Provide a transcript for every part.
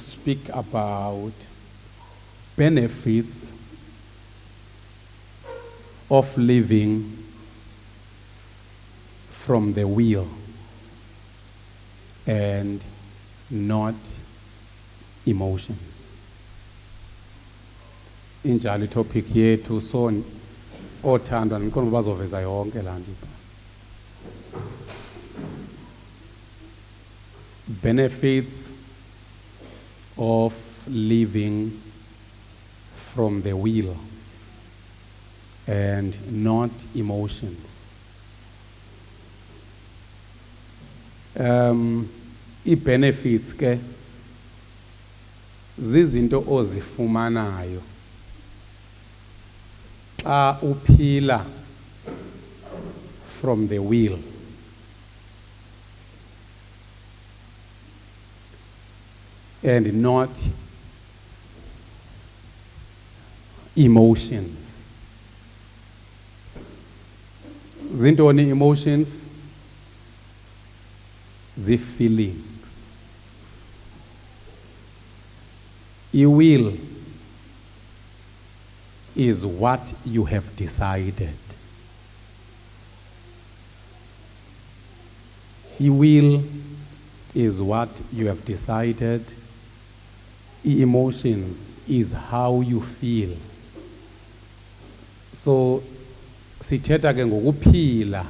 speak about benefits of living from the will and not emotions. Injalo topic yethu so othandwa nikhona bazoveza yonke la nto. Benefits of living from the will and not emotions. I-benefits ke zizinto ozifumanayo xa uphila from the will. And not emotions. Zintoni emotions? The feelings. Your will is what you have decided. Your will is what you have decided. Emotions is how you feel. So sithetha ke ngokuphila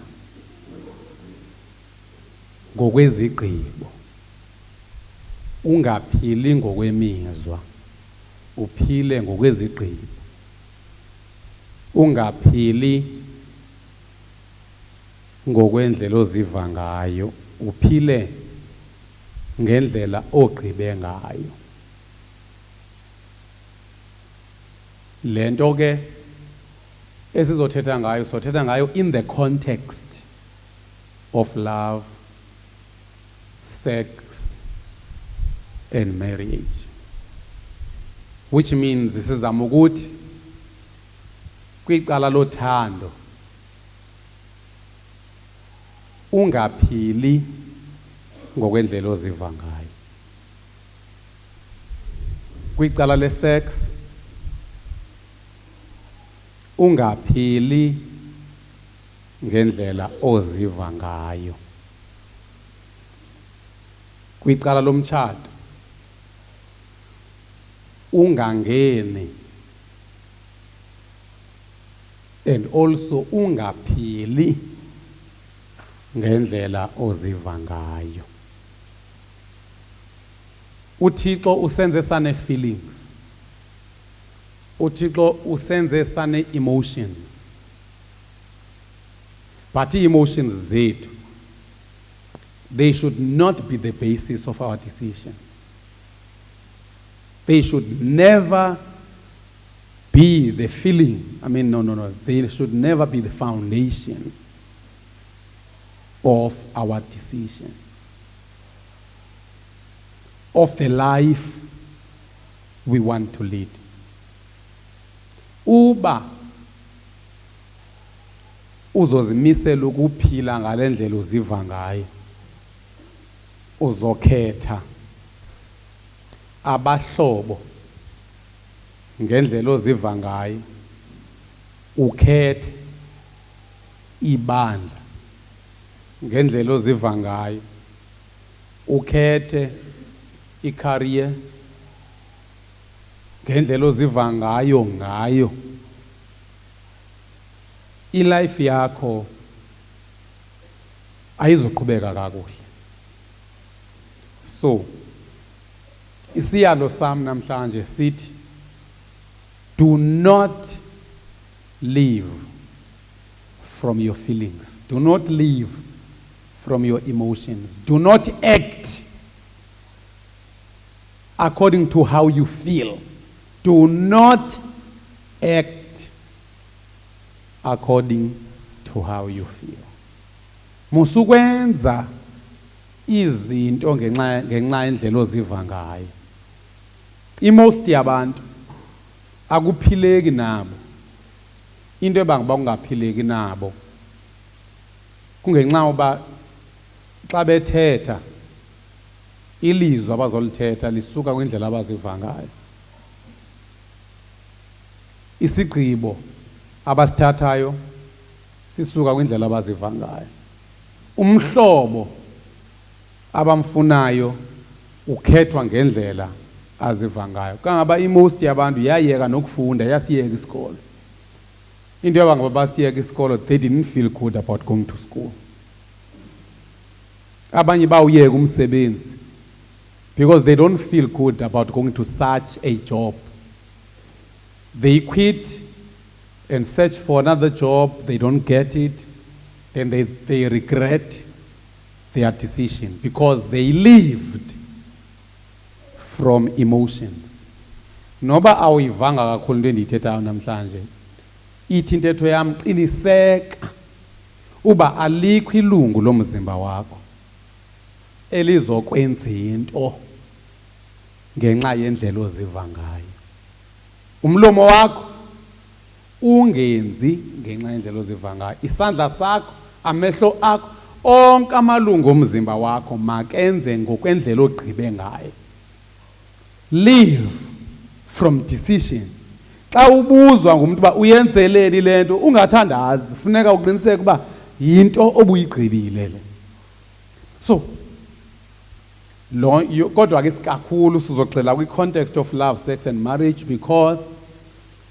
ngokwezigqibo, ungaphili ngokwemizwa, uphile ngokwezigqibo. Ungaphili ngokwendlela oziva ngayo, uphile ngendlela ogqibe ngayo. Lento ke esizothetha ngayo sothetha ngayo in the context of love, sex and marriage, which means sizama ukuthi kwicala lothando ungaphili ngokwendlela oziva ngayo. Kwicala le-sex ungaphili ngendlela oziva ngayo. Kwicala lomtshato ungangeni and also ungaphili ngendlela oziva ngayo. uThixo usenze sane feelings, uThixo usenze sane emotions, but emotions zethu, they should not be the basis of our decision. They should never be the feeling. No. They should never be the foundation of our decision, of the life we want to lead. Uba uzozimisela ukuphila ngale ndlela uziva ngayo, uzokhetha abahlobo ngendlela oziva ngayo, ukhethe ibandla ngendlela oziva ngayo, ukhethe i-career ngendlela oziva ngayo, i-life yakho ayizoqhubeka kakuhle. So isiyalo sam namhlanje sithi, do not live from your feelings. Do not live from your emotions. Do not act according to how you feel. Do not act according to how you feel. Musukwenza izinto ngenxa yendlela oziva ngayo. Most yabantu akuphileki nabo. Into ebanga ungaphileki nabo kungenxa uba xa bethetha ilizwi abazolithetha lisuka kwindlela abaziva ngayo. Isigqibo abasithathayo sisuka kwindlela abaziva ngayo. Umhlobo abamfunayo ukhethwa ngendlela aziva ngayo. Kangaba imost yabantu yayeka nokufunda, yasiyeka isikolo. Into yabangaba basiyeka isikolo, they didn't feel good about going to school. Abanye bawuyeka umsebenzi because they don't feel good about going to such a job. They quit and search for another job, they don't get it, and they regret their decision because they lived from emotions. Noba awuyivanga kakhulu into endiyithethayo namhlanje, ithi intetho yam qiniseka uba alikho ilungu lomzimba wakho elizokwenza into ngenxa yendlela oziva ngayo. Umlomo wakho ungenzi ngenxa yendlela oziva ngayo. Isandla sakho, amehlo akho, onke amalungu omzimba wakho makenze ngokwendlela ogqibe ngayo. Live from decision. Xa ubuzwa ngumuntu uba uyenzeleni le nto ungathandazi, funeka uqiniseke uba yinto obuyigqibile le. So kodwa ke sikakhulu sizoxela kwi-context of love, sex and marriage because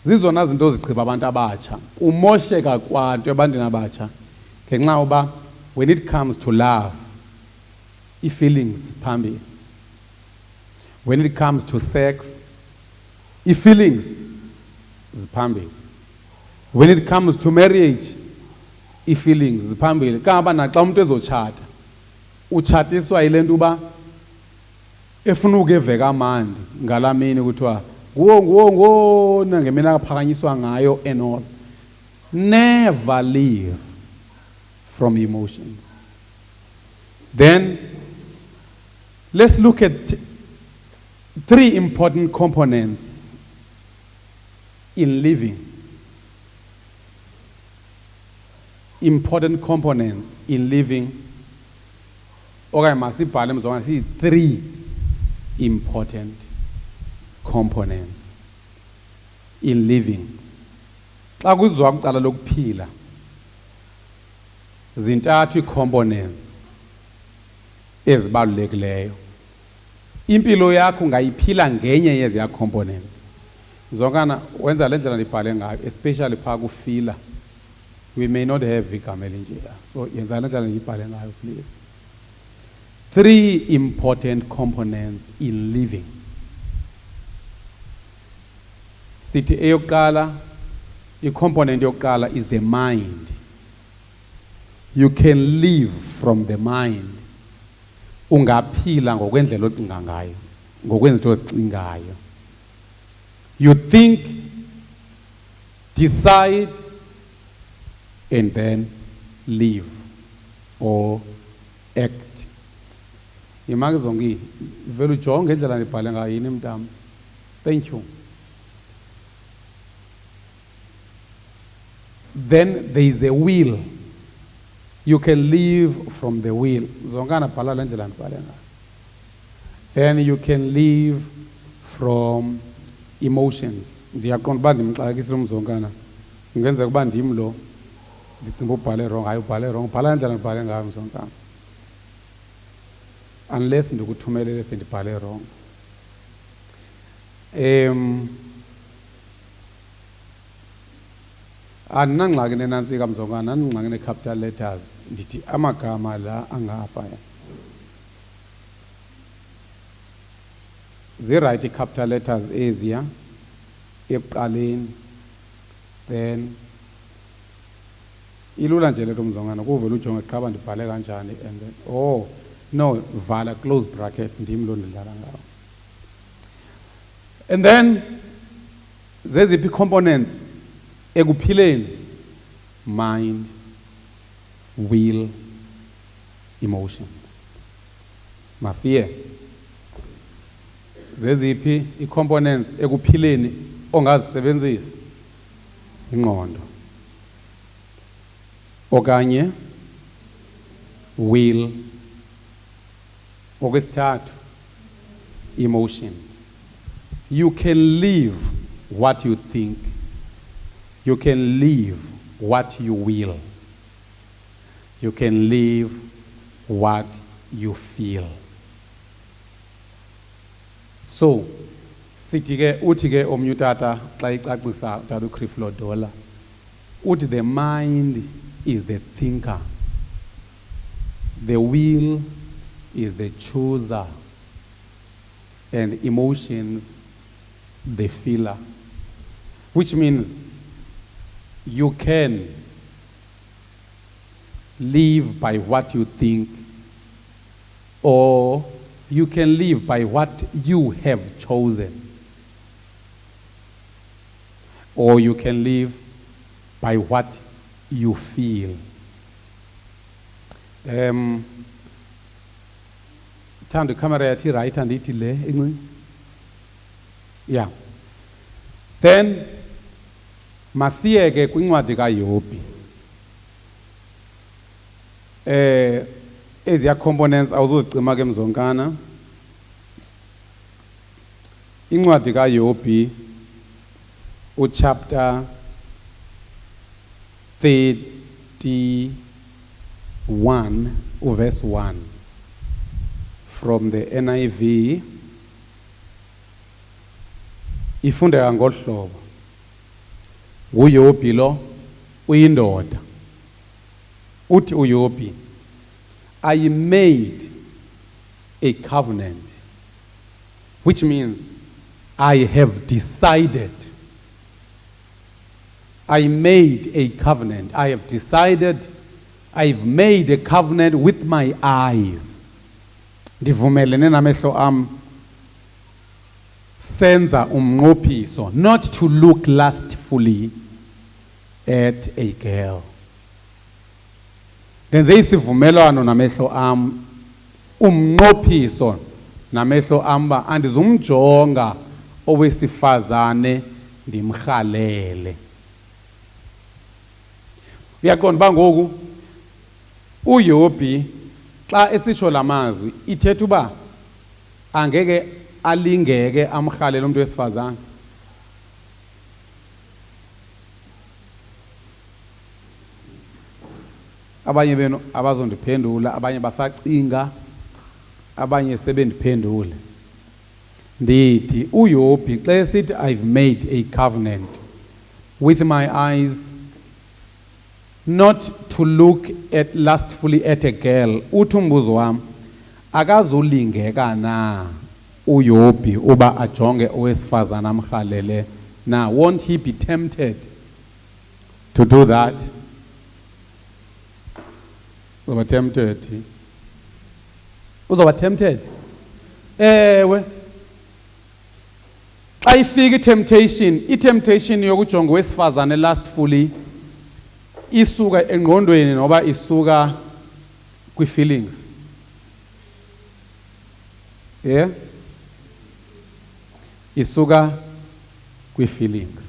zizona zinto zigqiba abantu abatsha. Kumosheka kwanto ebantwini abatsha ngenxa uba when it comes to love, i-feelings phambili. When it comes to sex, i-feelings ziphambili. When it comes to marriage, i-feelings ziphambili. Kangaba naxa umuntu ezotshata, utshatiswa yile nto uba efuna ukeveka amandi ngalamini kuthiwa nguwo nangemini akaphakanyiswa ngayo and all. Never live from emotions. Then let's look at 3 important components in living. Important components in living. Okay, masibhale mzongana si 3 important components in living. Xa kuzwa kucala lokuphila, zintathu ii-components ezibalulekileyo. Impilo yakho ungayiphila ngenye yeziya components. Zongana wenza le ndlela ndibhale ngayo, especially phaa kufila. We may not have igama elinjeya. So yenza le ndlela ndibhale ngayo please. 3 important components in living. Sithi eyokuqala, i-component yokuqala is the mind. You can live from the mind. Ungaphila ngokwendlela ocinga ngayo, ngokwenza ozicingayo. You think, decide, and then live or act. Imaki zonke vele ujonge ngendlela ndibhale ngayo yini mntam. Thank you. Then there is a will. You can live from the will. Zongana bhala le ndlela ndibhale ngayo. Then you can live from emotions. Ndiyaqonda uba ndimxakisile umzongana. Ngenzeka uba ndim lo ndicinga ubhale wrong, hayi ubhale wrong. Bhala le ndlela ndibhale ngayo mzongana. Unless ndikuthumelele sendibhale wrong. Andinangxaki nenantsika mzongana, andingxaki ne-capital letters. Ndithi amagama la angapha. Zirayithi i-capital letters eziya ekuqaleni. Then ilula nje le nto mzongana, kuvele ujonge qaba ndibhale kanjani and then no, vala close bracket, ndim lo ndidlala ngawo. And then zeziphi components ekuphileni? Mind, will, emotions. Masiye. Zeziphi i-components ekuphileni ongazisebenzisa? Ingqondo. Okanye will. Okwesithathu, emotions. You can live what you think. You can live what you will. You can live what you feel. So, sitike utike omnyutata xa icacisa utata uCreflo uthi the mind is the thinker. The will is the chooser. And emotions, the feeler. Which means you can live by what you think, or you can live by what you have chosen, or you can live by what you feel. Thanda camera yathi right and ithi le encinci. Yeah. Then masiyeke kwincwadi kaYobhi. Eziya components awuzozicima ke mzonkana. Incwadi kaYobhi chapter 31 verse 1 from the NIV. Ifundeka ngohlobo. uYobhi lo uyindoda. Uthi uYobhi, I made a covenant, which means I have decided. I made a covenant. I have decided. I've made a covenant with my eyes. Ndivumelene namehlo am senza umnqophiso not to look lustfully at a girl. Ndenze isivumelwano namehlo am umnqophiso namehlo am ba andizumjonga owesifazane ndimrhalele. Uyaqonda ba ngoku uYobhi xa esitsho lamazwi ithetha uba angeke alingeke amrhalele umuntu wesifazane. Abanye benu abazondiphendula, abanye basacinga, abanye sebendiphendule. Ndithi uYobhi xa esithi I've made a covenant with my eyes not to look at lustfully at a girl. Uthi umbuzo wami akazulingeka na uYobhi uba ajonge owesifazana amrhalele na? Won't he be tempted to do that? Uzoba tempted. Uzoba tempted. Ewe. Xa ifika i-temptation yokujonga owesifazane lustfully isuka engqondweni noba isuka kwi-feelings. Yeah? Isuka kwi-feelings.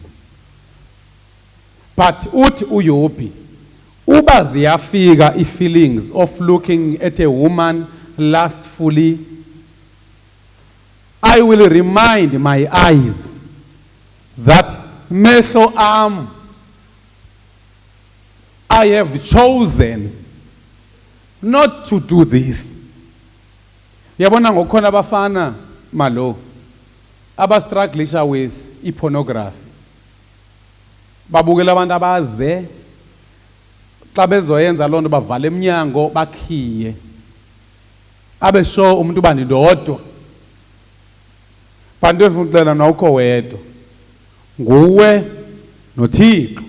But uthi uYobhi uba ziyafika i-feelings of looking at a woman lustfully, I will remind my eyes that mehlo am, I have chosen not to do this. Yabona ngokukhona abafana malo abastrugglisha with pornography. Babukela abantu abaze xa bezoyenza loo nto bavale emnyango bakhiye. Abe sure umuntu uba ndindodwa. Bantu efuna ukuxela nawukho wedwa. Nguwe noThixo.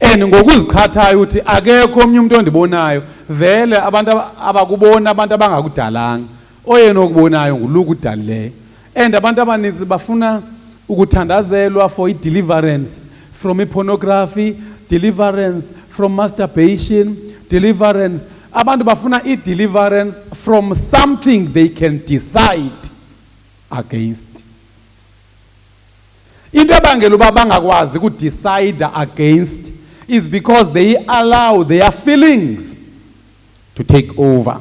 And ngokuzikhathayo uthi akekho omnye umuntu ondibonayo. Vele abantu abakubona abantu abangakudalanga. Oyena okubonayo nguluku udalileyo. And abantu abaninzi bafuna ukuthandazelwa for deliverance from pornography, deliverance from masturbation, deliverance. Abantu bafuna deliverance from something they can decide against. Into ebangela uba bangakwazi ukudecide against is because they allow their feelings to take over.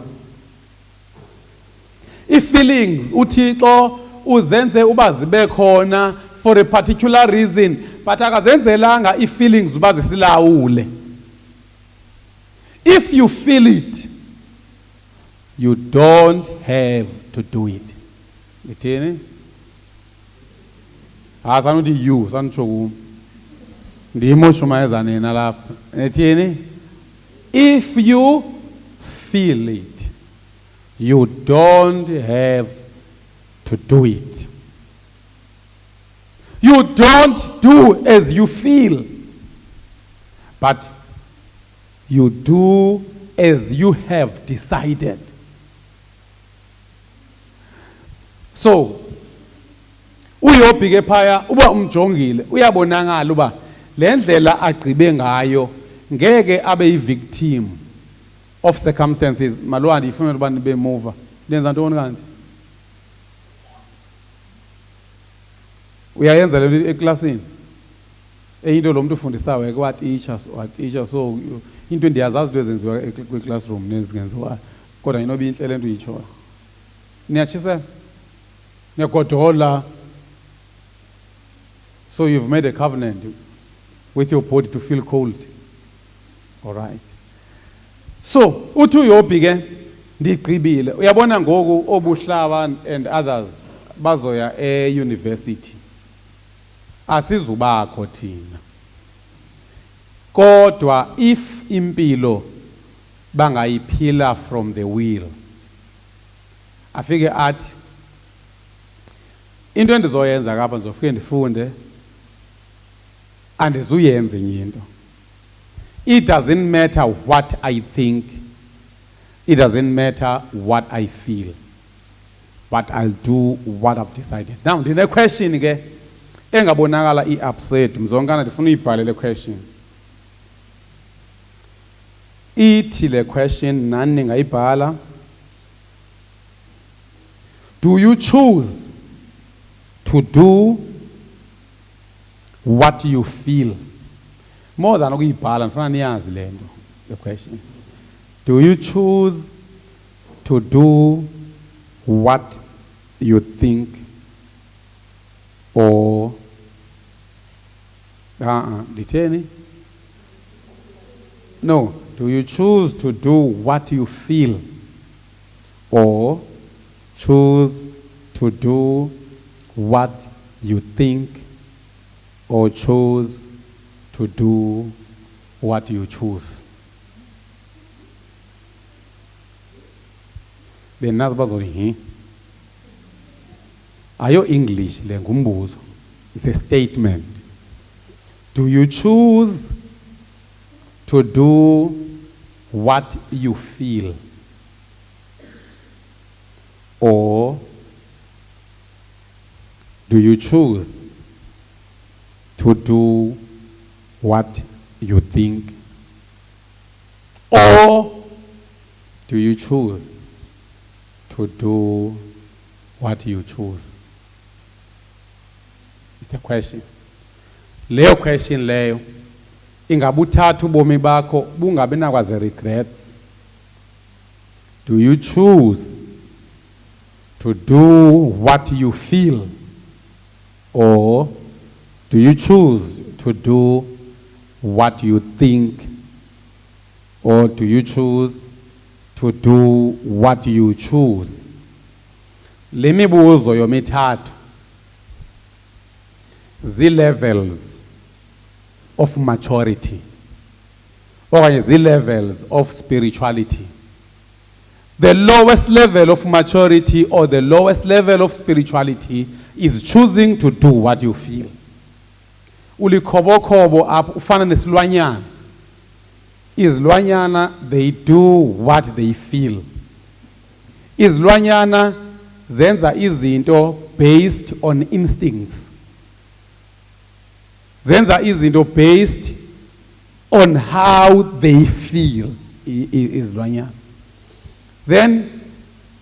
I-feelings uThixo uzenze uba zibe khona for a particular reason, but akazenzelanga i-feelings uba zisilawule. If you feel it, you don't have to do it. Ndithini? Sanuthi you, sanutsho kum. Ndimo shumayeza nina lapha. Ndithini? If you feel it, you don't have to do it. You don't do as you feel, but you do as you have decided. So, uYobi ke phaya uba umjongile uyabonakala uba le ndlela agqibe ngayo ngeke abe yi-victim of circumstances. Malwa ndifuna uba nibe mova. Lenza ntoni kanti? Uyayenza le eklasini. Eyinto lo muntu ufundisayo ke wa teacher so into ndiyazazi into ezenziwa kwi-classroom nezingenziwa kodwa inoba inhle lento uyitshoyo. Niyatshisa? Niyagodola. So you've made a covenant with your body to feel cold. All right. So uthi uYobi ke ndigqibile. Uyabona ngoku obuhlaba and others bazoya e-university. Asizubakho thina. Kodwa if impilo bangayiphila from the will, afike athi into endizoyenza kapha ndizofike ndifunde andizuyenza enye into. It doesn't matter what I think. It doesn't matter what I feel. But I'll do what I've decided. Now, the question ke engabonakala i-upset mzonkana ndifuna uyibhale le question. Ithi le question nani ningayibhala. Do you choose to do what you feel? More than ukuyibhala ndifuna niyazi le nto, the question. Do you choose to do what you think or Diteni? No. Do you choose to do what you feel or choose to do what you think or choose to do what you choose? Benazi bazoli ayo English le ngumbuzo. It's a statement. Do you choose to do what you feel or do you choose to do what you think or do you choose to do what you choose? It's a question. Leyo question leyo ingabuthatha ubomi bakho bungabi nakwaze regrets. Do you choose to do what you feel or do you choose to do what you think or do you choose to do what you choose? Le mibuzo yomithathu zi-levels of maturity or zi-levels of spirituality. The lowest level of maturity or the lowest level of spirituality is choosing to do what you feel. Ulikhobo apho ufana nesilwanyana. Izilwanyana, they do what they feel. Izilwanyana zenza izinto based on instincts. Zenza izinto based on how they feel. Izilwanyana. Then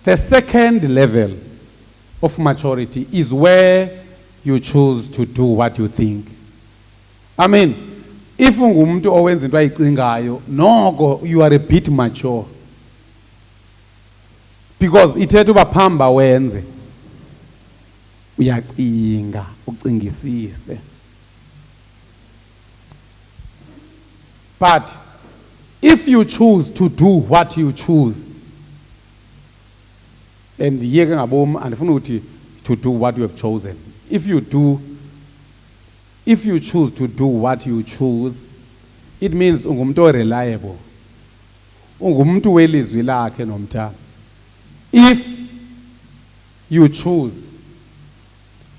the second level of maturity is where you choose to do what you think. I mean, if ungumuntu owenza into ayicingayo, noko you are a bit mature. Because ithetha uba phamba wenze uyacinga ucingisise. But if you choose to do what you choose, and yeke ngabom andifuna ukuthi to do what you have chosen. If you choose to do what you choose, it means ungumuntu reliable. Ungumuntu welizwi lakhe nomtha. If you choose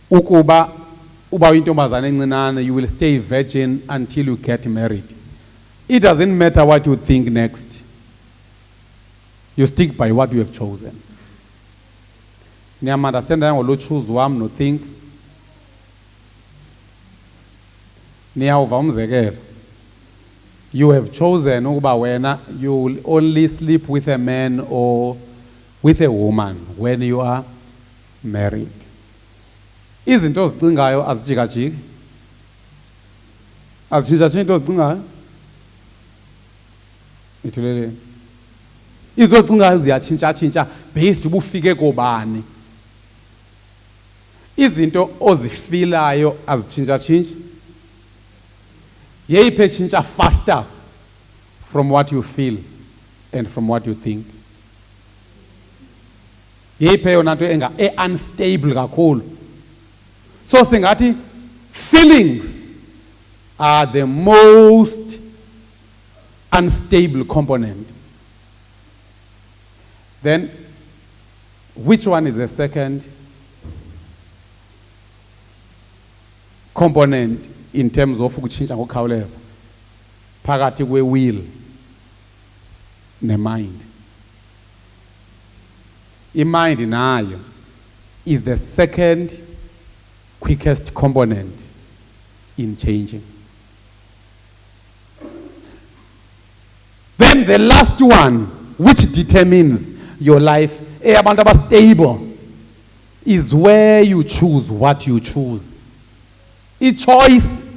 ukuba uba uyintombazana encinane, you will stay virgin until you get married. It doesn't matter what you think next. You stick by what you have chosen. Niyam understand that ngolo choose wam no think. Niyawuva umzekelo. You have chosen ukuba wena you will only sleep with a man or with a woman when you are married. Izinto ozicingayo azijikajiki. Azijikajiki into ozicingayo. Ithulele. Izinto ozicingayo ziyatshintsha based ubufike kobani. Izinto ozifilayo azitshintsha. Yeyiphe etshintsha faster from what you feel and from what you think. Yeyiphe yona nto unstable kakhulu. So singathi feelings are the most unstable component. Then which one is the second component in terms of ukutshintsha ngokukhawuleza? Phakathi kwe-will ne-mind. I-mind nayo is the second quickest component in changing. Then the last one, which determines your life, abantu abastable, is where you choose what you choose. I-choice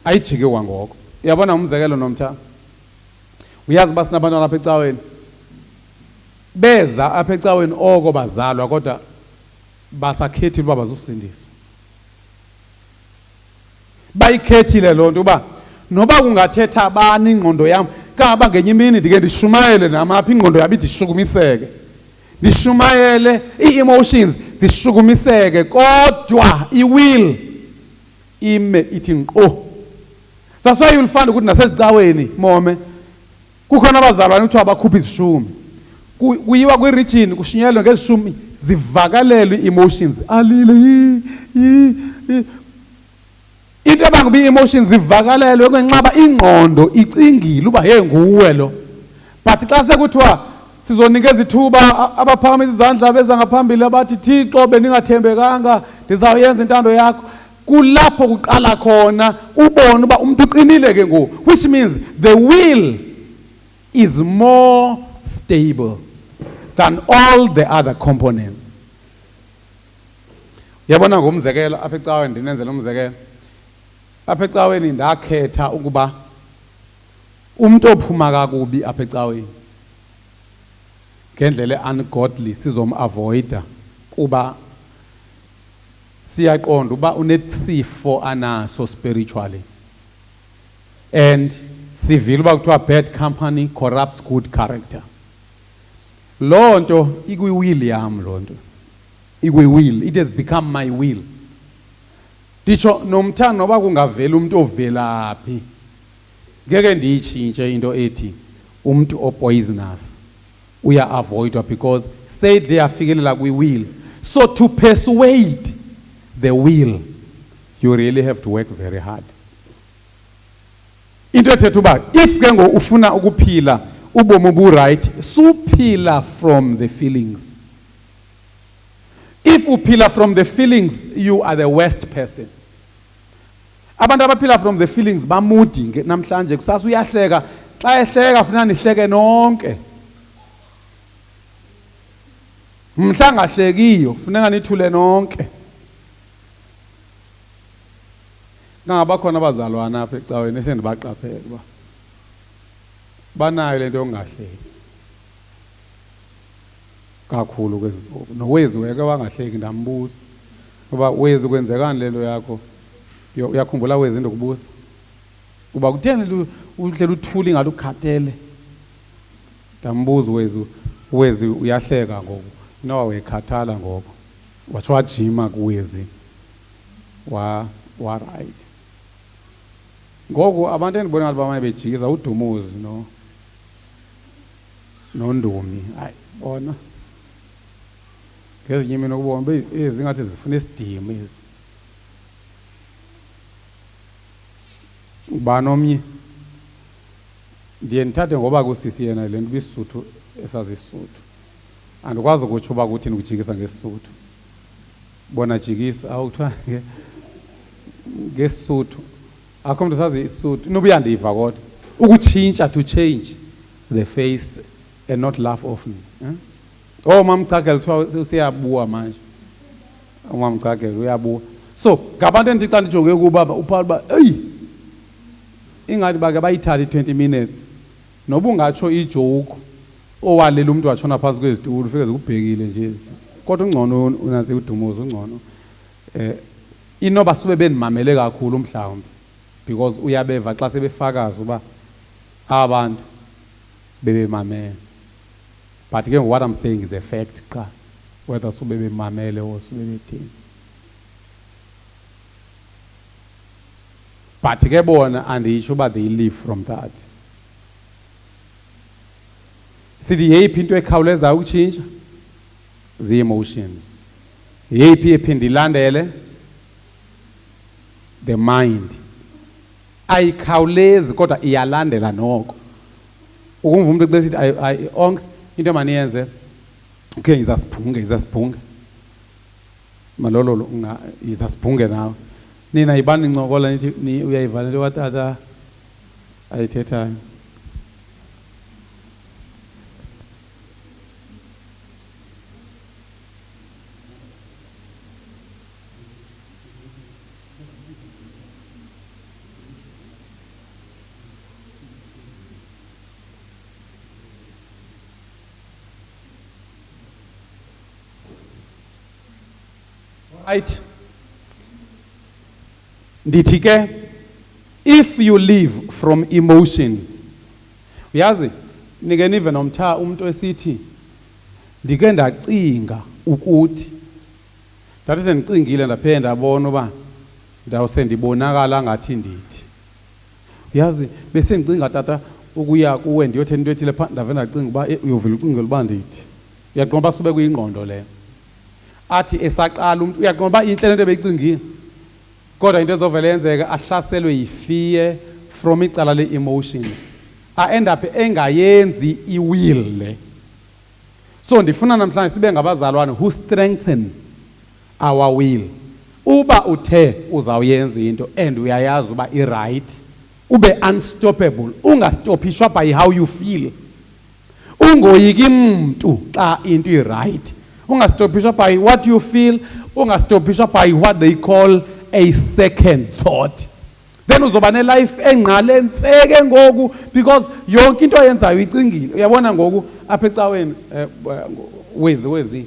ayijike kwangoko. Uyabona umzekelo nomtha. Uyazi uba sinabantwana apha ecaweni. Beza apha ecaweni oko bazalwa kodwa basakhethile uba bazosindiswa. Bayikhethile loo nto uba noba kungathetha abani ingqondo yam kangaba ngenye imini ndike ndishumayele namaphi ingqondo yabo idishukumiseke. Ndishumayele ii-emotions zishukumiseke kodwa i-will ime ithi nkqo. That's why you'll find ukuthi nasezicaweni mome kukhona abazalwane kuthiwa abakhupha izishumi. Kuyiwa kwi-region kushunyelwe ngezishumi zivakalelwe ii-emotions. Alile into abangubi ii-emotions zivakalelwe ngenxaba ingqondo icingile uba hey nguwe lo. But xa sekuthiwa sizonikeza ithuba abaphakamisa izandla beza ngaphambili abathi Thixo bendingathembekanga ndizawuyenza intando yakho, kulapho kuqala khona ubone uba umuntu uqinile ke ngoku, which means the will is more stable than all the other components. Yabona ngomzekelo apha ecaweni, ndinenzela umzekelo. Apha ecaweni ndakhetha ukuba umuntu ophuma kakubi apha ecaweni ngendlela ungodly sizomavoida kuba siyaqonda uba unesifo anaso spiritually, and sivile uba kuthiwa bad company corrupts good character. Loo nto ikwi-will yam, loo nto ikwi-will, it has become my will. Nditsho nomthando noba kungavela umuntu ovelaphi ngeke ndiyitshintshe into ethi umuntu opoisonous uya-avoidwa because said they afikelela kwi-will. So to persuade the will, you really have to work very hard. Into ethetha uba if ke ngoku ufuna ukuphila ubomi obu-right, suphila from the feelings. If uphila from the feelings, you are the worst person. Abantu abaphila from the feelings bamudi namhlanje, kusasa uyahleka, xa ehleka funeka nihleke nonke. Mhla ngahlekiyo funeka nithule nonke. Ngaba khona abazalwana apha ecaweni esendibaqaphela uba banayo lento yongahleki. kakhulu kwezinsuku. Nowezi weke wangahleki ndambuza ngoba wezi kwenzekani lento yakho, uyakhumbula wezi into kubuza kuba kutheni uhleli uthuli ngathi ukhatele. Ndambuza wezi uyahleka ngoku, nowa wekhathala ngoku, watsho wajima kuwezi wa right. Ngoku abantu endibona ngathi bamane bejikisa uDumuzi noNdumi, hayi bona ngezinye imini ukubona ezingathi zifuna isidima ezi. Ubani omnye ndiye ndithathe ngoba kusisi yena le nto bisuthu esazisuthu, andikwazi ukutsho uba kuthini ukujikisa ngesisuthu. Bona jikisa awuthiwa ngesisuthu, akho mntu sazi isuthu. Noba uyandiva kodwa ukutshintsha, to change the face and not laugh often. Oh mamcakela kuthiwa usiyabua manje, umamcakela uyabua. So ngabantu endithi xa ndijonge kuba uphawula uba eyi ingathi bake bayithathe 20 minutes noba ungatsho ijoke owalela umntu watshona phantsi kwezitulo ufike zikubhekile nje, kodwa ungcono unansi uDumuzi ungcono inoba sube bendimamele kakhulu mhlawumbi because uyabeva xa sebefakaza uba abantu bebemamele. But again, what I'm saying is a fact qha, whether sube bemamele or sube bethini. But ke bona anditsho uba they live from that. Sithi yeyiphi into ekhawuleza ukutshintsha? Zii-emotions. Yeyiphi ephinde ilandele? The mind. Ayikhawulezi kodwa iyalandela noko. Ukumva umuntu xa sithi onks into emaniyenze, okay izasibhunge malolo izasibhunge nawe. Nina yibani nincokola nithi uyayivala into katata ayithethayo. Right. Ndithi ke if you live from emotions, uyazi nike nive nomtha umuntu esithi ndike ndacinga ukuthi ndathi sendicingile ndaphenda ndabona uba ndawuse ndibonakala ngathi ndithi. Uyazi bese ndicinga tata ukuya kuwe ndiyothetha into ethile pha ndave ndacinga uba uyovela ucingela uba ndithi. Uyaqonda uba sube kuyingqondo leyo. Athi esaqala umuntu uyaqonda uba inhle lento ebeyicingile, kodwa into ezovele yenzeka ahlaselwe yifear from icala le-emotions, end up engayenzi iwill le. So ndifuna namhlanje sibe ngabazalwane who strengthen our will. Uba uthe uzawuyenza into and uyayazi uba i-right, ube unstoppable, ungastopishwa by how you feel. Ungoyiki mntu xa into i-right, ungastopishwa by what you feel, ungastopishwa by what they call a second thought. Then uzoba ne-life engqale ntseke ngoku because yonke into oyenzayo icingile. Uyabona ngoku apha ecaweni wezi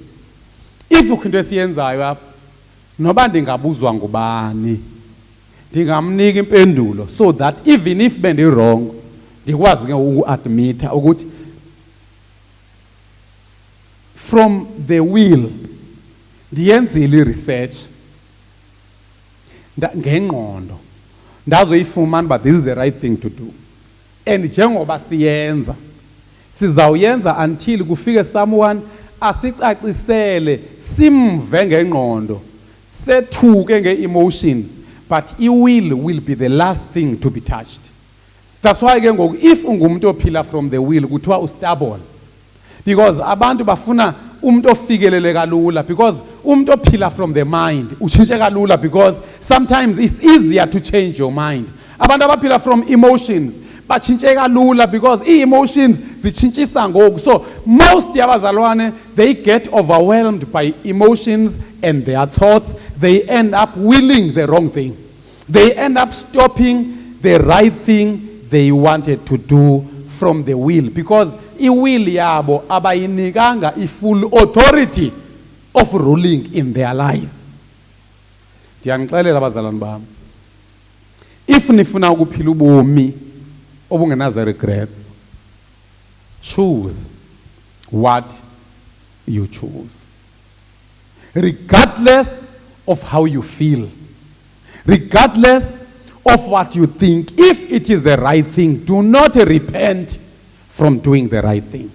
if ukho into esiyenzayo apha noba ndingabuzwa ngubani ndingamnika impendulo so that even if bendi-wrong ndikwazi ke uku-admitha ukuthi from the will ndiyenzile i-research ngengqondo ndazoyifumana uba this is the right thing to do, and njengoba siyenza sizawuyenza until kufike someone asicacisele simve ngengqondo sethuke nge-emotions, but i-will be the last thing to be touched. That's why ke ngoku if ungumuntu ophila from the will kuthiwa ustabone, because abantu bafuna umuntu ofikeleleka lula, because umuntu ophila from the mind uchintsheka lula because sometimes it's easier to change your mind. Abantu abaphila from emotions bachintsheka lula because i-emotions zitshintshisa ngoku. So most yabazalwane, they get overwhelmed by emotions and their thoughts. They end up willing the wrong thing. They end up stopping the right thing they wanted to do from the will, because i-will yabo abayinikanga i-full authority of ruling in their lives. Ndiyanixelela abazalwane bam, if nifuna ukuphila ubomi obungenazo regrets, choose what you choose, regardless of how you feel, regardless of what you think. If it is the right thing, do not repent from doing the right thing.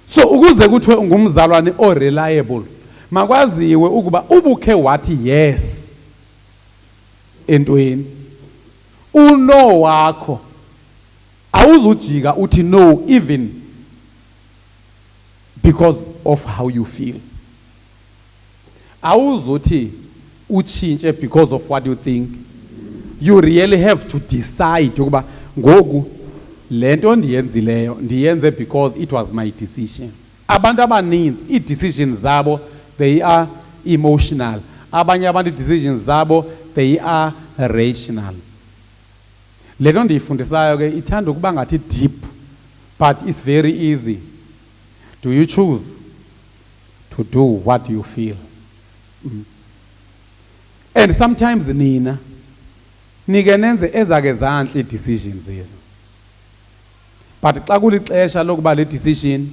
So ukuze kuthiwe ungumzalwane o-reliable, makwaziwe ukuba ubukhe wathi yes entweni, uno wakho awuzujika uthi no even because of how you feel. Awuzuthi uchinche because of what you think. You really have to decide ukuba ngoku lento ndiyenzileyo ndiyenze because it was my decision. Abantu abaninzi i-decisions zabo they are emotional. Abanye abantu i-decisions zabo they are rational. Lento ndiyifundisayo ke ithanda ukuba ngathi deep, but it's very easy. Do you choose to do what you feel? And sometimes nina nike nenze ezake zanhle i-decisions zezi, but xa kulixesha lokuba le decision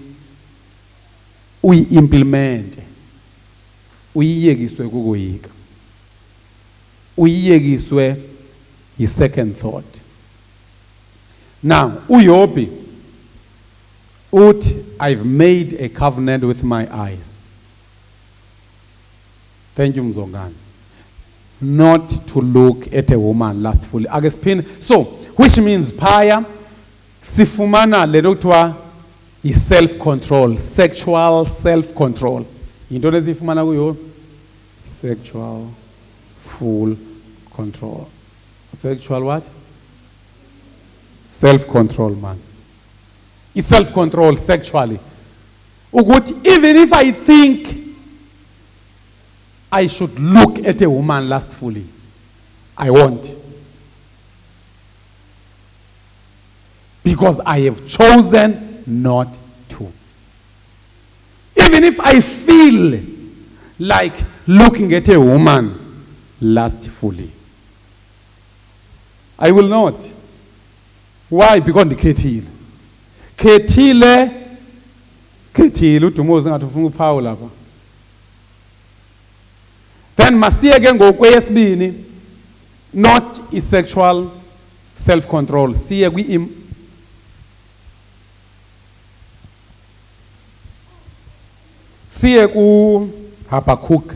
uyi-implemente, uyiyekiswe kukoyika, uyiyekiswe yi-second thought. Now uYobi uthi, I've made a covenant with my eyes. Thank you Mzongani. Not to look at a woman lustfully. So, which means phaya sifumana lento kuthiwa i-self-control, sexual self-control. Into lesifumana kuyo sexual full control. Sexual what? Self-control, man. It's self-control sexually. Ukuthi even if I think I should look at a woman lustfully, I won't. Because I have chosen not to. Even if I feel like looking at a woman lustfully, I will not. Why? Because ndikhethile. Khethile uDumozi ngathi ufuna uphawu lapha. Then masiye ke ngokweyesibini, not sexual self-control. Siye ku Habakkuk.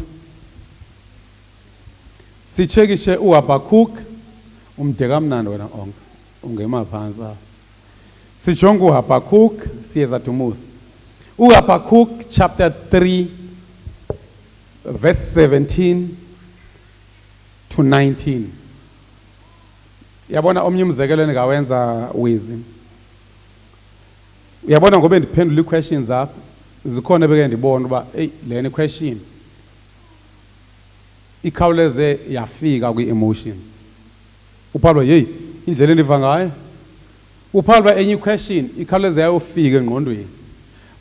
Sichekishe uHabakkuk, umdeka mnandi wena onke. Ungema phansi. Sijonga uHabakkuk, siyeza Dumuzi. uHabakkuk chapter 3 verse 17 to 19. Yabona omnye umzekelo engawenza wizi. Uyabona ngobe ndiphendula i-questions apha, zikhona beke ndibona uba leni question ikhawuleze yafika kwi-emotions. Uphalwa hey indlela endiva ngayo. Uphalwa enye question ikhawuleze yayofika engqondweni.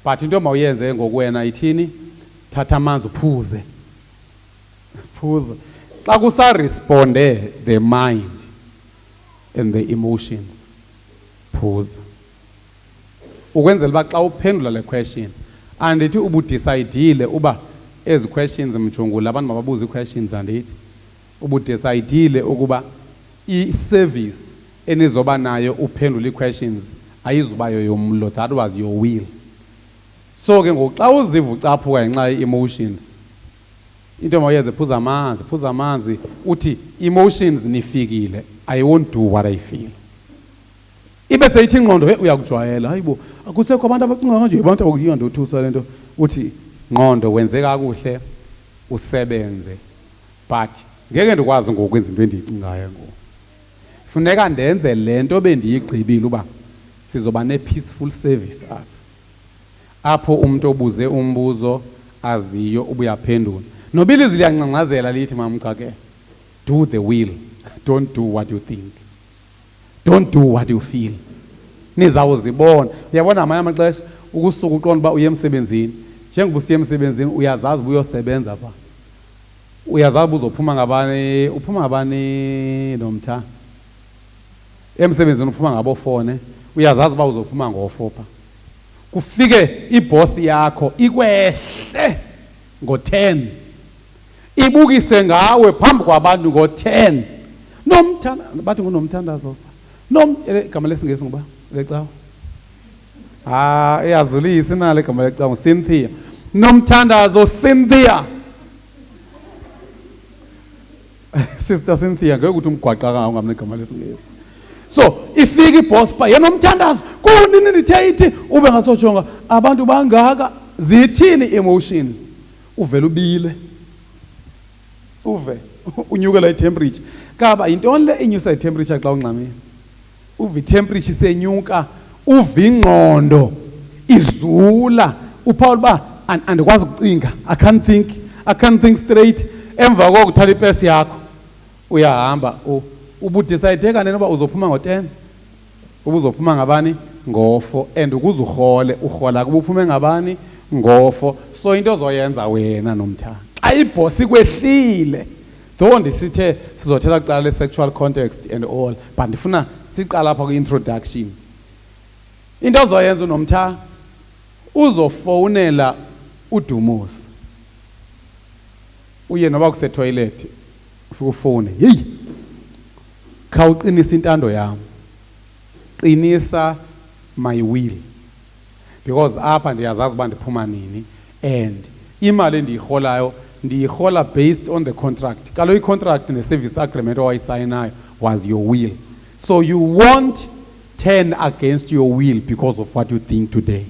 But into mawuyenze ngokwena ithini? Thatha amanzi uphuze. Phuza. Xa kusa responde the mind and the emotions. Phuza. Ukwenzela uba xa uphendula le question andithi ubudecidile uba ezi questions Mjungula abantu mababuze i-questions andithi ubudecidile ukuba i-service enizoba nayo uphendula i-questions ayizubayo yomlo, that was your will. So ke ngoku xa uziva ucaphuka ngenxa ye-emotions, into mawuyenze phuza amanzi uthi emotions nifikile, I won't do what I feel. Ibe seyithi ingqondo uyakujwayela, hayibo akusekho abantu abacinga kanje, abantu akuyiyo ndothusa lento, uthi ngqondo wenze kakuhle usebenze, but ngeke ndikwazi ngokwenza into endiyicingayo ngoku. Funeka ndenze lento bendiyigqibile uba sizoba ne-peaceful service apho umuntu obuze umbuzo aziyo ubuyaphendula. Nobilizwi liyancangcazela lithi mamcake, do the will, don't do what you think, don't do what you feel. nizawuzibona. Uyabona amanye amaxesha ukusuka uqonda uba uye emsebenzini, njengoba usiya emsebenzini uyazazi uba uyosebenza pha, uyazazi uba uzophuma ngabani, uphuma ngabani nomtha emsebenzini, uphuma ngabo-4 uyazazi uba uzophuma ngo-4 pha. Kufike ibhosi yakho ikwehle ngo-10, ibukise ngawe phambi kwabantu ngo-10. Nomthanda, bathi ngunomthandazo igama lesingesi ngoba lecawa, iyazulisa inalo igama lecawa, Cynthia. Nomthandazo Cynthia. Sister Cynthia, ngeke ukuthi umgwaqa kangako ngamle igama lesingesi. So ifika ibhosi pha, yena umthandazo kunini ndithe ube ngasojonga abantu bangaka zithini emotions, uvela ubile, uve unyukela i-temperature. Kaba yintoni le inyusa i-temperature xa ungxamile? Uve i-temperature isenyuka, uve ingqondo izula, uPaul ba andikwazi ukucinga, I can't think straight. Emva koko uthatha ipesi yakho uyahamba, ubudicayideka nena uba uzophuma ngo-10, ubuzophuma ngabani ngo-4, and ukuze urhola kuba uphume ngabani ngo-4. So into ozoyenza wena nomtha xa ibhosi kwehlile, though ndisithe sizothetha kuqala le-sexual context and all, but ndifuna siqala apha kwi-introduction. Into ozoyenza unomtha, uzofowunela uDumus, uye noba kusetoilet ufike ufowune, heyi khawuqinisa intando yam, qinisa my will, because apha ndiyazazi uba ndiphuma nini, and imali endiyirholayo ndiyirhola based on the contract. Kaloku i-contract ne-service agreement owayisayinayo was your will, so you won't turn against your will because of what you think today,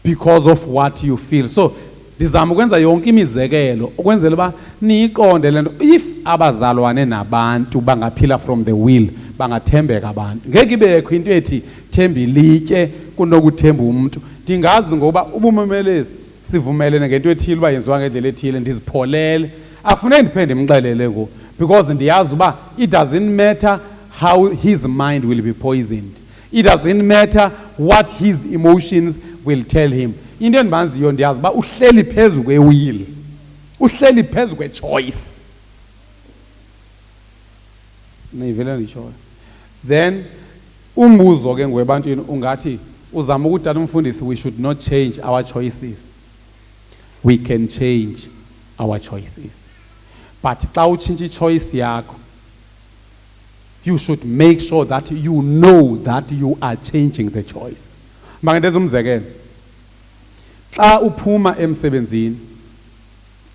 because of what you feel. So ndizama ukwenza yonke imizekelo ukwenzela uba niyiqonde le nto. If abazalwane nabantu bangaphila from the will, bangathembeka abantu. Ngeke ibekho into ethi themba ilitye kunokuthemba umntu. Ndingazi ngoba ubumemelezi sivumelene ngento ethile uba yenziwa ngendlela ethile, ndizipholele, akufuneki ndiphinde ndimxelele ngoku, because ndiyazi uba it doesn't matter how his mind will be poisoned, it doesn't matter what his emotions will tell him. Into endimaziyo ndiyazi uba uhleli phezu kwe-will, uhleli phezu kwe-choice. Nayivele nditshoyo. Then umbuzo ke ngwebantwini ungathi uzama ukudala umfundisi, we should not change our choices. We can change our choices, but xa utshintsha ichoice yakho, you should make sure that you know that you are changing the choice. Mangendenze umzekelo, xa uphuma emsebenzini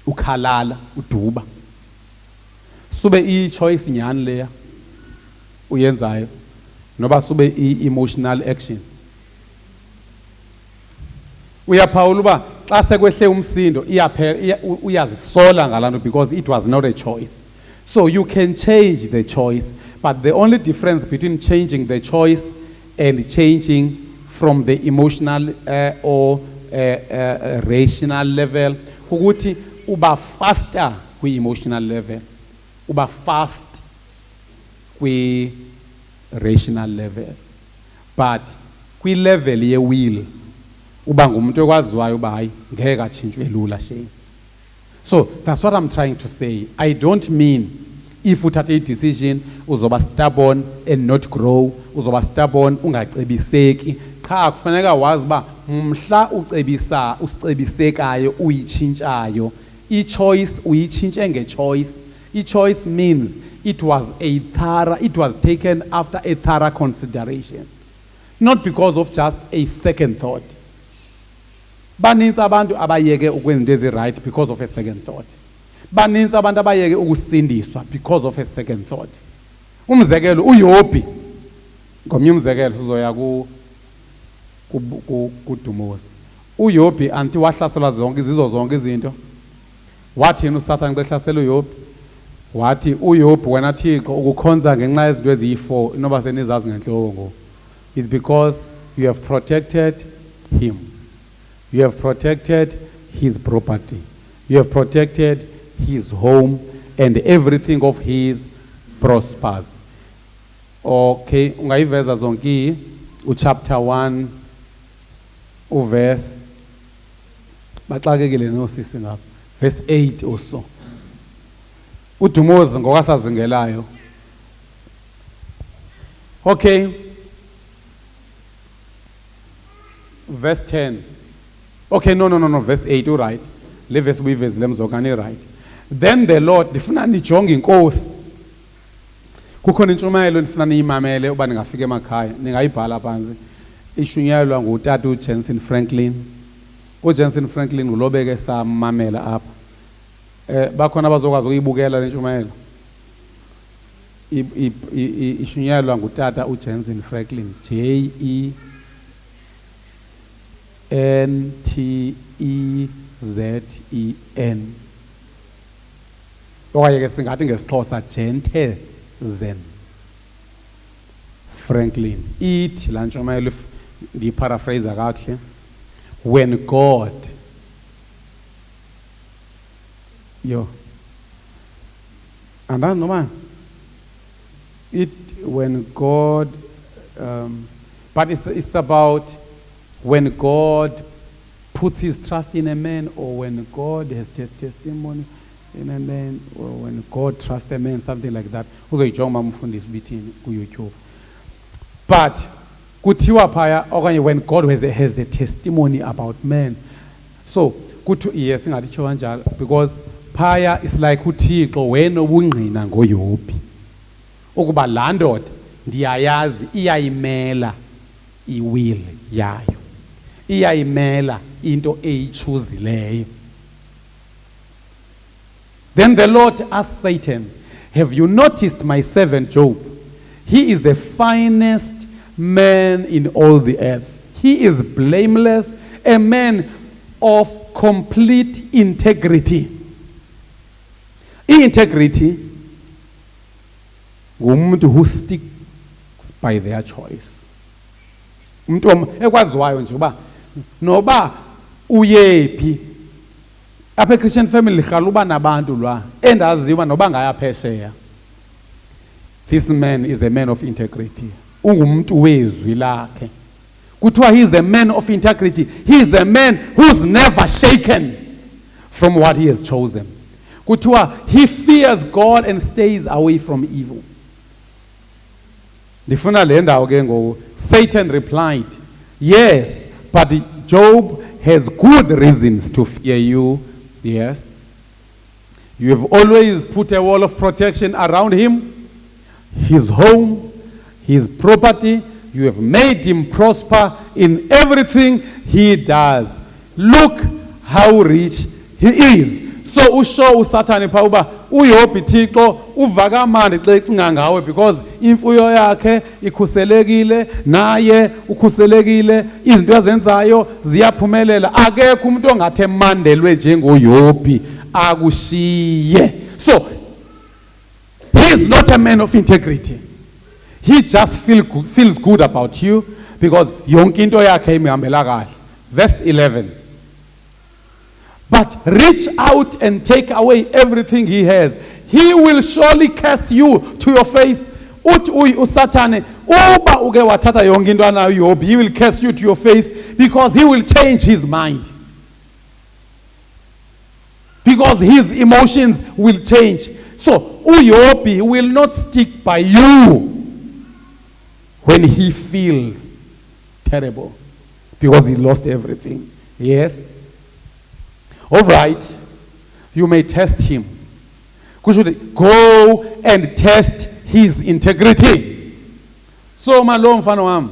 ukhalala uduba, sube i-choice nyani leya uyenzayo noba sube i-emotional action, uyaphawula uba xa sekwehle umsindo uyazisola ngalaa nto because it was not a choice. So you can change the choice, but the only difference between changing the choice and changing from the emotional or rational level ukuthi uba faster kwi-emotional level, uba fast kwi-rational level, but kwi-level ye-will uba ngumuntu ekwaziwayo uba hayi ngeke atshintshwe lula shame. So that's what I'm trying to say. I don't mean if uthathe i-decision uzoba stubborn and not grow, uzoba stubborn ungacebiseki. Qha kufaneka wazi uba mhla usicebisekayo uyitshintshayo, i-choice uyitshintshe nge-choice. I-choice means it was taken after a thorough consideration, not because of just a second thought. Baninzi abantu abayeke ukwenza into ezi-right because of a second thought. Baninzi abantu abayeke ukusindiswa because of a second thought. Umzekelo uYobi, ngomnye umzekelo sizoya kuDumosi. uYobi anti wahlaselwa zonke izinto. Wathini uSathane xa ehlasela uYobi? Wathi uYobi wena Thixo ukukhonza ngenxa yezinto eziyi-4 inoba senizazi ngenhloko. It's because you have protected him. You have protected his property. You have Okay, ungayiveza zonke chapter 1 verse baxakekile nosisi ngapha verse 8 or so. Udumozi ngokasazingelayo. Okay. Verse 10. Okay, no, verse 8, all right. Le verse weavers lemzokani right. Then the Lord ndifuna nijonge inkosi. Kukhona intshumayelo ndifuna niyimamele uba ningafika emakhaya, ningayibhala phansi. Ishunyayelwa ngutata uJensen Franklin. uJensen Franklin ngulobeke samamela apha. Bakhona abazokwazi ukuyibukela le ntshumayelo. Ishunyayelwa ngutata uJensen Franklin, JENTEZEN. Okanye ke singathi ngesixhosa Jentezen Franklin. Ithi la ntshumayelo ndiparaphrase kakuhle. When God and then no man. When God, but it's about when God puts his trust in a man, or when God has testimony in a man, or when God trusts a man, something like that. But kuthiwa phaya okanye when God has a testimony about man. So yes, ngatitsho kanjalo because phaya is like uThixo wena obungqina ngoYobhi. Ukuba la ndoda ndiyayazi iyayimela iwill yayo. Iyayimela into eyichuzileyo. Then the Lord asked Satan, have you noticed my servant Job? He is the finest man in all the earth. He is blameless, a man of complete integrity. Integrity, umuntu who sticks by their choice. Umuntu ekwaziwayo nje uba noba uyephi apha Christian family khaluba nabantu lwa endaziwa noba ngayaphesheya. This man is the man of integrity. Ungumuntu wezwi lakhe. Kuthiwa he is the man of integrity. He is the man who's never shaken from what he has chosen. Kuthiwa he fears God and stays away from evil. Ndifuna le ndawo ke ngoku. Satan replied, yes, but Job has good reasons to fear you. Yes. You have always put a wall of protection around him, his home, his property. You have made him prosper in everything he does. Look how rich he is. So usho uSathane pha uba uYobhi Thixo uvaka mandi xa ecinga ngawe because imfuyo yakhe ikhuselekile, naye ukhuselekile, izinto azenzayo ziyaphumelela. Akekho umuntu ongathe mandelwe njengoYobhi akushiye. So he is not a man of integrity. He just feels good about you because yonke into yakhe imihambela kahle. Verse 11. But reach out and take away everything he has. He will surely curse you to your face. Usathane uba uke wathatha yonke into anayo uYobhi, he will curse you to your face because he will change his mind. Because his emotions will change. So uYobhi will not stick by you when he feels terrible because he lost everything. Yes. All right, you may test him. Go and test his integrity. So malo mfana wami,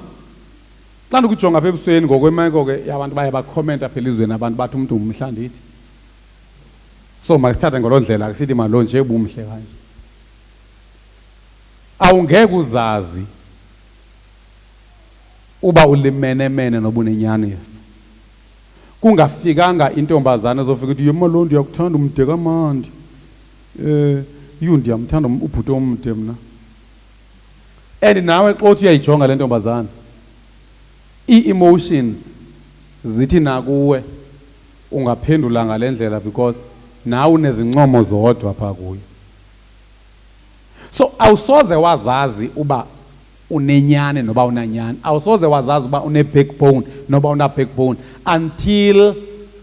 xa ndikujonga apha ebusweni ngokwemeko ke yabantu baye bakhomenta phela izweni abantu bathi umuntu umhla ndithi. So masithathe ngolo ndlela akusithi malo nje bumhle kanje. Awungeke uzazi uba ulimenemene nobunenyaniso. Kungafikanga intombazana zofika uthi yemalo ndiyakuthanda umde kamandi. Ndiyamthanda ubhuti omde mna. And nawe xa uthi uyayijonga le ntombazana, ii-emotions zithi nakuwe ungaphendula ngale ndlela because nawe unezincomo zodwa phaa kuyo. So awusoze wazazi uba unenyane noba unanyane. Awusoze wazazi uba une-backbone noba una-backbone until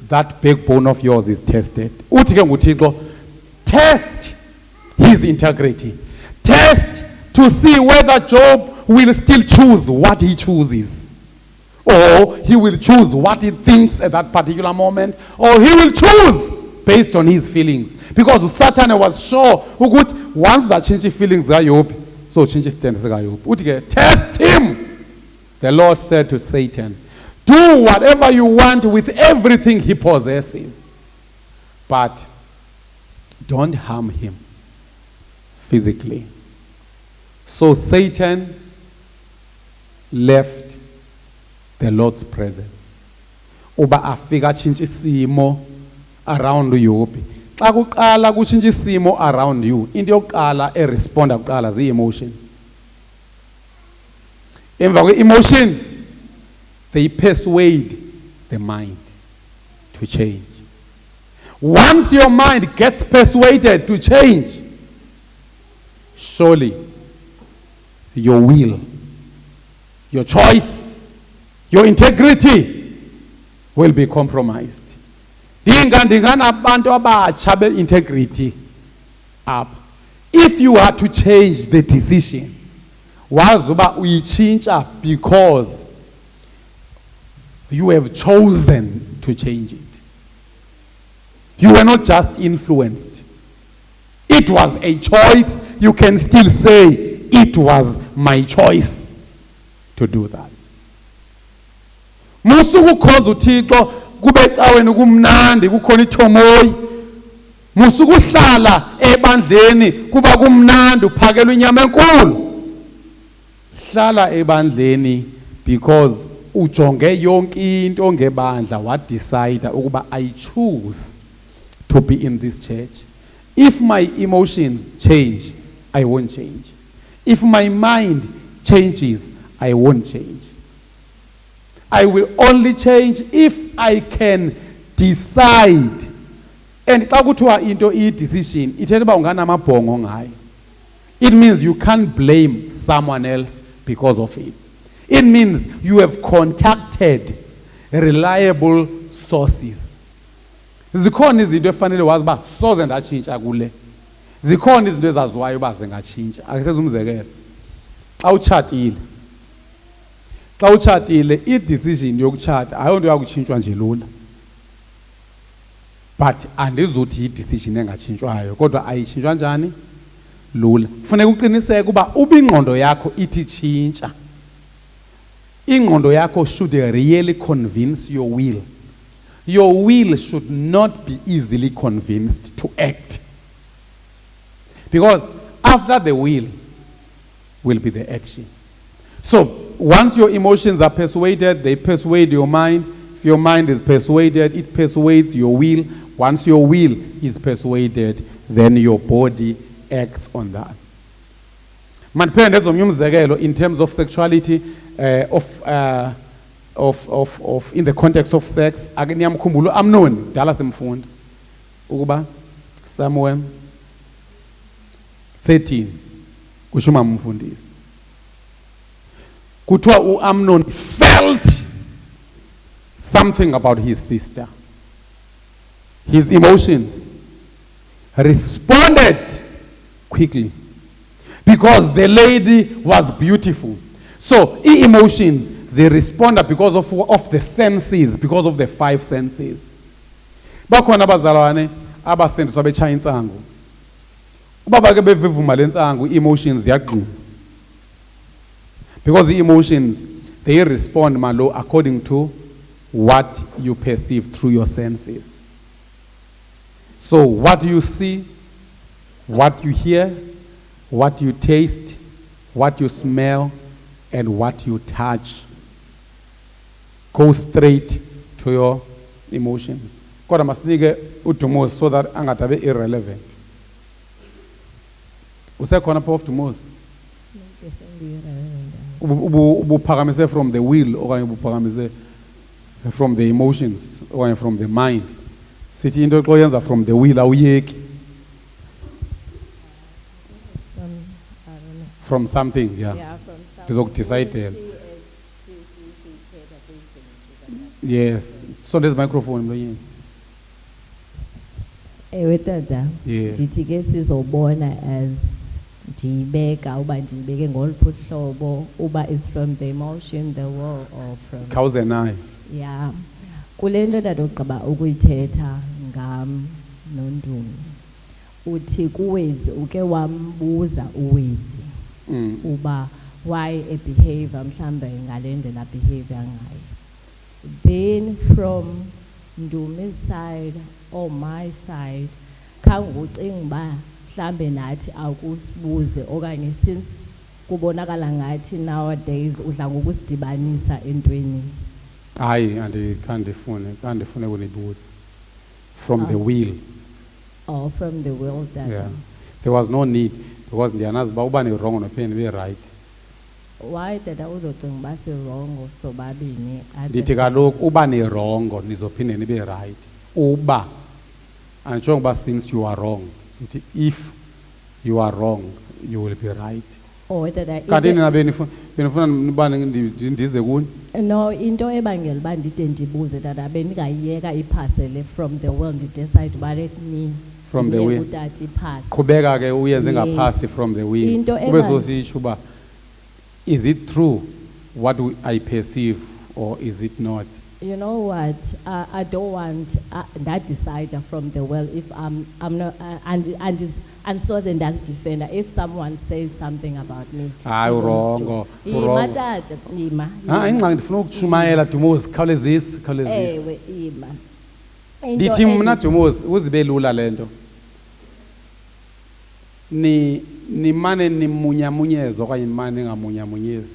that backbone of yours is tested. Uthi ke nguThixo, test his integrity. Test to see whether Job will still choose what he chooses. Or he will choose what he thinks at that particular moment. Or he will choose based on his feelings. Because Satan was sure ukuthi once that change feelings kaYob, so change stand kaYob. Uthi ke, test him. The Lord said to Satan, do whatever you want with everything he possesses, but don't harm him physically. So Satan left the Lord's presence. Uba afika change isimo around Job. Xa kuqala kutshintsha isimo around you, into yokuqala eresponda kuqala zii-emotions. Emva kwe-emotions, they persuade the mind to change. Once your mind gets persuaded to change, surely your will, your choice, your integrity will be compromised. Ndinganabantu abatsha be-integrity up. If you are to change the decision, wazuba uyichintsha because you have chosen to change it. You were not just influenced. It was a choice. You can still say, it was my choice to do that. Musuku khonza uThixo kube ecaweni kumnandi kukhona ithomoyi. Musuku uhlala ebandleni kuba kumnandi uphakelwa inyama enkulu. Hlala ebandleni because ujonge yonke into ngebandla wa decide ukuba I choose to be in this church. If my emotions change, I won't change. If my mind changes, I won't change. I will only change if I can decide. And xa kuthiwa into i-decision, ithetha uba unganamabhongo ngayo. It means you can't blame someone else because of it. It means you have contacted reliable sources. Zikhona izinto efanele wazi uba soze ndatshintsha kule. Zikhona izinto ezaziwayo uba zingatshintsha. Akusenza umzekelo. Xa utshatile, i-decision yokutshata ayonto yakutshintshwa nje lula. But andizuthi i-decision engatshintshwayo, kodwa ayitshintshwa njani? Lula. Kufuneka uqiniseke uba ubingqondo yakho ithi tshintsha. Ingqondo yakho should really convince your will. Your will should not be easily convinced to act. Because after the will be the action. So, once your emotions are persuaded, they persuade your mind. If your mind is persuaded, it persuades your will. Once your will is persuaded, then your body acts on that. In terms of sexuality, in the context of sex, Amnon, Dallas Mfund, Uba, Samuel 13, Kushuma Mfundis. Kutwa Amnon felt something about his sister. His emotions responded quickly because the lady was beautiful. So emotions, they respond because of the senses, because of the five senses. Bakhona abazalwane abasendiswa betshaya intsangu. Ubaba ke bevivuma lentsangu, emotions yaqhuma. Because the emotions, they respond malo according to what you perceive through your senses. So what you see, what you hear, what you taste, what you smell, and what you touch go straight to your emotions. Kodwa masinike uDumo so that angatabe irrelevant. Usekhona Prof Dumo? Ubuphakamise from the will okanye ubuphakamise from the emotions okanye from the mind. Sithi into xa yenza from the will awuyeki. From something, yeah. Yeah, from something. Ndizokudicayidela. Yes. So there's microphone mlonyeni. Ewe tata, Yes. ndithi ke sizobona as ndiyibeka uba ndiyibeke ngoluphi uhlobo uba is from the emotion, the will or from Khawuze naye. yeah. Kule nto ndadogqiba ukuyithetha ngam noNdumi. Uthi kuwezi uke wambuza uwezi uba why a behavior mhlambe ngale ndlela behavior ngayo. Then from Ndumi's side or my side khangucinga uba mhlambe nathi akusibuze okanye since kubonakala ngathi nowadays udla ngokusidibanisa entweni. Hayi andifune ukunibuza. From the will. Or from the will that Yeah. There was no need because ndiyanazi uba uba ne-wrong nophinde be right. why tata uzocinga uba sirongo sobabini Ndithi kaloku uba ne-wrong nizophinde nibe right. Uba anditshongo uba since you are wrong. Ndithi if you are wrong you will be right. or tata Kanti nina benifuna nibane ndize kuni? no into ebangela uba ndide ndibuze tata bendingayiyeka iphasele from the will ndidecide uba let me From the will. utata iphase. Qhubeka ke uyenze Yes. ngaphasi from the will. Into Ube eba- sositsho uba is it true what I perceive or is it not? You know what? I don't want that decider from the well. If I'm not, and so then that defender. If someone says something about me, Hayi urongo. Ima tata, ima. Ah, ingxaki ndifuna ukutshumayela Dumozi khawulezisa. Ewe, ima. Into Ndithi mna endithi- Dumozi uzibe lula lento. Nimane nimunyamunyeza okanye nimane ngamunyamunyezi.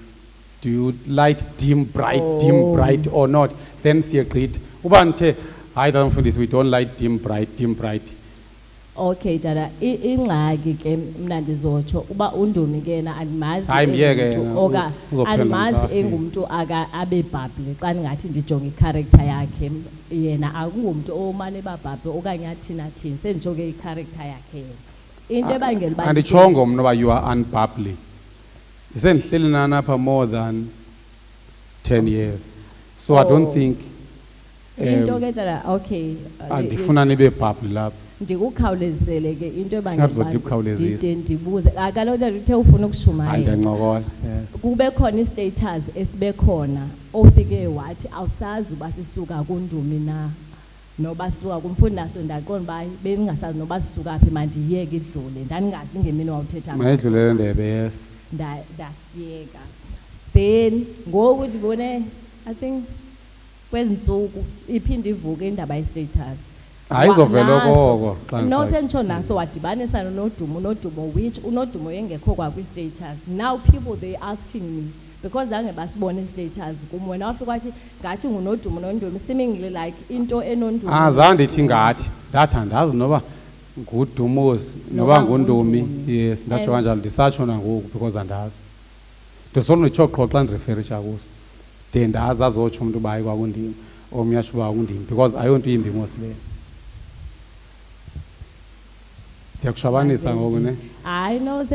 Do you light dim bright or not? Then siyagqitha. Uba nithe hayi tata mfundisi we don't light dim bright. Okay, tata. Ingxaki ke mna ndizotsho uba uNdumi ke na andimazi. Hayi, myeke engumntu yena, oka uzophendula andimazi mhlawumbi. engumntu abe bhabhile xa ndingathi ndijonge i-character yakhe yena akungumntu omane babhabhile okanye athina sendijonge i-character yakhe yena. Into ebangela uba Anditshongo mna uba you are unbubbly. Ndihleli nani apha more than 10 years. So I don't Oh. think into ke tata okay andifuna nibe bubbly lapha. ndikukhawulezele ke into ebangela Ngazodi ukukhawulezisa. ndide ndibuze kaloku tata uthe ufuna Hayi ukushumayela ndiyancokola. Yes. kube khona i-status esibe khona ofike wathi awusazi uba sisuka kuNdumi na noba sisuka kumfundaso ndaqonda uba bendingasazi noba sisuka phi mandiyeke idlule ndandingazi ngemini wawuthetha ngayo. Mayidlulele ndebe yes. ndasiyeka then ngoku ndibone I think kwezi ntsuku iphinde ivuke indaba ye-status. Hayi izovela Naso- okoko xa no ndisakhe. senditsho naso wadibanisa nodumo which unodumo engekho kwakwi-status. Now people they asking me because zange basibone i-status kum wena wafika wathi ngathi ngunodumo nondumi seemingly like into enondumo. Zange ndithi ngathi ndathi andazi noba nguDumozi noba Noba nguNdumi. nguNdumi. Yes ndatsho kanjalo ndisatsho nangoku because andazi. Ndisolo nditsho qho xa ndireferisha kuso. De ndazi azotsho umuntu uba hayi kwakundim omnye atsho uba kwakundim because ayonto imbi mos leyo. Ndiyakushabanisa ngoku ne. Hayi no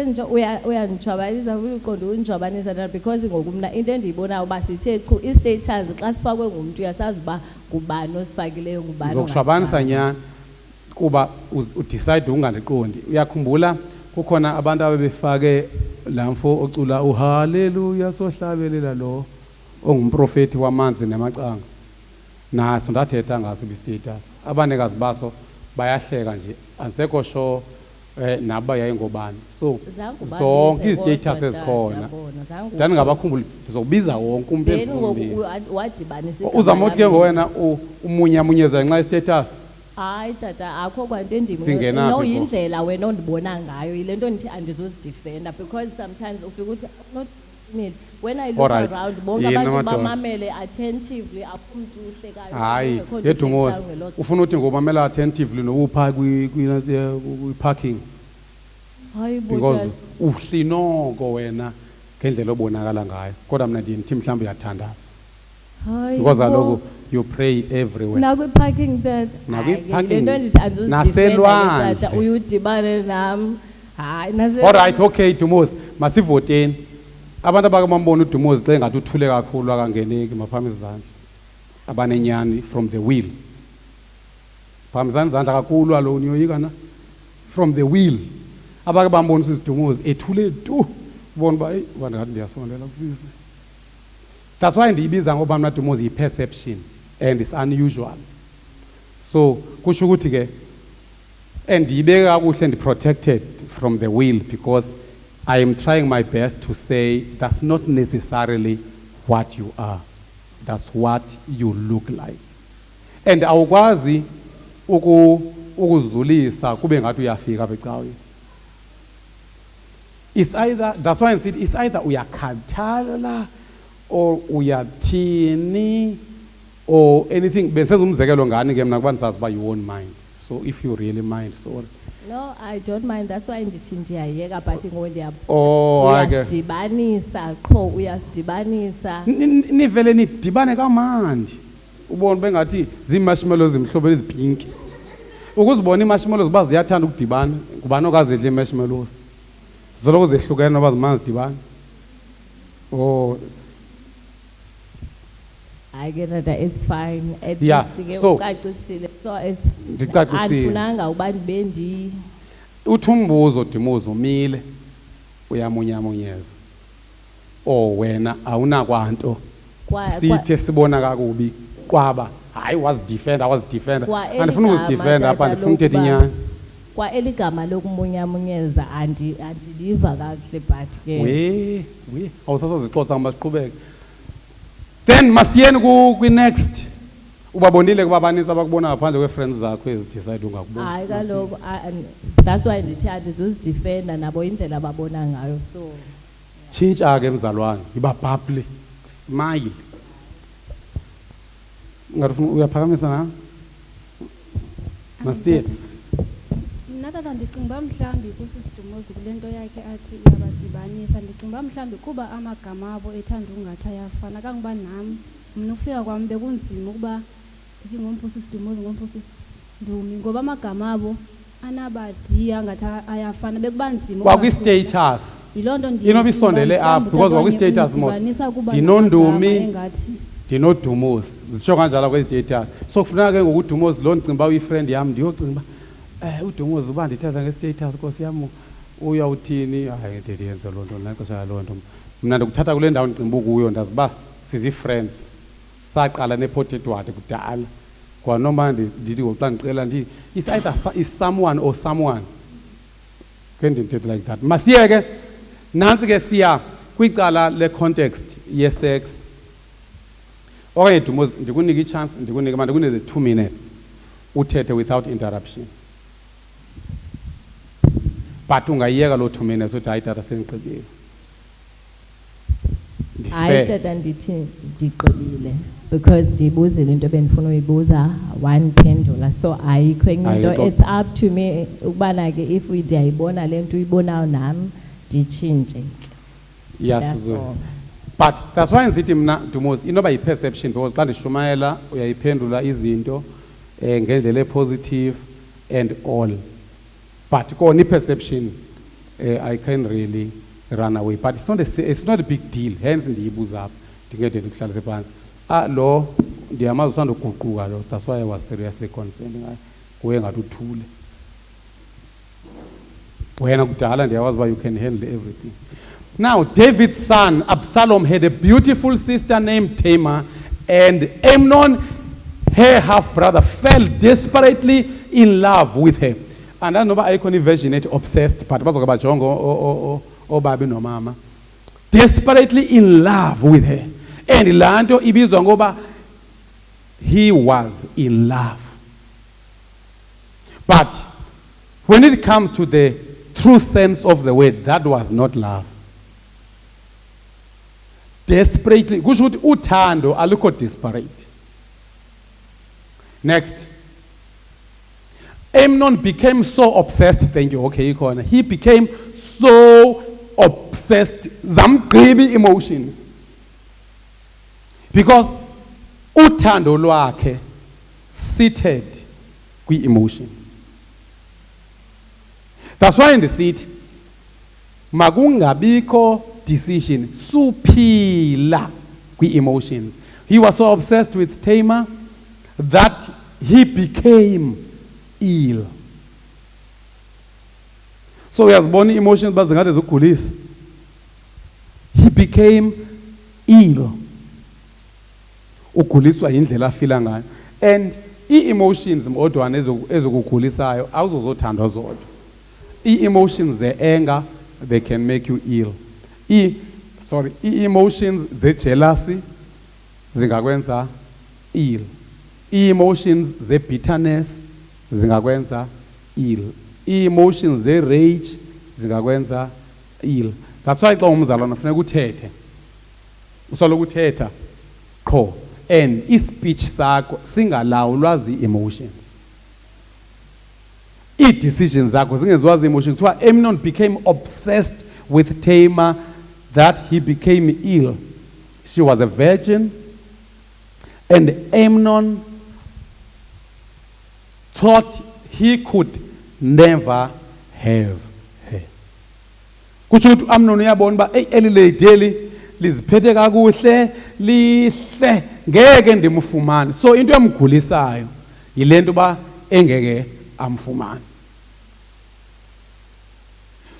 uyanditshabanisa futhi uqonda unditshabanisa na because ngoku mna into endiyibonayo uba sithe chu i-status xa sifakwe ngumntu uyasazi uba ngubani osifakileyo ngubani Ndizokushabanisa nyani kuba udecide ungandiqondi. Uyakhumbula kukhona abantu abebefake lamfo ocula uhaleluya sohlabelela lo ongumprofeti wamanzi namacanga. Naso ndathetha ngaso i-status. Abanikazi baso bayahleka nje ansekho sho naba yayingobani. So zonke i-status ezikhona ndandingabakhumbuli ndizokubiza wonke umuntu then ngoku emfundini. wadibanisa Uzamothi ke ngowena umunyamunyeza ngenxa ye-status. hayi tata akho kwanto Singenaphi no pho? yindlela wena ondibona ngayo yile nto ndithi andizozidifenda because sometimes ufika uthi not me when I look Alright. around bonke Yini abantu amadoda? bamamele attentively akho umuntu uhlekayo Hayi kungekho nto yeDumozi ihlekisayo ngelo- ufuna uthi ngomamela attentively nobupha kwi-parking hayi bo because tata. uhlinoko wena ngendlela obonakala ngayo kodwa mna ndiye ndithi mhlawumbe uyathandaza Hayi because bo. kaloku you pray everywhere. Nakwi-parking tata Nakwi-parking. Hayi, le nto ndithi andizozidifenda ke Naselwandle. tata uyudibane nam hayi Alright okay Dumozi masivoteni abantu abakambona uDumozi xa engathi uthule kakhulu akangeneki maphamba izandla abanenyani from the wheel phambizana izandla kakhulu alo niyoyika na from the wheel abake bambona uSidumozi ethule tu ubona uba abantu ngathi ndiyasondela kusisi. That's why ndiyibiza ngoba mna Dumozi yi-perception and it's unusual. So kusho ukuthi ke ndiyibeke kakuhle ndi-protected from the wheel because I am trying my best to say that's not necessarily what you are. That's what you look like. And awukwazi ukuzulisa kube ngathi uyafika apha ecaweni. It's either, that's why I said, it's either uyakhathala or uyathini or anything. Besenza umzekelo ngani ke mina kuba ndisazi uba you won't mind. So if you really mind, sorry. No, I don't mind. That's why ndithi ndiyayeka but ngoba uyasidibanisa qho uyasidibanisa. Nivele nidibane kamandi. Ubone bengathi zimarshmallows imhlobo ezipinki. Ukuzibona imarshmallows baziyathanda ukudibana, ngubani okazidla imarshmallows. Zoloko zehlukene noba zimanzi dibana. Oh. I get that it's fine. Yeah. So andifunanga uba ndibendi uthi umbuzo Dumozi umile uyamunyamunyeza. Oh wena awunakwanto. Sithe sibona kakubi kwaba. Hayi was defender. Andifuna ukuzidefenda apha ndifuna uthetha inyani. Kwa eligama lokumunyamunyeza andiliva kahle but ke we awusasazixosa masiqhubeke. Then masiyeni ku next ubabonile kuba abaninzi abakubona ngaphandle kwe-friends zakho ezidecide ungakubona. Hayi kaloku that's why ndithi andizuzidefenda nabo indlela ababona ngayo so tshintsha ke mzalwane yiba bubbly smile ngathi uyaphakamisa na masiye. Tata ndicinga uba mhlawumbi kuSidumozi kule nto yakhe athi uyabadibanisa ndicinga uba mhlawumbi kuba amagama abo ethanda ungathi ayafana kangoba nam mna ukufika kwam bekunzima ukuba ndingomphusi Sidumozi ngomphusi Ndumi ngoba amagama abo anabadiya ngathi ayafana bekuba nzima kwakwi-status yiloo nto inobisondele apho because kwakwi-status ndinondumi ndinoDumozi zitsho kanjalo kwezi-status so kufuneka ke ngokuDumozi loo ndicinga uba uyifriend yam ndiyocinga uba uDumozi uba ndithetha nge-status Nkosi yam uyawuthini hayi ndiyenze loo nto nexesha yaloo nto mna ndikuthatha kule ndawo ndicinga ukuyo ndazi uba sizi-friends saqala ne-Port Edward kudala kwanoma ndithi ngoxa ndiqela ndithi it's either is someone or someone ke ndimthethe like that. Masiyeke nansi ke siya kwicala le-context ye-sex okanye Dumozi ndikunika i-chance ndikunike 2 minutes uthethe without interruption. But ungayiyeka lo 2 minutes uthi hayi tata sendiqibile. hayi tata ndithi ndiqibile because ndibuzile into bendifuna uyibuza waniphendula so ayikho enye into it's up to me ukubana ke if ndiyayibona le nto uyibonayo nam nditshintshe. Yes. But that's why ngithi mna Dumozi inoba yi-perception because xa ndishumayela uyayiphendula izinto ngendlela e-positive and all. But kona i-perception I can really run away. But it's not a big deal. Hence ndiyibuza apha ndingede ndikuhlalise phansi. Lo ndiyamazi usandoguquka lo. That's why I was seriously concerned ngayo. Kuye ngathi uthule. Wena kudala ndiyawazi uba you can handle everything. Now David's son Absalom had a beautiful sister named Tamar, and Amnon, her half-brother, fell desperately in love with her. And I know I can version it obsessed, but about Jongo or Babi no mama. Desperately in love with her. And Lando Ibizongoba, he was in love. But when it comes to the true sense of the word, that was not love. Desperately, kusho ukuthi uthando alukho desperate. Next. Amnon became so obsessed, thank you, okay, he became so obsessed, zamgqibi emotions. Because uthando lwakhe seated kwi-emotions. That's why in the seat, makungabikho decision. Suphila kwi-emotions. He was so obsessed with Tamar that he became ill. So he has born emotions bazingathi zikugulisa. He became ill. Uguliswa indlela afila ngayo. And i-emotions modwana ezokugulisayo awuzozothandwa zodwa. I-emotions ze-anger, they can make you ill. I-emotions ze-jealousy zingakwenza ill. I-emotions ze-bitterness zingakwenza ill. I-emotions ze-rage zingakwenza ill. That's why xa umzalwana kufuneka uthethe. Usoloko uthetha qho. And i-speech sakho singalawulwa zi-emotions. I-decisions zakho zingenziwa zi-emotions. Kuthiwa Amnon became obsessed with Tamar that he became ill. She was a virgin, and Amnon thought he could never have her. Kutsho ukuthi Amnon uyabona uba eli lady liziphethe kakuhle lihle ngeke ndimfumane. So into emgulisayo yilento ba engeke amfumane.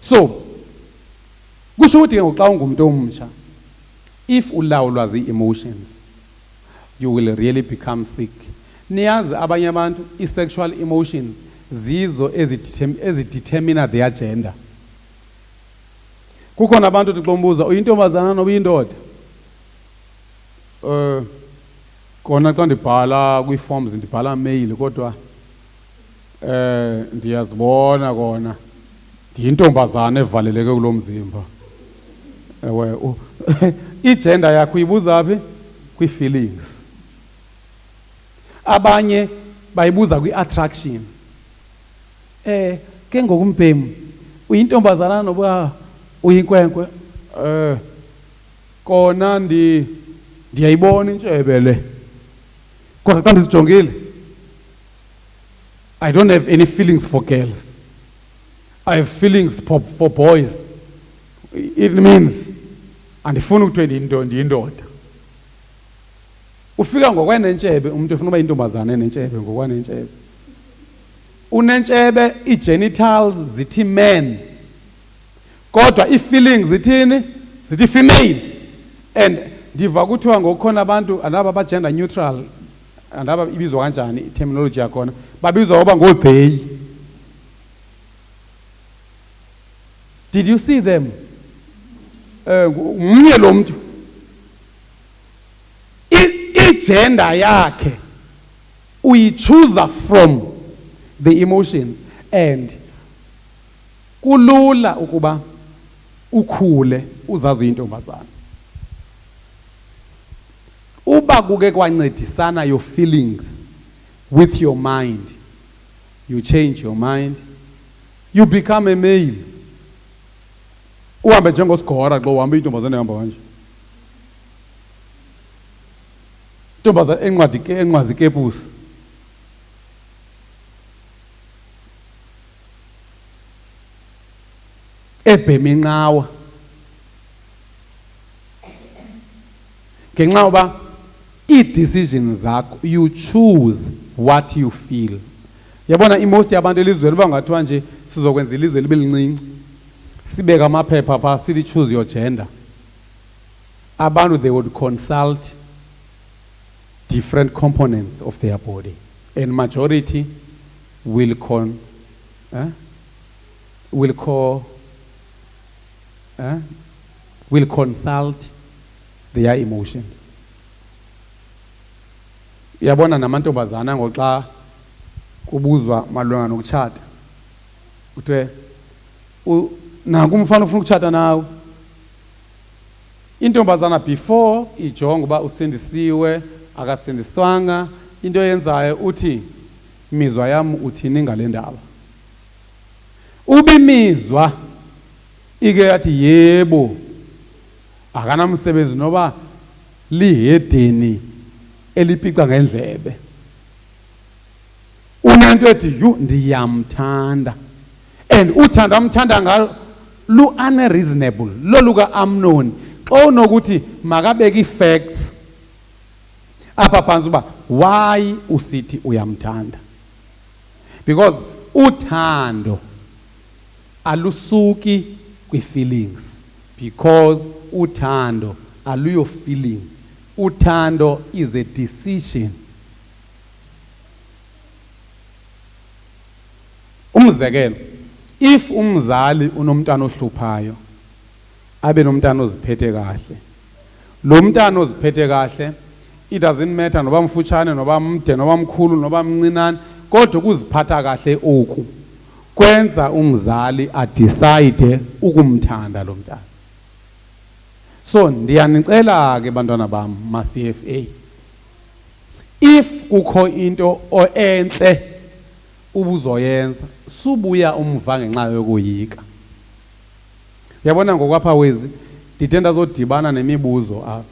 So kusho ukuthi ngoxa ungumuntu omtsha, if ulawulwa zi-emotions, you will really become sick. Niyazi abanye abantu i-sexual emotions zizo ezidetermina their gender. Kukhona abantu uthi xombuza uyintombazana noba uyindoda. Kona xa ndibhala kwi-forms ndibhala male kodwa ndiyazibona kona ndiyintombazana evaleleke kulo mzimba. Ewe igender yakho uyibuza phi? Kwi-feelings. Abanye bayibuza kwi-attraction. Ke ngokumbhemu uyintombazana noba uyinkwenkwe? Kona ndiyayibona intshebe le. Kodwa xa ndizijongile, I don't have any feelings for girls. I have feelings for boys. It means andifuni ukuthiwa ndiyindoda. Ufika ngokwanentshebe umuntu ufuna uba yintombazana enentshebe ngokwanentshebe. Unentshebe i-genitals zithi men. Kodwa i-feelings zithini? Zithi female. And ndiva kuthiwa ngokukhona abantu andaba ba-gender neutral, andaba ibizwa kanjani i-terminology yakhona, babizwa ngoba ngoo-they. Did you see them? Mnye lo mntu i-gender yakhe uyichoose from the emotions, and kulula ukuba ukhule uzazi uyintombazana. Uba kuke kwancedisana your feelings with your mind, you change your mind, you become a male. Uhambe njengosigora xa uhamba intombazana ehamba kanje. Intombazana enqwazi ikepusi. Ebhema inqawa. Ngenxa uba i-decisions zakho, you choose what you feel. Yabona imost yabantu elizweni bangathiwa nje sizokwenza ilizwe libe lincinci. Sibeka amaphepha pha sithi choose your gender. Abantu they would consult different components of their body, and majority will consult their emotions. Yabona namantombazana ngoxa kubuzwa malunga nokutshata, uthe nanku umfana ufuna ukutshata nawe. Intombazana before ijonga uba usindisiwe akasindiswanga, into yenzayo uthi imizwa yam uthini ngale ndaba. Ubimizwa ike yathi yebo akanamsebenzi noba lihedeni elipica ngendlebe. Unento ethi yu ndiyamthanda, and uthanda amthanda ngalo lu unreasonable loluka Amnon xa unokuthi makabeke facts apha phansi uba why usithi uyamthanda, because uthando alusuki kwi-feelings, because uthando aluyo feeling, uthando is a decision. Umzekelo, if umzali unomntana ohluphayo abe nomntana oziphethe kahle, lo mntana oziphethe kahle, it doesn't matter noba mfutshane noba mde noba mkhulu noba mncinane, kodwa ukuziphatha kahle oku kwenza umzali adecide ukumthanda lo mntana. So ndiyanicela ke bantwana bam ma CFA, if kukho into entle ubuzoyenza subuya umva ngenxa yokoyika. Yabona ngokwapha wezi ndithenda zodibana nemibuzo apha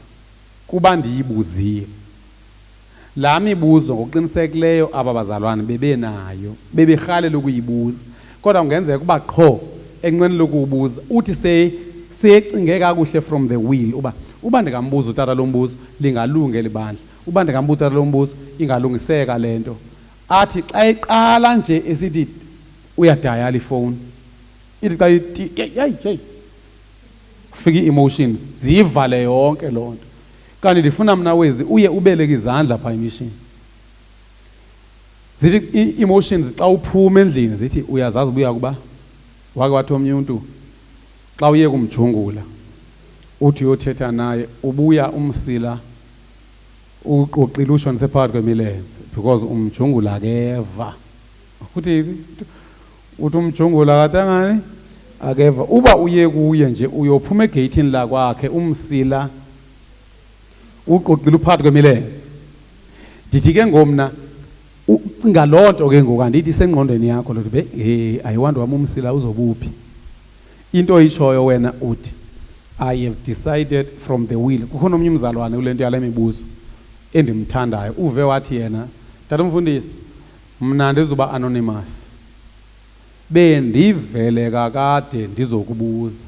kuba ndiyibuzile. La mibuzo ngokuqinisekileyo aba bazalwane bebenayo, beberhalela ukuyibuza, kodwa kungenzeka kuba qho enqeni lokubuza uthi secinge kakuhle from the will uba ndikambuza utata lo mbuzo lingalunge libandla, uba ndikambuza utata lo mbuzo ingalungiseka lento. Athi xa eqala nje esithi uyadayala ifowuni, ithi xa hey kufika ii-emotions zivale yonke loo nto. Kanti ndifuna mna wezi uye ubeleke izandla phaa emishini. Zithi ii-emotions xa uphuma endlini zithi uyazazi ubuya kuba wake wathi omnye umntu xa uye kumjungula uthi uyothetha naye ubuya umsila uqoqile ushonise phakathi kwemilenze, because umjungula akeva. Uthi umjungula katangani akeva. Uba uye kuye nje uyophuma egeyithini la kwakhe umsila uqoqile phakathi kwemilenze. Ndithi ke ngomna ucinga loo nto ke ngoku andithi sengqondweni yakho lothi ayiwandi wami umsila uzobuphi. Into oyitshoyo wena uthi I have decided from the will. Kukho nomnye umzalwane kule nto yale mibuzo endimthandayo uve wathi yena, tata mfundisi mna ndizoba anonymous, bendivele kakade ndizokubuza,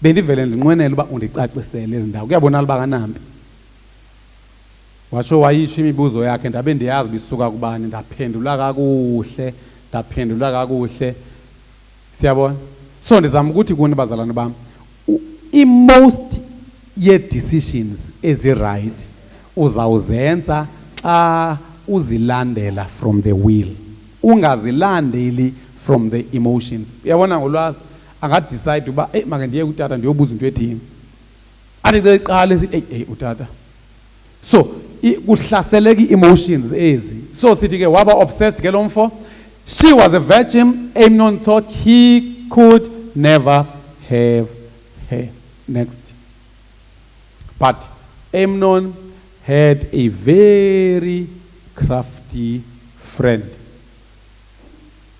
bendivele ndinqwenela uba undicacisele ezi ndawo, kuyabonala uba kanampi. Watsho wayitsho imibuzo yakhe ndabe ndiyazi bisuka kubani, ndaphendula kakuhle, siyabona. So ndizama ukuthi kuni bazalwane bam, i-most ye-decisions ezi-right uzawuzenza xa uzilandela from the will, ungazilandeli from the emotions. Uyabona ngolwazi angadecide uba make ndiye kutata ndiyobuza into ethini, athi xa iqala esithi utata. So kuhlaseleka ii-emotions ezi. So sithi ke waba obsessed ke lo mfo. She was a virgin. Amnon thought he could never have her. Next. But Amnon had a very crafty friend.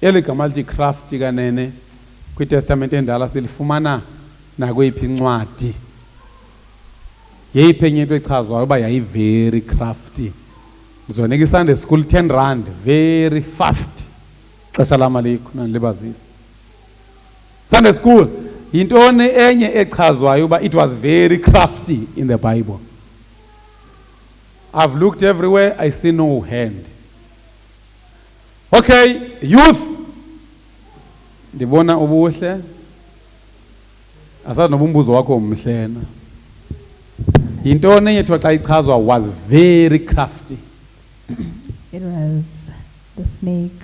Eli gama lithi crafty kanene kwiTestament endala silifumana nakweyiphi incwadi. Yeyiphi enye into echazwayo uba yayi very crafty. Ndizonika iSunday school 10 rand very fast. Xesha lama likho nandilibazisa. Sunday school yintoni enye echazwayo uba it was very crafty in the Bible? I've looked everywhere, I see no hand. Okay, youth. Ndibona ubuhle. Asazi noba umbuzo wakho umhlena. Yintoni enye xa ichazwa was very crafty? It was the snake.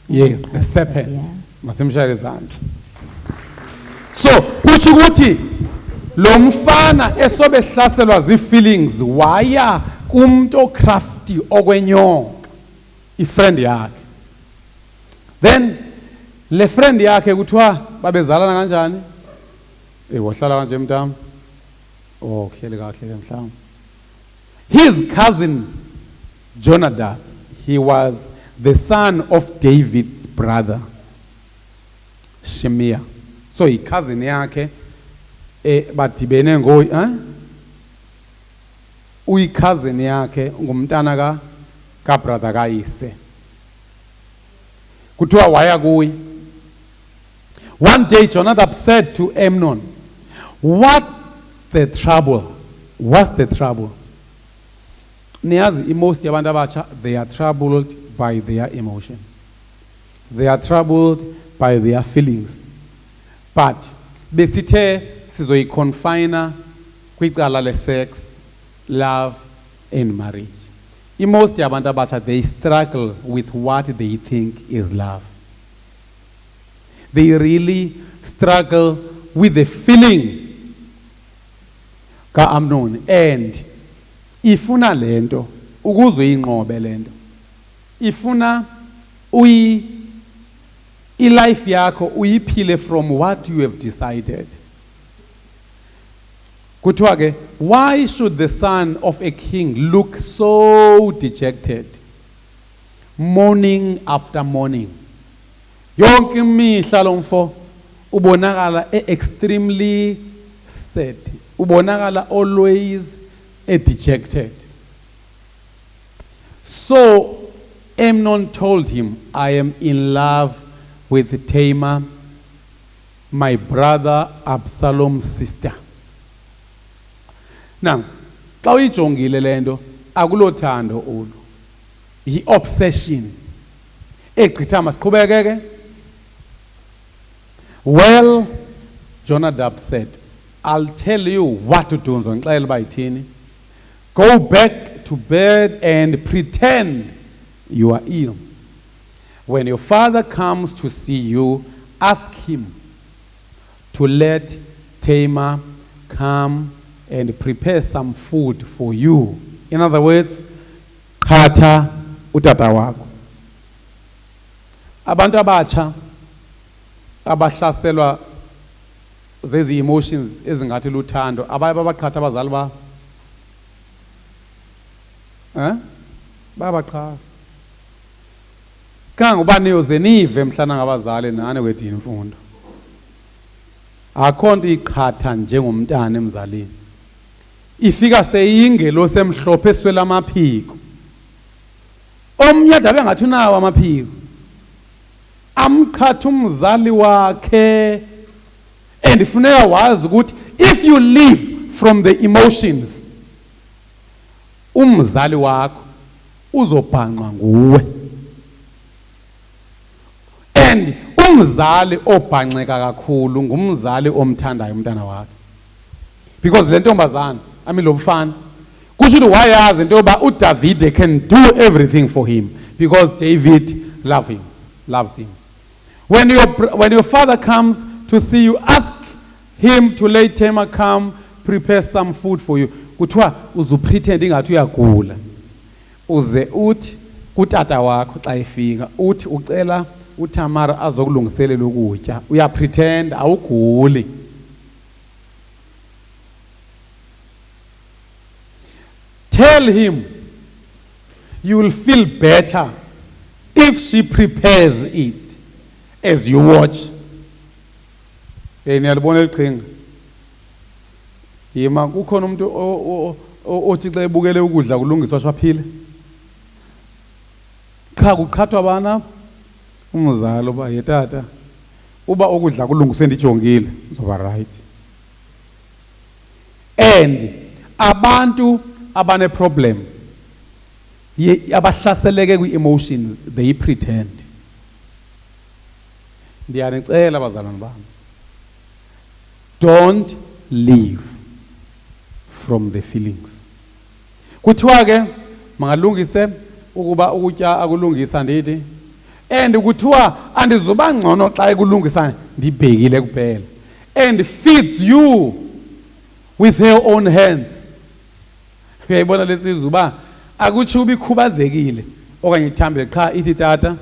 Yes, the serpent. Yeah. Masimshayele izandla. So, kuthi ukuthi lo mfana esobe hlaselwa zii-feelings waya kumuntu ocrafty okwenyonga, ifriend yakhe. Then le friend yakhe kuthiwa babezalana kanjani? Wahlala kanje mntam. Oh, kuhleli kahle mhlawumbe. His cousin Jonadab, he was the son of David's brother Shemaiah. So cousin yakhe badibene cousin yakhe ngumntana ka brother kayise. Kuthiwa waya kuye One day Jonadab said to Amnon, what's the trouble? Niyazi, most yabantu abatsha, they are troubled by their emotions. They are troubled by their feelings. But besithe sizoyiconfina kwicala le-sex, love and marriage. Most yabantu abatsha, they struggle with what they think is love. They really struggle with the feeling ka-Amnon, and ifuna lento ukuze uyinqobe lento, ifuna i-life yakho uyiphile from what you have decided. Kuthiwa ke, why should the son of a king look so dejected morning after morning? Yonke imihla lo mfo ubonakala extremely sad, ubonakala always dejected. So Amnon told him, I am in love with Tamar, my brother Absalom's sister. Now, xa uyijongile lento akulothando ulu, yi-obsession egqitha masiqhubeke ke. Well, Jonadab said, I'll tell you what to do. Go back to bed and pretend you are ill. When your father comes to see you, ask him to let Tamar come and prepare some food for you. In other words, khatha utata wakho. Abantu abatsha abahlaselwa zezi emotions ezingathi luthando abaye babaqhatha abazali ba babaqhatha kangoba niyoze nive mhlana ngabazali nane kwethu imfundo akho nto iqhatha njengomntana emzalini ifika seyingelo semhlophe eswela amaphiko omnye adabe ngathi unawo amaphiko amqhatha umzali wakhe. And funeka wazi ukuthi if you live from the emotions, umzali wakho uzobhanqa nguwe. And umzali obhanqeka kakhulu ngumzali omthandayo umntana wakhe. Because le ntombazana, lo mfana, kusho ukuthi wayazi into yoba uDavid can do everything for him because David loves him. When your father comes to see you, ask him to let Tamar come prepare some food for you. Kuthiwa uzupretend ingathi uyagula. Uze uthi kutata wakho xa efika uthi ucela uTamara azokulungiselela ukutya. Uyapretend awuguli. Tell him you will feel better if she prepares it as you watch. Niyalibona eliqhinga. Yima kukhona umuntu othi xa ebukele ukudla kulungiswa swaphile. Cha kuqhathwa abana umzalo ba yetata uba ukudla kulungiswe ndijongile uzoba right. And abantu abane problem abahlaseleke kwi-emotions they pretend. Ndiyanicela bazalwane bami, don't live from the feelings. Kuthiwa ke mangalungise ukuba ukutya akulungisa ndithi, and kuthiwa andizoba ngcono xa ekulungisa ndibhekile kuphela, and feeds you with her own hands. Uyayibona lesizwe uba akuthi ubikhubazekile okanye ithambile qha ithi tata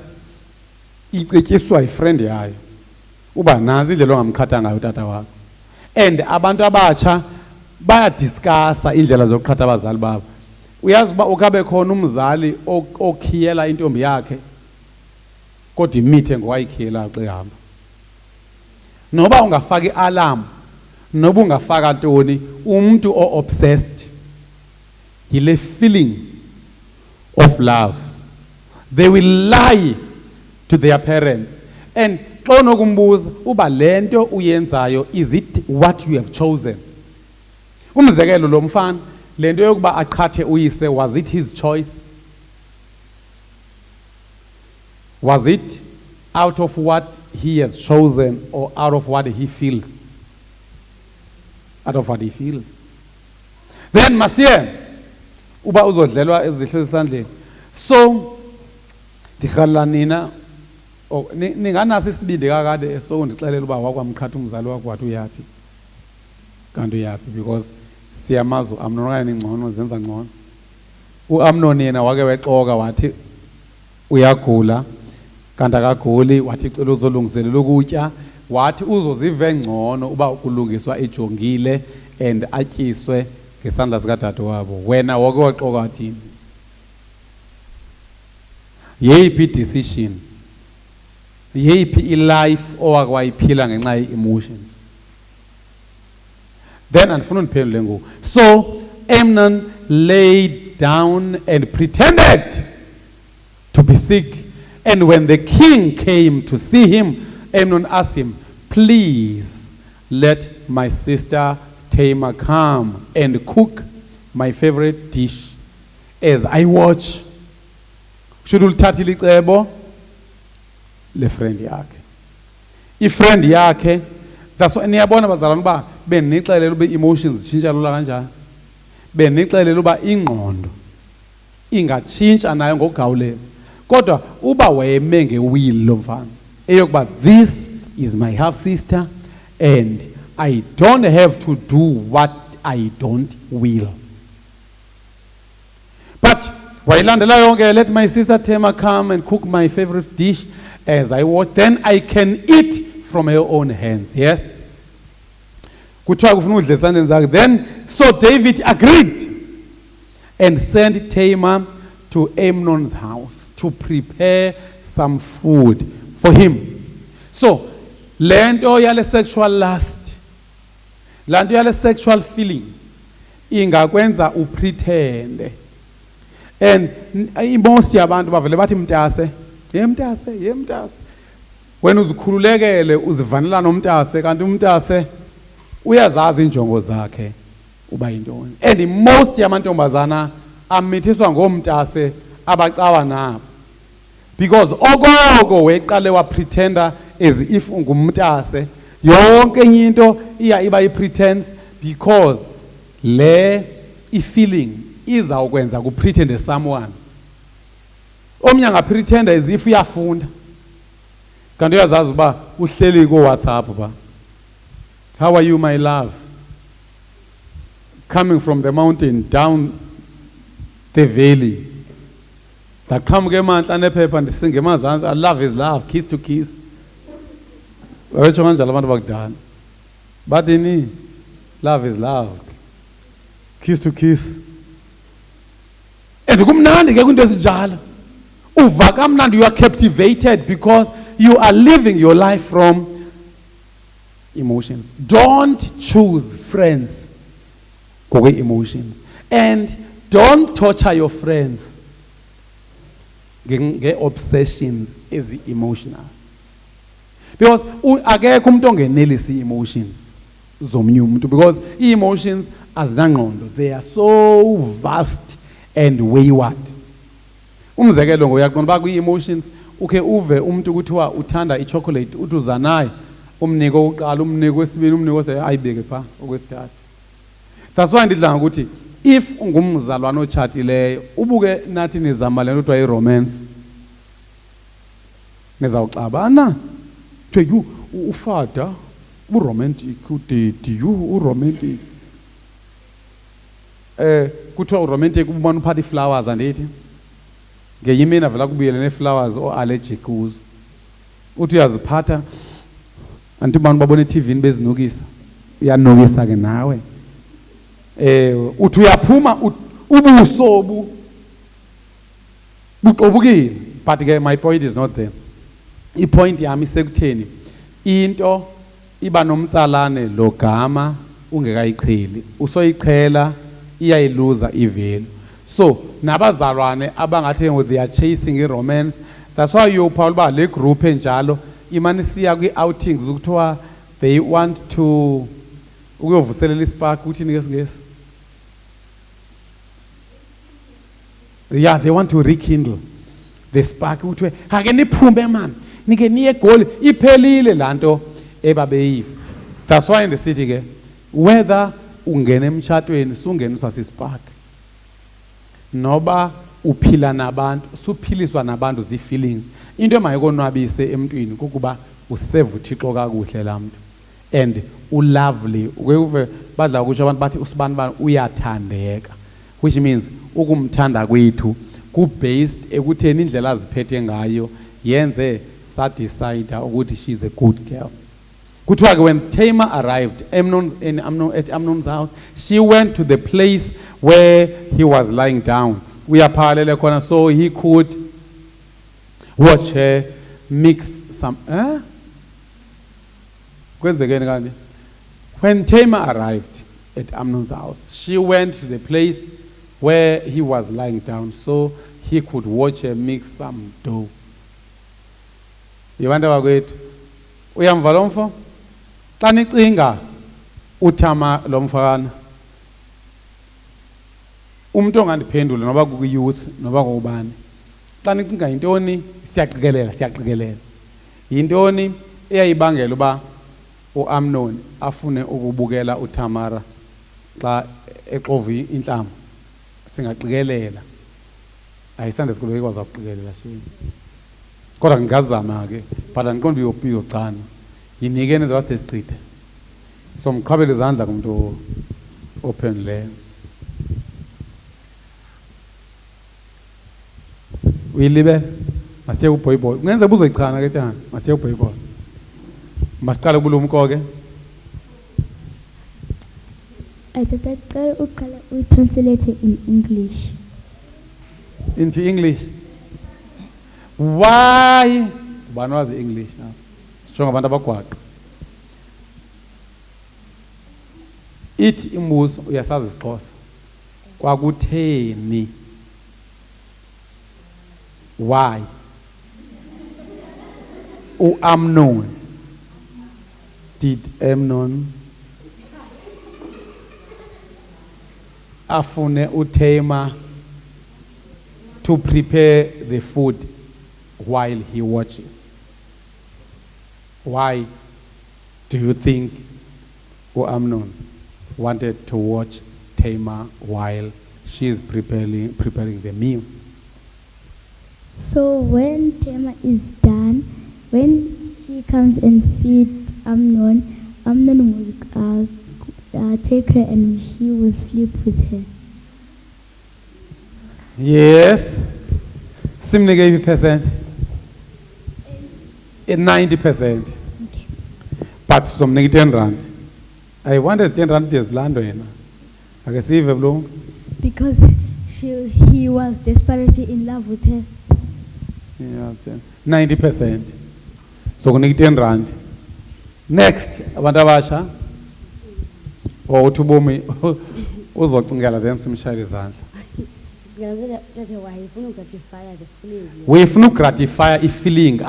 icetyiswa ifriend yayo uba nazi indlela ongamqhatha ngayo tata wakho. And abantu abatsha bayadiscussa indlela zokuqhatha abazali babo. Uyazi uba ukabe khona umzali okhiyela intombi yakhe kodwa imithe ngowayikhiyela xa ehamba. Noba ungafaka i-alarm noba ungafaka ntoni, umuntu o-obsessed yile feeling of love, they will lie to their parents. And xa unokumbuza uba le nto uyenzayo, is it what you have chosen? Umzekelo lo mfana, le nto yokuba aqhathe uyise, was it his choice? Was it out of what he has chosen or out of what he feels? Out of what he feels. Then masiye uba uzodlelwa ezihlo esandleni. So ndikhalela nina ninganasi isibindi kakade so ndixelela uba wakwamqhatha umzali wakho wathi uyapi kanti uyapi, because siyamazo Amnon okanye ngcono zenza ngcono. uAmnon yena wake wexoka wathi uyagula kanti akaguli, wathi cela uzolungiselela ukutya, wathi uzozive ngcono uba kulungiswa ejongile and atyiswe ngesandla sikadade wabo. Wena wake waxoka wathini? Yeyiphi decision, yeyiphi ilife owake wayiphila ngenxa ye-emotions? Then andifuna undiphendule ngoku. So Amnon laid down and pretended to be sick, and when the king came to see him, Amnon asked him, please let my sister Tamar come and cook my favorite dish as I watch. Should ulithathile icebo le friend yakhe. I-friend yakhe, that's why niyabona bazalwane uba benixelela uba emotions zitshintsha lula kanjani. Benixelela uba ingqondo ingatshintsha nayo ngokugawuleza. Kodwa uba wayeme ngewili lo mfana eyokuba this is my half sister and I don't have to do what I don't will. But wayilandela yonke, let my sister Tamar come and cook my favorite dish as I watch, then I can eat from her own hands. Yes? Kuthiwa kufuna udle esandleni zakhe. Then so David agreed and sent Tamar to Amnon's house to prepare some food for him. So le nto yale sexual lust, la nto yale sexual feeling ingakwenza upretende. And most yabantu bavele bathi mntase, yemntase. When uzikhululekele uzivanela nomntase kanti umntase uyazazi injongo zakhe uba yintoni. And most yamantombazana amithiswa ngomntase abacawa nabo, because okoko weqale wapretenda as if ungumntase, yonke enye into iba i-pretense, because le i-feeling izawukwenza kupretende someone. Omnye angapretenda as if uyafunda kanti uyazazi uba uhleli ko-WhatsApp ba. How are you, my love? Coming from the mountain down the valley. Ndaqhamuka emantla nephepha ndisinga emazantsi, love is love, kiss to kiss. Wawetsho kanjalo abantu bakudala. Bathini? Love is love, kiss to kiss. And kumnandi ke kwinto ezinjalo. Uva kamnandi, you are captivated because you are living your life from emotions. Don't choose friends ngokwe emotions, and don't torture your friends nge-obsessions ezi-emotional, because akekho umuntu ongenelisi emotions zomnye umuntu, because i-emotions azinangqondo, they are so vast and wayward. Umzekelo ngoyaqonda uba kwi-emotions ukhe uve umuntu kuthiwa uthanda ichocolate, uthi uza naye umnike owokuqala, umnike wesibili, umnike ose ayibeke phaa okwesithathu. That's why ndidla ngokuthi if ungumzalwane otshatileyo ubuke nathi nizama le nto kuthiwa i-romance, nizawuxabana kuthiwe ufada uromantic, udedi uromantic. Kuthiwa uromantic ubumane uphatha ii-flowers andithi ngenye imini avela kubuyele nee-flowers o-allergic kuzo, uthi uyaziphatha anti abantu babona eTV bezinukisa, uyanukisa ke nawe. Uthi uyaphuma ubuso buxobukile, but ke my point is not there. I-point yami isekutheni into iba nomtsalane lo gama ungekayiqheli, usoyiqhela iyayiluza ivelu. So nabazalwane abangathi they are chasing i-romance, that's why uyophawula uba le group enjalo imani siya kwi-outings ukuthiwa they want to ukuyovuselela ispark uthini ngesingesi? Yeah, they want to rekindle the spark kuthiwe ake niphume man nike niye egoli iphelile laa nto ebabeyiva. That's why in the city ke whether ungena emtshatweni sungeniswa sispark noba uphila nabantu suphiliswa nabantu zii-feelings, into emayikonwabise emntwini kukuba useva uThixo kakuhle laa mntu and ulovely. Uke badla kutsho abantu bathi usibani uyathandeka, which means ukumthanda kwethu ku-based ekutheni indlela aziphethe ngayo yenze sadecide ukuthi she's a good girl. Kuthiwa ke when Tamar arrived at Amnon's house, she went to the place where he was lying down. Uyaphalele khona so he could watch her mix some kwenzekeni kanti? When Tamar arrived at Amnon's house, she went to the place where he was lying down so he could watch her mix some dough. Yibanda bakwethu uyamva lo mfo? Xa nicinga uThamar lo mfana umuntu ongandiphendula noba kuyi-youth noba ngubani, xa nicinga yintoni siyaqikelela yintoni eyayibangela uba uAmnon afune ukubukela uThamara xa exova intlama? Singaqikelela ayisande sikhuleke kwazi ukuqikelela shini, kodwa ngingazama ke but andiqondi uyocana yinike nenze wasesiqithe so mqhabele izandla kumuntu ophendileyo. Uyilibele masiye kubhoyibhoyi ungenze buzoyichana ke tana masiye kubhoyibhoyi masiqale kubulumko ke ayithatha uqala uyitranslate in English. Into English. Why? Ubani wazi English now? Sitsho ngabantu abagwaqa. Ithi imbuzo uyasazi isiXhosa. Kwakutheni? Why? uAmnon. Did Amnon afune uTamar to prepare the food while he watches? Why do you think uAmnon wanted to watch Tamar while she is preparing the meal? So when Tamar is done, when she comes and feed Amnon, Amnon will take her and he will sleep with her. Yes. Simnike percent. 90%. Okay. But some 10 rand. I wanted 10 rand just land on. I can see if Because he was desperately in love with her. Yeah, 90%. So we 10 rand. Next, abantu abasha. Or uThubumi uzocingela them simshayile izandla. We funa gratify i-feeling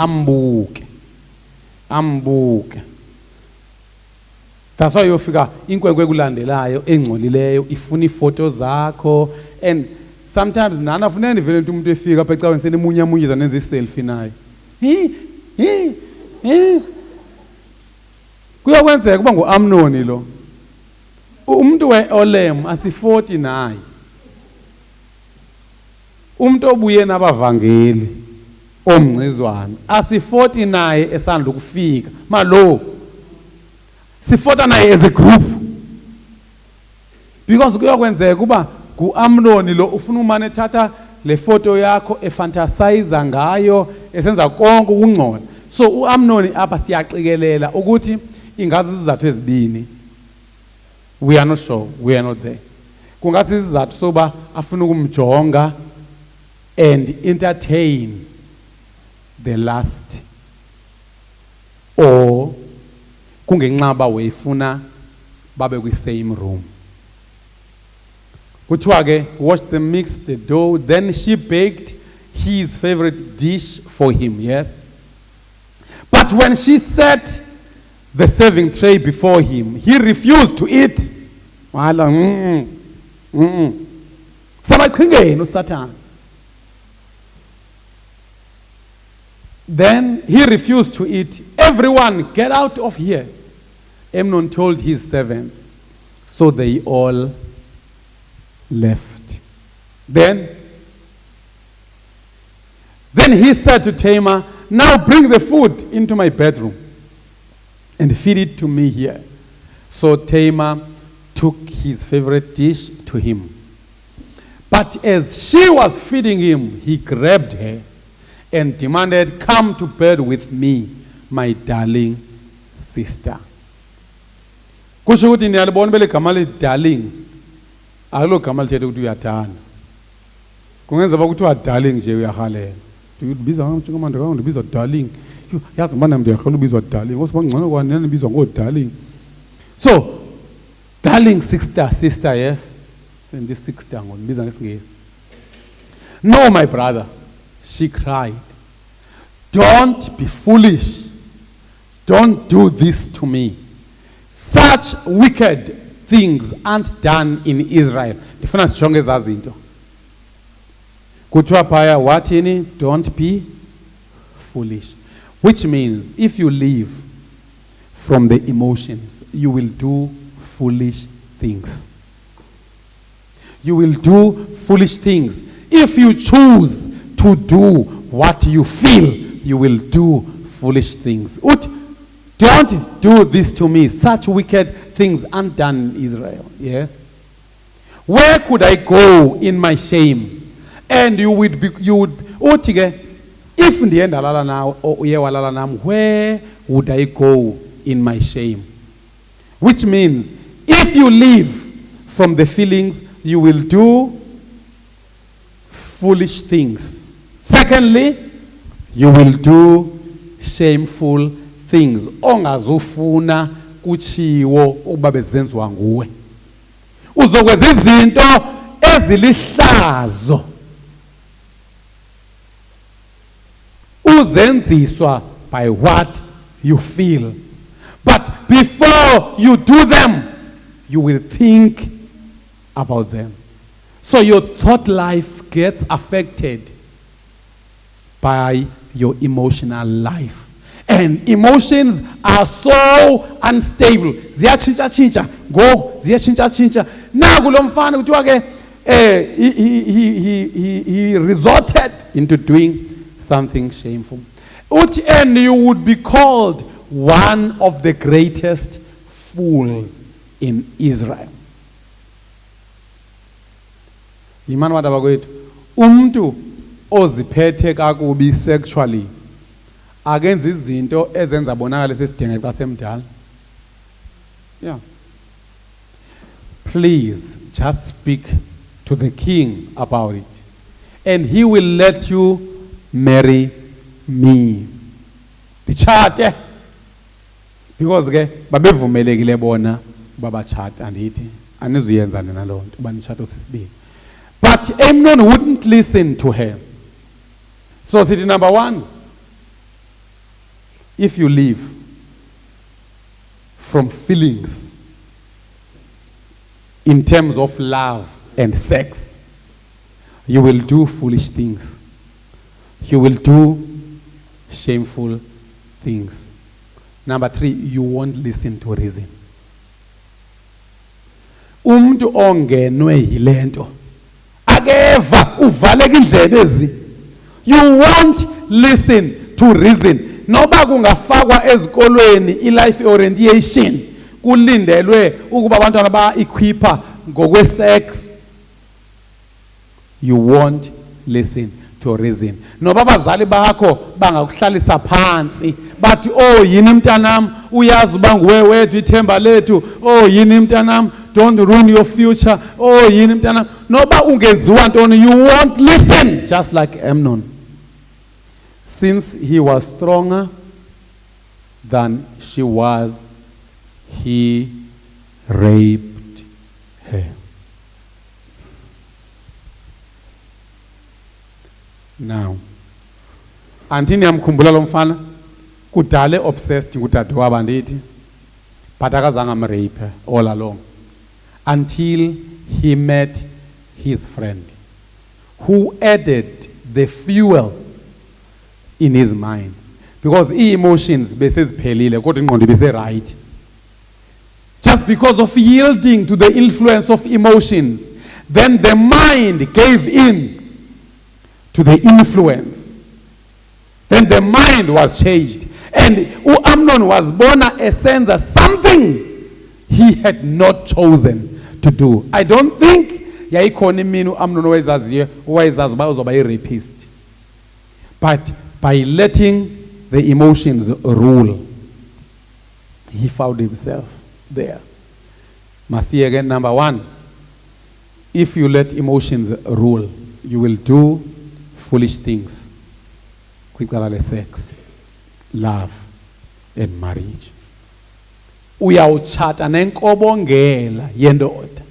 ambuke. That's why yofika inkwenkwe kulandelayo engcolileyo ifuna ifoto zakho and sometimes nana afuna ndivele umuntu efika apha ecaweni senimunyamunyiza nenze iselfie naye. Kuyakwenzeka kuba nguAmnoni lo. Umuntu weOlem asifoti naye. Umuntu obuye nabavangeli omncizwana asifoti naye esandla ukufika malo sifota naye as a group because kuyakwenzeka kuba nguAmnoni lo ufuna umane ethatha le foto yakho efantasize ngayo esenza konke ukungcola. So uAmnoni apha siyaqikelela ukuthi ingazi izizathu ezibini. We are not sure, we are not there. Kungasi izizathu soba afuna ukumjonga and entertain the last, or kungenxaba wayifuna babe kwi same room. Kuthiwa ke watch them mix the dough, then she baked his favorite dish for him. Yes, but But when she set the serving tray before him, he refused to eat. Then he refused to eat. Everyone, get out of here. Amnon told his servants. So they all left. Then he said to Tamar, now bring the food into my bedroom and feed it to me here. So Tamar took his favorite dish to him. But as she was feeding him, he grabbed her and demanded, come to bed with me, my darling sister. Kusho ukuthi niyalibona bele gama le darling akulo gama lithethe ukuthi uyathanda. Kungenza ukuthi darling nje uyahalela. Ubiza ngamanje kwanga ndibizwa darling. Yazi mbana mntu yakhola ubizwa darling. Osibangcono kwani nibizwa ngo darling. So darling sister, yes. And this sister ngibiza ngesingesi. No, my brother, she cried. Don't be foolish. Don't do this to me. Such wicked things aren't done in Israel. Ndifuna sijonge ezazinto. Kuthiwa phaya wathini? Don't be foolish. Which means if you live from the emotions, you will do foolish things. You will do foolish things. If you choose to do what you feel, you will do foolish things. Don't do this to me. Such wicked things aren't done in Israel. Yes? Where could I go in my shame? And you would if in the end alala now or walala nam, where would I go in my shame? Which means if you live from the feelings, you will do foolish things. Secondly, you will do shameful things. Ongazufuna kuchiwo ukuba bezenziwa nguwe. Uzokwenza izinto ezilihlazo. Uzenziswa by what you feel. But before you do them, you will think about them. So your thought life gets affected by your emotional life. And emotions are so unstable. Ziyachincha go ziyachincha. Na kulo mfana kuthiwa ke he resorted into doing something shameful. And you would be called one of the greatest fools in Israel. Imani wadaba kwethu umuntu oziphethe kakubi sexually akenza izinto ezenza bonakala sesidinga xa semdala. Yeah. Please just speak to the king about it and he will let you marry me. Dichate. Because ke babevumelekile bona babachata andithi anizuyenza nina lonto banichato sisibili. But Amnon wouldn't listen to her. So city number one, if you live from feelings in terms of love and sex, you will do foolish things. You will do shameful things. Number three, you won't listen to reason. Umuntu ongenwe yilento akeva uvaleka indlebe ezi. You won't listen to reason. Noba kungafakwa ezikolweni i-life orientation kulindelwe ukuba abantwana ba-equipa ngokwe-sex, you won't listen to reason. Noba abazali bakho bangakuhlalisa phansi bathi oh yini mntanam uyazi uba nguwe wedwa ithemba lethu, oh yini mntanam don't ruin your future, oh yini mntanam, noba ungenziwa ntoni, you won't listen, just like Amnon. Since he was stronger than she was, he raped her. Now, antini yamkhumbula lo mfana kudale obsessed ngudade waba ndithi, but akazange amrape all along until he met his friend who added the fuel in his mind, because emotions beseziphelile kodwa ingqondo bese right. Just because of yielding to the influence of emotions, then the mind gave in to the influence. Then the mind was changed. And Amnon was born esenza something he had not chosen to do. I don't think yayikhona imini Amnon owayezaziyo owayezazi uba uzoba i-rapist. But by letting the emotions rule, he found himself there. Masiye again, number one, if you let emotions rule, you will do foolish things. Kwicala sex, love, and marriage. Uyawuchata nenkobongela yendoda.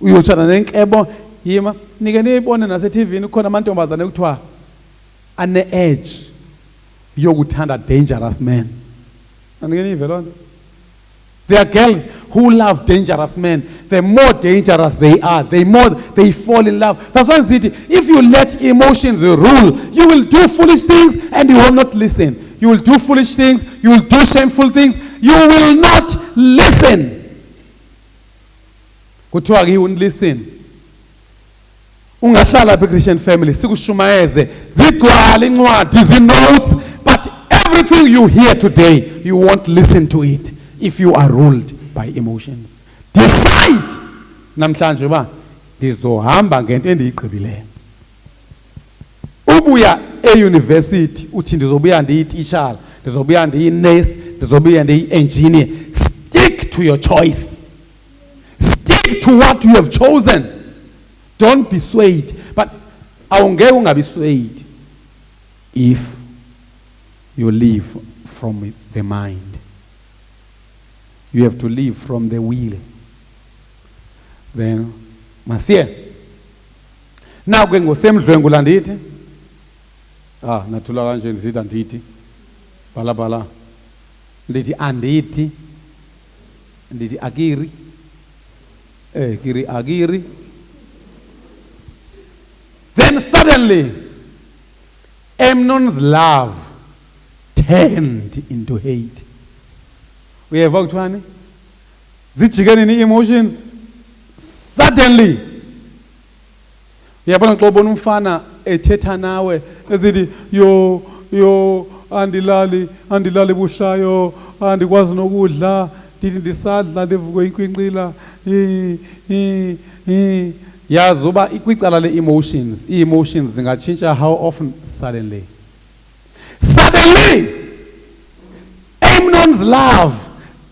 Uyawuchata nenkebo yima nike niyibone nase TV kukhona amantombazane ekuthiwa ane edge yokuthanda dangerous men. Anike niyive lonto. There are girls who love dangerous men. The more dangerous they are, the more they fall in love. That's why if you let emotions rule, you will do foolish things and you will not listen. You will do foolish things, you will do shameful things, you will not listen. Kuthiwa you won't listen. Ungahlala Christian family, sikushumayeze, zigcwala incwadi, zinotes, but everything you hear today, you won't listen to it. If you are ruled by emotions, decide namhlanje ba ndizohamba ngento endiyigqibileyo. Ubuya e-university uthi ndizobuya ndiyititshala, ndizobuya ndiyinurse, ndizobuya ndiyi-engineer. Stick to your choice. Stick to what you have chosen. Don't be swayed. But awungeke ungabi swayed if you live from the mind. You have to live from the will. Then, masiye. Now ke ngosemdlwengula ndithi. Nathula kanje ndisithi andithi. Bala. Ndithi andithi. Ndithi akiri. Kiri akiri. Then suddenly, Amnon's love turned into hate. We have worked one. Zichigani emotions. Suddenly. Yabona xa ubona umfana ethetha nawe ezithi yo andilali buhlayo andikwazi nokudla ndithi ndisadla ndivuke inkwinqila yazi uba kwicala le-emotions ii-emotions zingatshintsha how often? Suddenly Amnon's love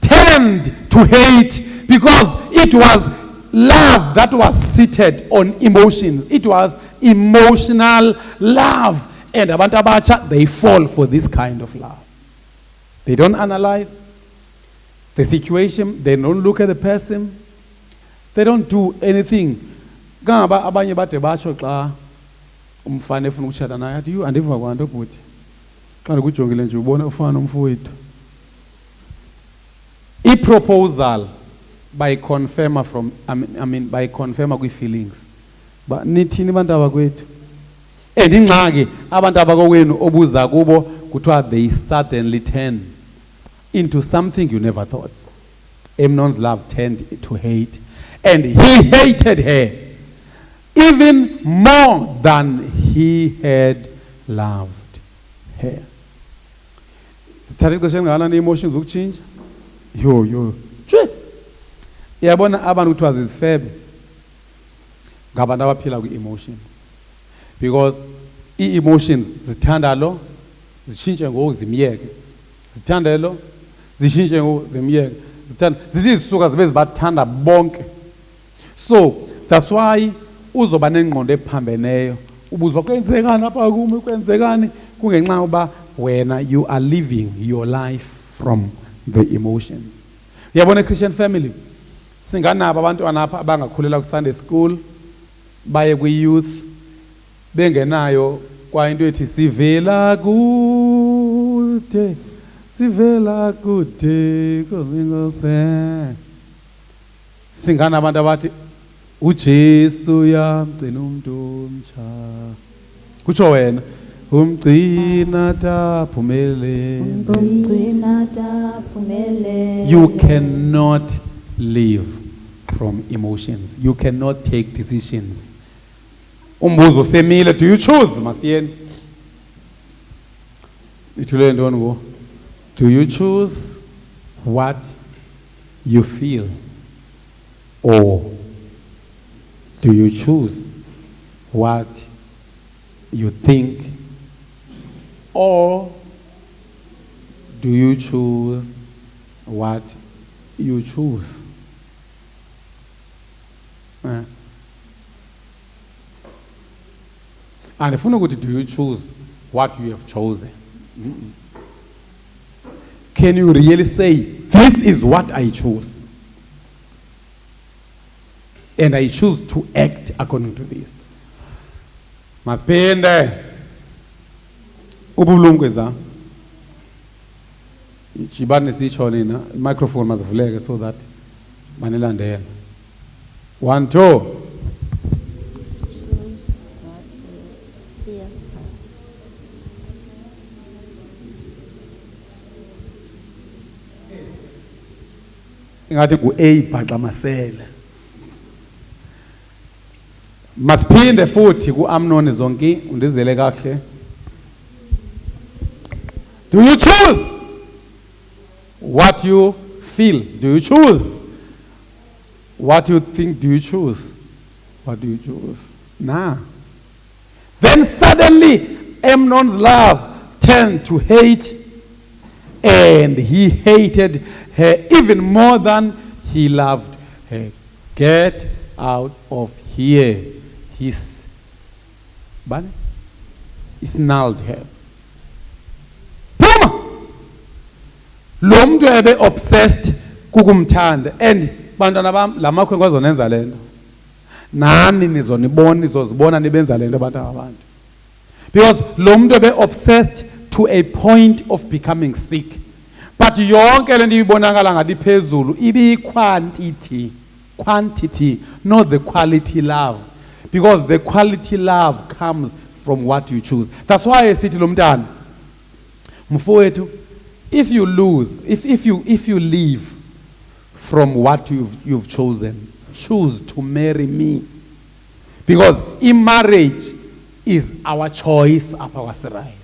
turned to hate because it was love that was seated on emotions. It was emotional love. And abantu abatsha, they fall for this kind of love. They don't analyze the situation. They don't look at the person. They don't do anything. Ngaba abanye bade batsho xa umfana efuna ukutshata naye athi you andiva kwanto bhuti. Xa ndikujongile nje ubona ufana umfowethu. I-proposal by confirmer from by confirmer kwi-feelings. Ba nithini abantu abakwethu? Ingxaki abantu abakokwenu obuza kubo kuthiwa they suddenly turn into something you never thought. Amnon's love turned to hate, and he hated her even more than he had loved her. Sithatha ixesha elingakanani emotions ukutshintsha? Yo. Yabona abantu kuthiwa zizifebe ngabantu abaphila kwi-emotions, because i-emotions zithanda lo zitshintshe ngoku zimyeke, zithanda lo zitshintshe ngoku zimyeke, zithi zisuka zibe zibathanda bonke. So that's why uzoba nengqondo ephambeneyo ubuza kwenzekani apha kumi, kwenzekani, kungenxa uba wena you are living your life from the emotions. Yabona Christian family, singanabo abantwana apha abangakhulela ku Sunday school, baye kwi youth bengenayo kwa into ethi sivela kude kude sivela kude kozingose singana abantu abathi uJesu yamgcina umuntu omtsha kutsho wena umgcina taphumelele. You cannot live from emotions. You cannot take decisions. Umbuzo semile, do you choose? Masiyeni. Ithule ntoni ngo? Do you choose what you feel? Or do you choose what you think? Or do you choose what you choose? And if you know, do you choose what you have chosen? Can you really say, this is what I choose? And I choose to act according to this. Masipende ubulungweza ijibane sitsho nina microphone mazivuleke so that banilandela. 1 2 ingathi ku-A bhaxa masele. Masiphinde futhi ku-Amnoni zonke undizele kahle. Do you choose what you feel? Do you choose what you think? Do you choose? What do you choose? Nah. Then suddenly Amnon's love turned to hate, and he hated her even more than he loved her. Get out of here. He snarled her. Phuma! Lo muntu ebe obsessed kukumthanda, and bantwana bam lamakhwenkwe azonenza lento. Nani nizozibona nibenza lento abantu. Because lo muntu ebe obsessed to a point of becoming sick. But yonke lento ibonakala ngathi phezulu ibi quantity, not the quality love. Because the quality love comes from what you choose. That's why I say to Lumtan, Mfowethu, if you lose, if you leave from what you've chosen, choose to marry me. Because in marriage is our choice of our Sarai.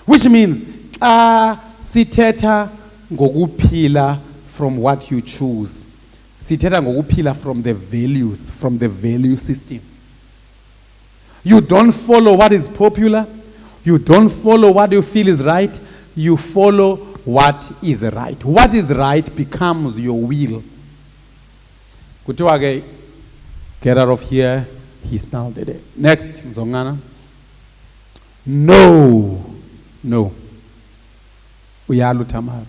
Which means, sithetha ngokuphila from what you choose. Sithetha ngokuphila from the values, from the value system. You don't follow what is popular. You don't follow what you feel is right. You follow what is right. What is right becomes your will. Kuthiwa ke, get out of here. He snarled at it. Next, Mzongana. No. Uyalu Tamar.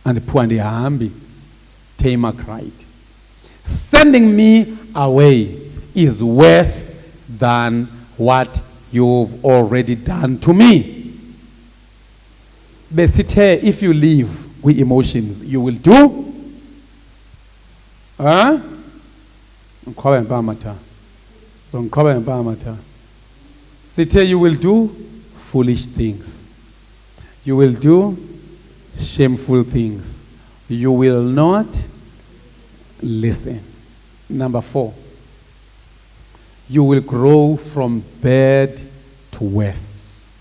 And Puandi Hambi. Tamar cried. Sending me away is worse than what you've already done to me. Besite, if you live with emotions, you will do? Site, you will do foolish things. You will do shameful things. You will not listen. Number 4. You will grow from bad to worse.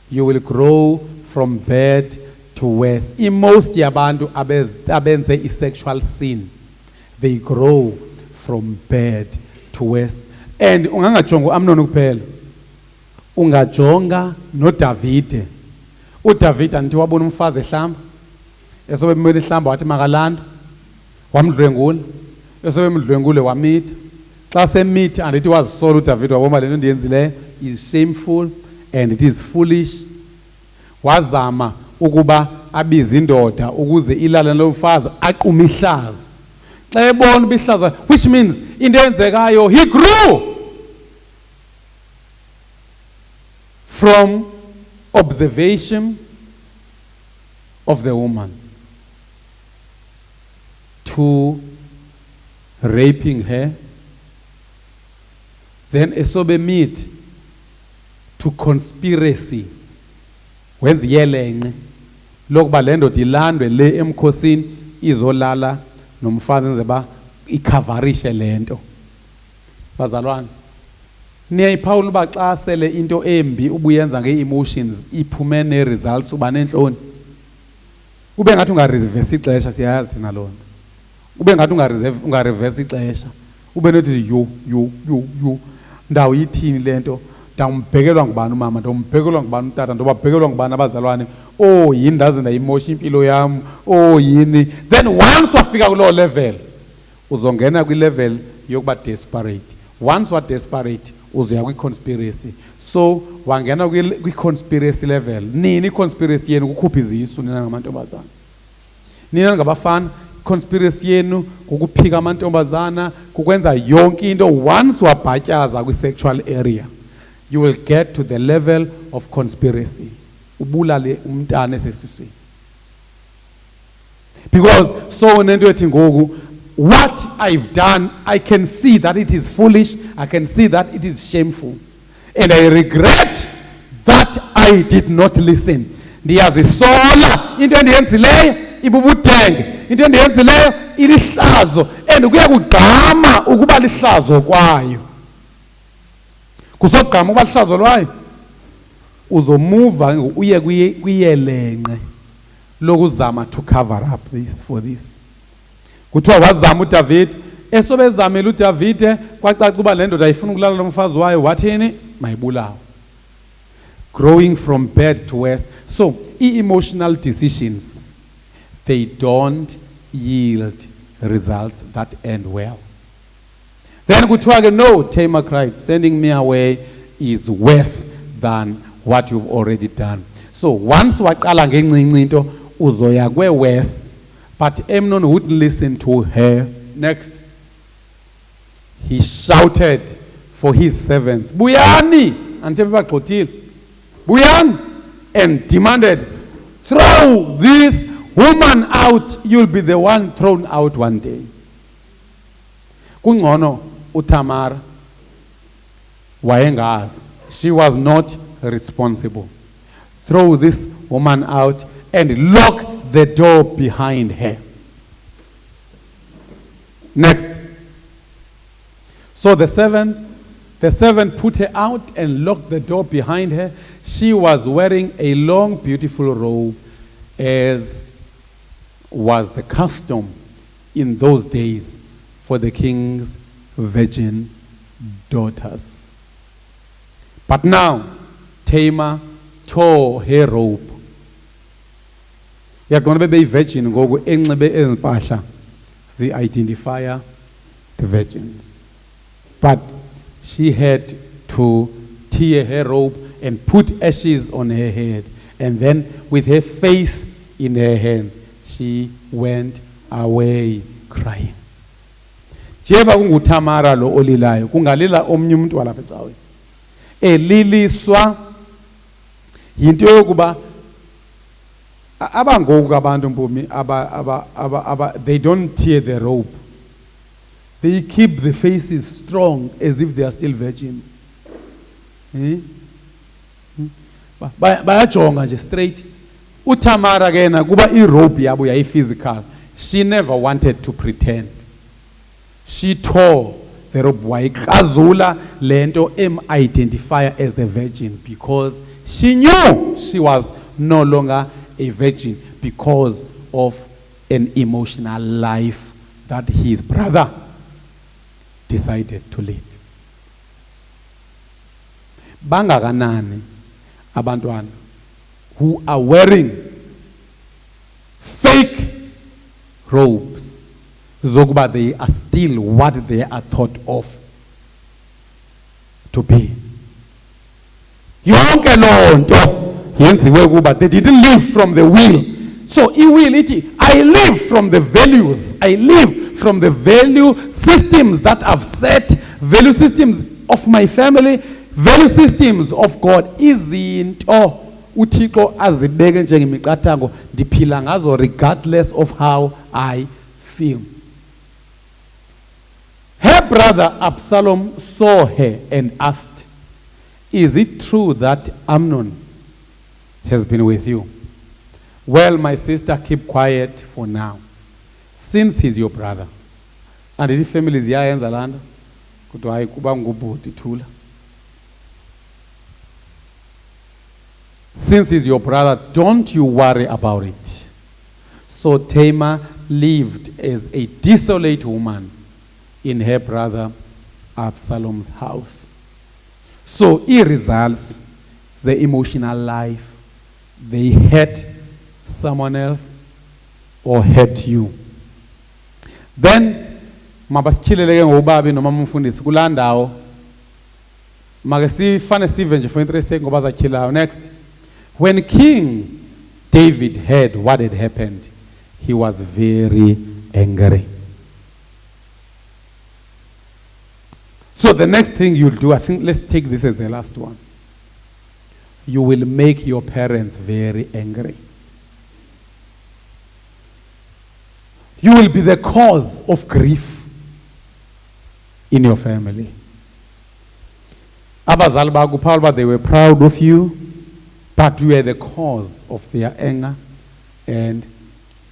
You will grow from bad to worse. In most yabantu abenze sexual sin, they grow from bad to worse. And ungangajonga Amnon kuphela. Ungajonga no David. uDavid anti wabona umfazi ehlamba. Esobe emele ehlamba wathi makalanda. Wamdlwengula. Esobe emdlwengule wamitha. Xa semitha andithi wazisola uDavid wabona lento ndiyenzile is shameful and it is foolish. Wazama ukuba abize indoda ukuze ilale lomfazi aquma ihlazo. Xa ebona ibihlazo, which means into eyenzekayo he grew from observation of the woman to raping her, then esobe meet to conspiracy wenza iyelenqe lokuba le ndoda ilandwe le emkhosini izolala nomfazi enze ba ikhavarishe lento. Bazalwane, niyayiphawula uba xa sele into embi ubuyenza ngee-emotions iphume nee-results uba nentloni. Ube ngathi ungareverse ixesha, siyayazi thina loo nto. Ube ngathi ungareverse ixesha, ube nothi yu ndawo yithini le nto, ndawumbhekelwa ngubani umama, ndawumbhekelwa ngubani utata, ndawubabhekelwa ngubani abazalwane, oh yini ndaze ndayimosha impilo yam, oh yini. Then once wafika kuloo level uzongena kwi-level yokuba desperate. Once wa desperate uzoya kwi-conspiracy. So wangena kwi-conspiracy level. Nini i-conspiracy yenu kukhupha izisu nina ngamantombazana? Nina ngabafana conspiracy yenu kukuphika amantombazana, kukwenza yonke into. Once wabhatyaza kwi-sexual area, you will get to the level of conspiracy. Ubulale umntana esesiswini. Because so nento ethi ngoku, what I've done, I can see that it is foolish, I can see that it is shameful, and I regret that I did not listen. Ndiyazisola into endiyenzileyo ibubudenge, into endiyenzileyo ilihlazo, and kuya kugqama ukuba lihlazo kwayo. Kusogqama ukuba lihlazo lwayo, uzomuva uye kwiyelenqe lokuzama to cover up this for this. Kuthiwa wazama uDavid, esobezamela uDavid kwacaca uba le ndoda ayifuna ukulala nomfazi wayo, wathini? Mayibulawe. Growing from bad to worse. So emotional decisions, they don't yield results that end well. Then kuthiwa ke, no, Tamar cried, sending me away is worse than what you've already done. So once waqala ngencinci into uzoya kwe-worse. But Amnon wouldn't listen to her. Next. He shouted for his servants, Buyani! Buyani! And demanded, throw this woman out. You'll be the one thrown out one day. Kungcono uTamar wayengazi. She was not responsible. Throw this woman out and lock the door behind her. Next. So the servant put her out and locked the door behind her. She was wearing a long, beautiful robe, as was the custom in those days for the king's virgin daughters. But now, Tamar tore her robe. You're going to be a virgin, go enxibe the identifier the virgins. But she had to tear her robe and put ashes on her head. And then with her face in her hands, she went away crying. Jeba kunguTamara lo olilayo, kungalila omnye umuntu walapha ecaweni. Eliliswa yinto yokuba abangoku abantu mpumi they don't tear the robe. They keep the faces strong as if they are still virgins. Bayajonga nje straight. uTamara ke na kuba irobe yabo yayi physical. She never wanted to pretend. She tore the robe wayikazula lento identifier as the virgin, because she knew she was no longer a virgin because of an emotional life that his brother decided to lead. Bangakanani abantwana who are wearing fake robes zokuba they are still what they are thought of to be. Yonke lonto yenziwe kuba they didn't live from the will. So iwill ithi I live from the values, I live from the value systems that I've set, value systems of my family, value systems of God. Izinto uThixo azibeke njengemiqathango ndiphila ngazo regardless of how I feel. Her brother Absalom saw her and asked, "Is it true that Amnon has been with you?" "Well, my sister, keep quiet for now, since he's your brother." And the family is here in Zalanda. Since he's your brother, don't you worry about it. So Tamar lived as a desolate woman in her brother Absalom's house. So it results the emotional life. They hurt someone else or hurt you. Then mabasikhileleke ngobabi noma umfundisi kulandawo make sifane sive nje for interest sake ngoba zakhilayo. Next, when King David heard what had happened, he was very angry. So the next thing you'll do, I think let's take this as the last one. You will make your parents very angry. You will be the cause of grief in your family. Abazali bakho Paul, they were proud of you, but you were the cause of their anger and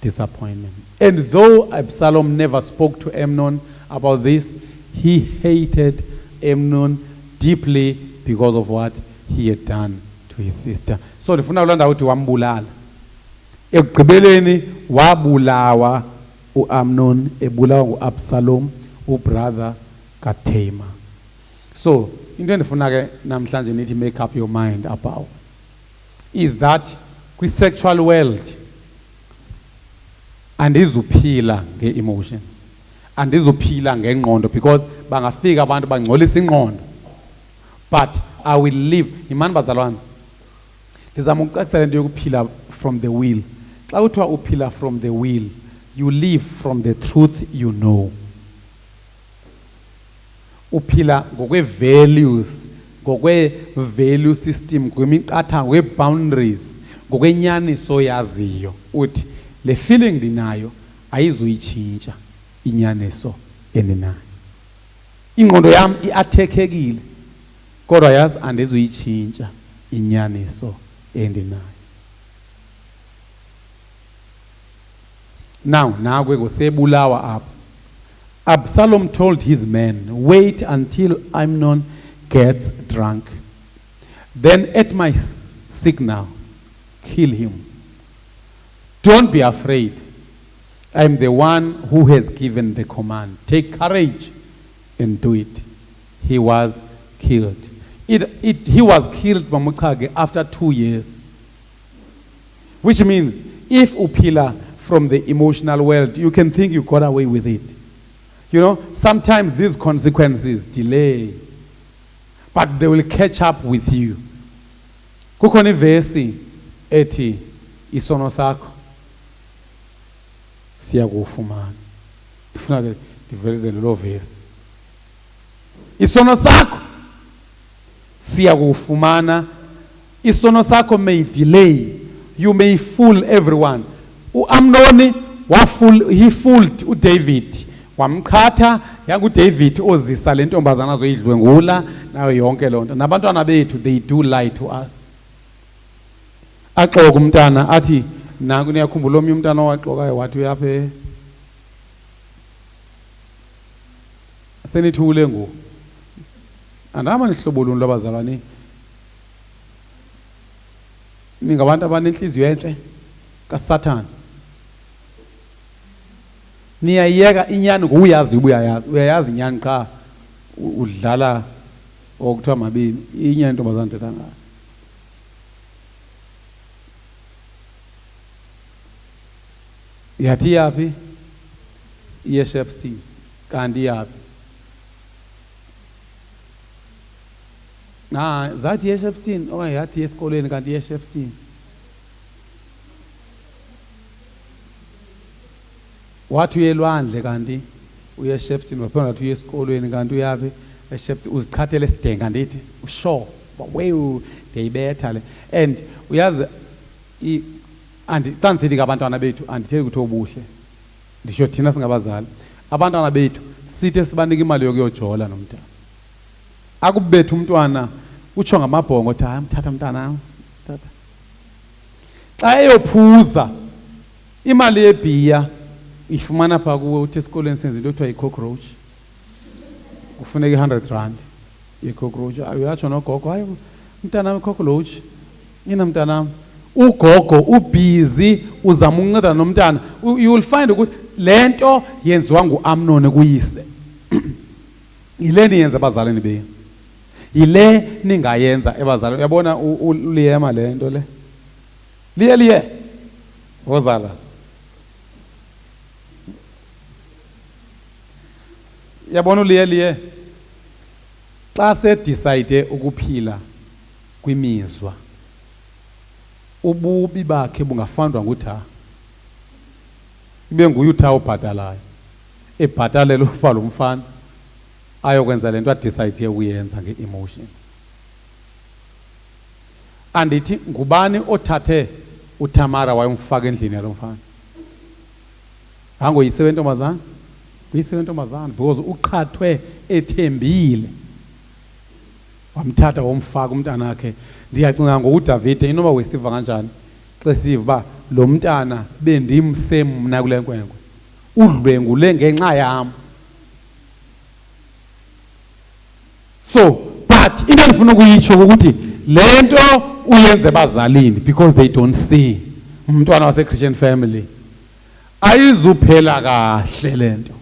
disappointment. And though Absalom never spoke to Amnon about this, he hated Amnon deeply because of what he had done to his sister. So ndifuna ulanda uthi wambulala. Ekugqibeleni wabulawa uAmnon, ebulawa uAbsalom, ubrother kaTamar. So into endifuna ke namhlanje nithi make up your mind about is that kwi-sexual world andizuphila nge-emotions, andizuphila ngengqondo, because bangafika abantu bangcolisa ingqondo, but I will live. Imani bazalwane, ndizama ukucacisela into yokuphila from the will. Xa kuthiwa uphila from the will, you live from the truth you know. Uphila ngokwe-values, ngokwe-value system, ngokwe-miqathango, ngokwe-boundaries, ngokwenyaniso yaziyo. Uthi le feeling ndinayo ayizuyitshintsha inyaniso endinayo. Ingqondo yami iathekekile, kodwa yazi andizuyitshintsha inyaniso endinayo. Now, nakwe kusebulawa apha. Absalom told his men, "Wait until Amnon gets drunk. Then at my signal, kill him. Don't be afraid. I'm the one who has given the command. Take courage and do it." He was killed. He was killed after 2 years. Which means, if upila from the emotional world, you can think you got away with it. You know, sometimes these consequences delay, but they will catch up with you. Kukhona ivesi ethi isono sakho siyakufumana. Ndifuna ke ndiveleze lo vesi. Isono sakho siyakufumana. Isono sakho may delay. You may fool everyone. uAmnoni he fooled uDavid. Wamkhatha yanguDavid ozisa le ntombazana azoyidlwengula nayo yonke lonto. Nabantwana bethu, they do lie to us. Axoka umntana athi nanku niyakhumbula omnye umntana owaxokayo wathi uyaphe senithule ngoku. Andama nihlobo luni lwabazalwane. Ningabantu abanenhliziyo enhle kaSathane. Niyayeka inyani ngokuyazi ubuyayazi. Uyayazi inyani qha udlala okuthiwa mabini. Inyani ntombazana thetha ngayo. Yathi yaphi? Shepstone. Kanti yaphi? Zathi Shepstone okanye yathi esikolweni kanti Shepstone. Wathi uyelwandle kanti Shepstone, waphela wathi esikolweni kanti uyaphi? Shepstone. Uzikhathele isidenga ndithi usho wewe ndiyayibetha le. And uyazi xa ndisithi ngabantwana bethu andithethi ukuthi obuhle, ndisho thina singabazali, abantwana bethu sithe sibanika imali yokuyojola nomntana. Akubetha umntwana utsho ngamabhongo ukuthi hayi mthatha mntanam, tata. Xa eyophuza imali yebhiya ifumana phaa kuwe, uthi esikolweni senza into ekuthiwa yi-cockroach, kufuneka i-R100 ye-cockroach. Uyatsho nogogo, hayi mntanam i-cockroach, yina mntanam. Ugogo ubhizi uzama unceda nomntana. You will find ukuthi le nto yenziwa nguAmnoni kuyise. Yile niyenza abazalini benu, yile ningayenza ebazalini. Uyabona uliyema le nto le, liye ozala. Yabona uliye xa sedicide ukuphila kwimizwa, ububi bakhe bungafandwa ngutha, ibe nguye utha obhatalayo, ebhatalela ukuba lo mfana ayokwenza le nto adicide ukuyenza nge-emotions. Andithi ngubani othathe uTamara wayomfaka endlini yalo mfana? Hangoyise wentombazana, uyise wentombazana, because uqhathwe ethembile wamthatha womfaka umntana wakhe. Ndiyacinga ngokuDavide inoba wesiva kanjani xa siva uba lo mntana bendimse mna kule nkwenkwe, udlwengule ngenxa yam. So but into endifuna ukuyitsho ukuthi le nto uyenze bazalini because they don't see umntwana wase-Christian family ayizuphela kahle le nto.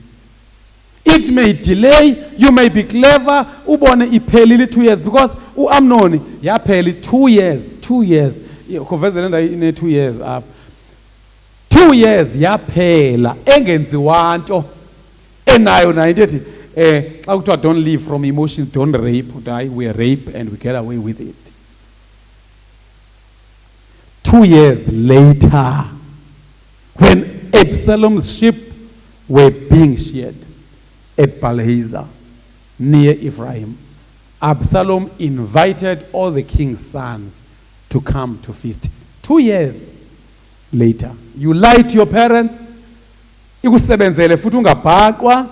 It may delay, you may be clever, ubone iphelile 2 years, because uAmnoni yapheli 2 years, 2 years. Kuvezele nda ine 2 years up. 2 years yaphela engenziwa nto enayo na into ethi xa kuthiwa don't live from emotions, don't rape, we rape and we get away with it. 2 years later, when Absalom's sheep were being sheared at Balhazer near Ephraim, Absalom invited all the king's sons to come to feast. 2 years later, you lie to your parents, ikusebenzele futhi ungabhaqwa,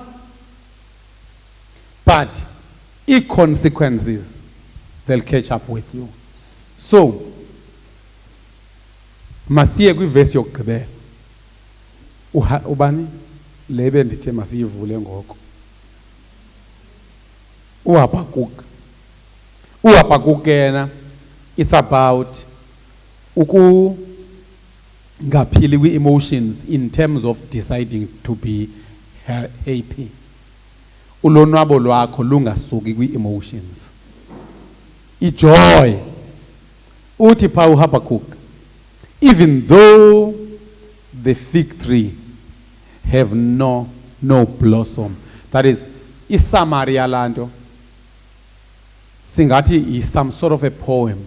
but consequences, they'll catch up with you. So masiye kwivesi yokugqibela. Ubani lebe ndithe masiyivule ngoko. uHabakuk yena, it's about ngaphili kwi-emotions in terms of deciding to be happy. Ulonwabo lwakho lungasuki kwi-emotions. Ijoy. Uthi pha uHabakuk, even though the fig tree have no blossom. That is, iSamaria lanto singathi is some sort of a poem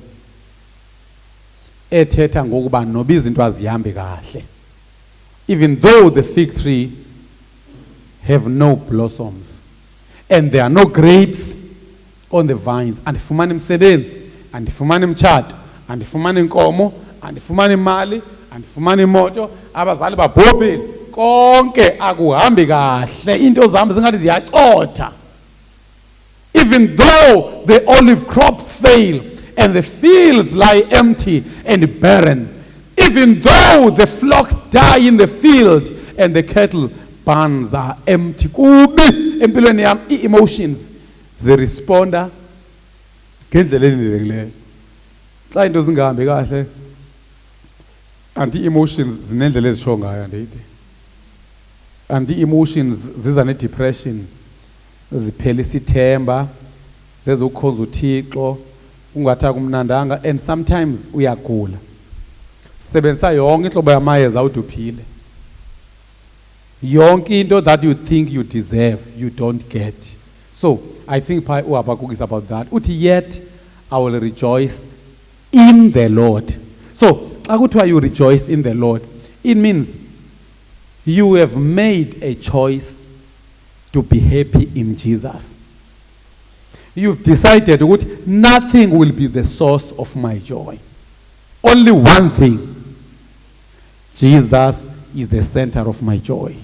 ethetha ngokuba noba izinto azihambe kahle. Even though the fig tree have no blossoms and there are no grapes on the vines, andifumana imsebenzi, andifumana imtshato, andifumana inkomo, andifumana imali, andifumana imoto, abazali babhobhile, konke akuhambi kahle, into zami zingathi ziyacotha. Even though the olive crops fail and the fields lie empty and barren, even though the flocks die in the field and the cattle barns are empty, kubi empilweni yami i-emotions ziresponda ngendlela elindelekileyo. Xa into zingahambi kahle, anti-emotions zinendlela ezisho ngayo andithi. Anti-emotions ziza ne-depression, ziphelisa ithemba, zezokukhonza uThixo, ungathi akumnandanga, and sometimes uyagula. Sebenzisa yonke inhlobo yamayeza awuthi uphile. Yonke into that you think you deserve, you don't get. So I think uHabakuk is about that. Uthi yet I will rejoice in the Lord. So xa kuthiwa you rejoice in the Lord, it means you have made a choice to be happy in Jesus. you've decided that nothing will be the source of my joy. Only one thing. Jesus is the center of my joy.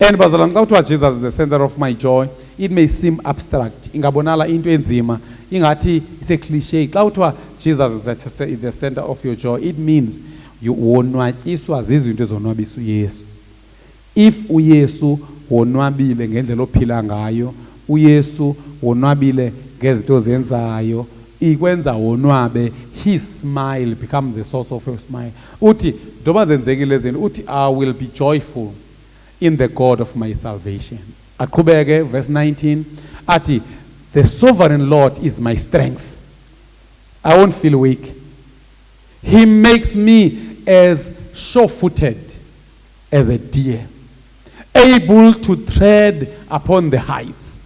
And bazalwane xa kuthiwa Jesus is the center of my joy, it may seem abstract. Ingabonala into enzima, ingathi it's a cliche. Xa kuthiwa Jesus is the center of your joy, it means you wonwatyiswa zizinto ezonwabisa uYesu. If uYesu wonwabile ngendlela ophila ngayo, uYesu wonwabile ngezinto zenzayo, ikwenza wonwabe, his smile become the source of your smile. Uthi ndoba zenzekile zinto, uthi I will be joyful in the God of my salvation. Aqhubeke verse 19 athi the sovereign Lord is my strength. I won't feel weak. He makes me as sure-footed as a deer, able to tread upon the heights.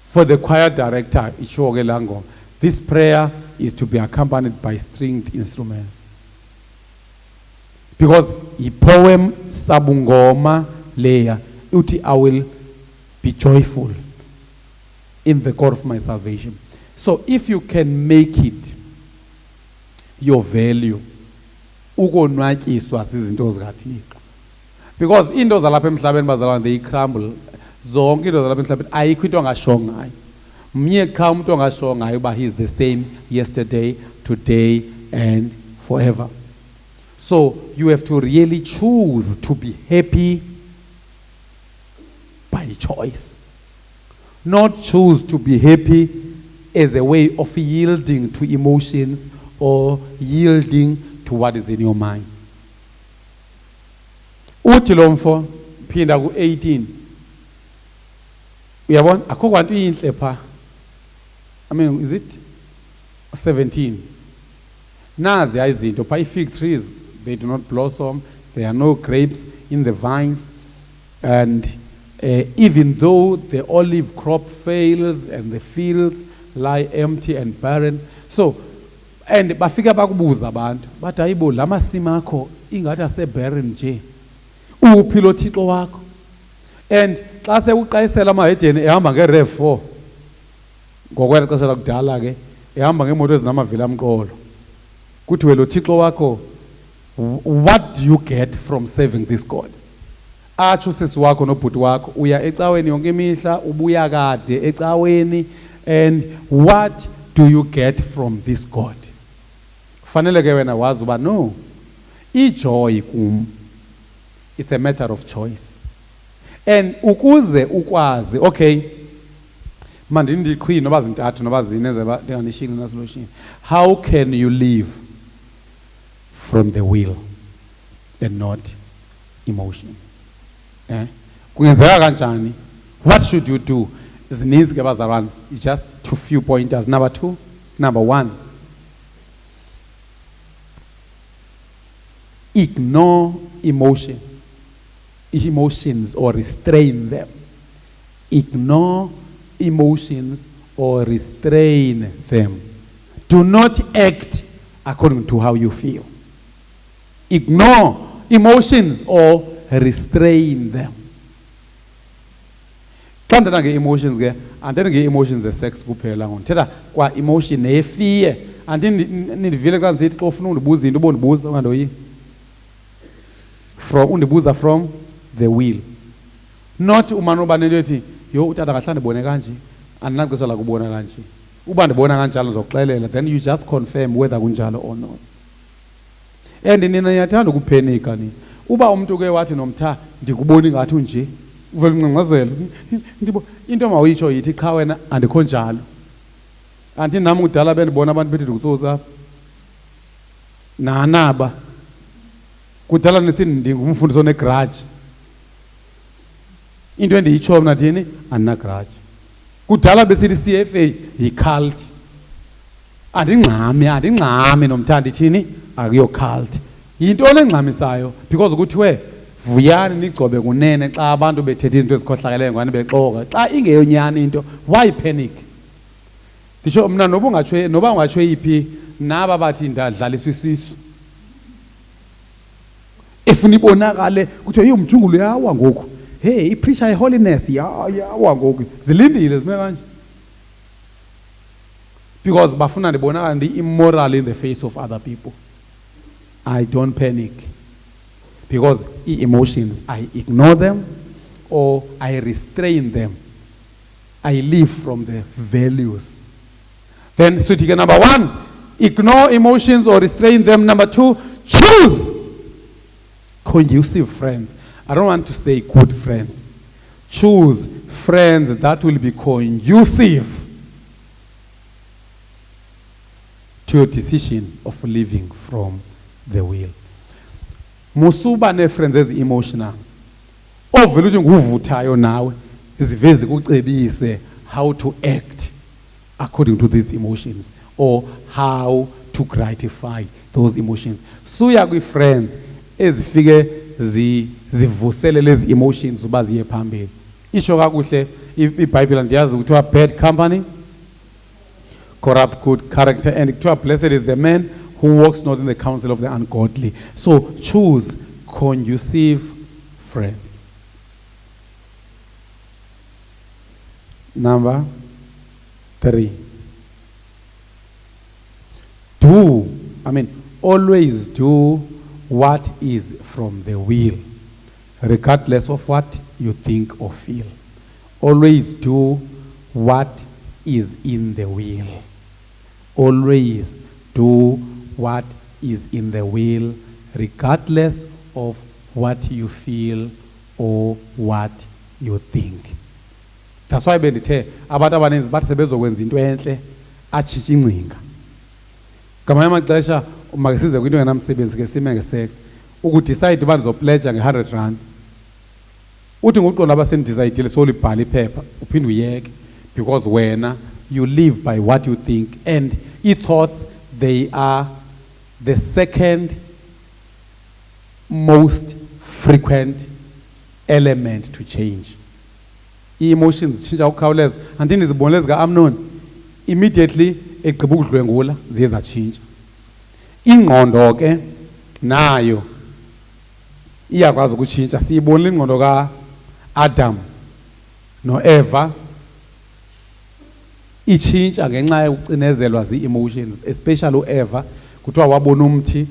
For the choir director, Ichoge Lango, this prayer is to be accompanied by stringed instruments. Because the poem Sabungoma Leya, uti I will be joyful in the God of my salvation. So if you can make it your value, ukonwatyiswa zizinto zikaThixo. Because into zalapha emhlabeni bazalwane they crumble. Zonke into zalapha emhlabeni ayikho into ongasho ngayo. Mnye qha umuntu ongasho ngayo uba he is the same yesterday, today and forever. So you have to really choose to be happy by choice. Not choose to be happy as a way of yielding to emotions or yielding to what is in your mind. Uthi lo mfo phinda ku-18. Uyabona akho kwanto inhle pha. I mean, is it 17? Nazi izinto pha fig trees, they do not blossom, there are no grapes in the vines, and even though the olive crop fails and the fields lie empty and barren. So, and bafika bakubuza abantu bathi ayibo la masimi akho ingathi ase-barren nje. Uphi lo Thixo wakho? And xa sekuqayisela amahedeni ehamba nge-RAV4 ngokwelo xesha lakudala ke ehamba ngeemoto ezinamavili amqolo. Kuthiwe lo Thixo wakho, what do you get from serving this God? Atsho usisi wakho nobhuti wakho uya ecaweni yonke imihla ubuya kade ecaweni, and what do you get from this God? Fanele ke wena wazi uba no, ijoy kum, it's a matter of choice. And ukuze ukwazi, okay, mandindiqhi noba zintathu noba zine ndingandishini nasolushini. How can you live from the will and not emotion? Kungenzeka kanjani? What should you do? Zininzi ke bazalwane, just two few pointers. Number one, ignore emotions or restrain them. Ignore emotions or restrain them. Do not act according to how you feel. Ignore emotions or restrain them. Xa ndithetha nge-emotions ke andithethi nge-emotions ze-sex kuphela ngoku, ndithetha kwa emotion nefear. Andindivile xa ndisithi xa ufuna undibuza into ubondibuza ungandoyi. Undibuza from the will. Not umane uba nento ethi yo utata ngahlala ndibone kanje, andinaxesha lakubona kanje. Uba ndibona kanjalo ndizokuxelela, then you just confirm whether kunjalo or not. And nina niyathanda ukuphenika ni. Uba umuntu ke wathi nomtha ndikubona ingathi unje, uvela uncangcazela. Into mawuyitsho yithi qha wena andikho njalo. Anti nami kudala bendibona abantu bethi ndikutsotsa. Nanaba. Kudala ndingumfundisi onegrudge. Into endiyitsho mna thini andinagrudge. Kudala besithi CFA yi-cult. Andingxami nomthandi thini akuyo cult. Yinto engxamisayo because kuthiwe vuyani nigcobe kunene xa abantu bethethe izinto ezikhohlakeleyo ngani bexoka. Xa ingeyonyani into, why panic? Nditsho mna noba ungatsho yiphi naba bathi ndadlaliswa isisu. Ifuna ibonakale kuthiwa Mjungula uyawa ngoku. hey, ipreacher holiness ngoku zilindile zime kanje, because bafuna ndibonakala ndi-immoral in the face of other people. I don't panic, because emotions, I ignore them or I restrain them. I live from the values. Then sutika number 1, ignore emotions or restrain them. Number 2, choose conducive friends. I don't want to say good friends. Choose friends that will be conducive to your decision of living from the will. Musuba ne friends as emotional. Ovela uthi nguvuthayo nawe ziveze kucebise how to act according to these emotions or how to gratify those emotions. Suya kwi friends ezifike zivusele lezi emotions uba ziye phambili. Isho kakuhle iBhayibheli ndiyazi ukuthi bad company corrupts good character, and blessed is the man who walks not in the counsel of the ungodly. So choose conducive friends. Number 3. Always do what is from the will, regardless of what you think or feel. Always do what is in the will. Always do what is in the will, regardless of what you feel or what you think. That's why bendithe abantu abaninzi bathi sebezokwenza into enhle atshintsha ingcinga. Ngamanye amaxesha makesize kwinto engenamsebenzi ke sime ngesex ukudecide uba ndizopledja nge-R100 uthi ngokuqonda abasendicayidile solibhala iphepha uphinde uyeke, because wena you live by what you think, and thoughts, they are the second most frequent element to change. Emotions change ukukhawuleza. Andini izibonelo zika-Amnon immediately egqiba ukudlwengula ziye zatshintsha. Ingqondo ke nayo iyakwazi ukutshintsha. Siyibonile ingqondo ka-Adam no-Eva itshintsha ngenxa yokucinezelwa zii-emotions, especially u-Eva kuthiwa wabona umthi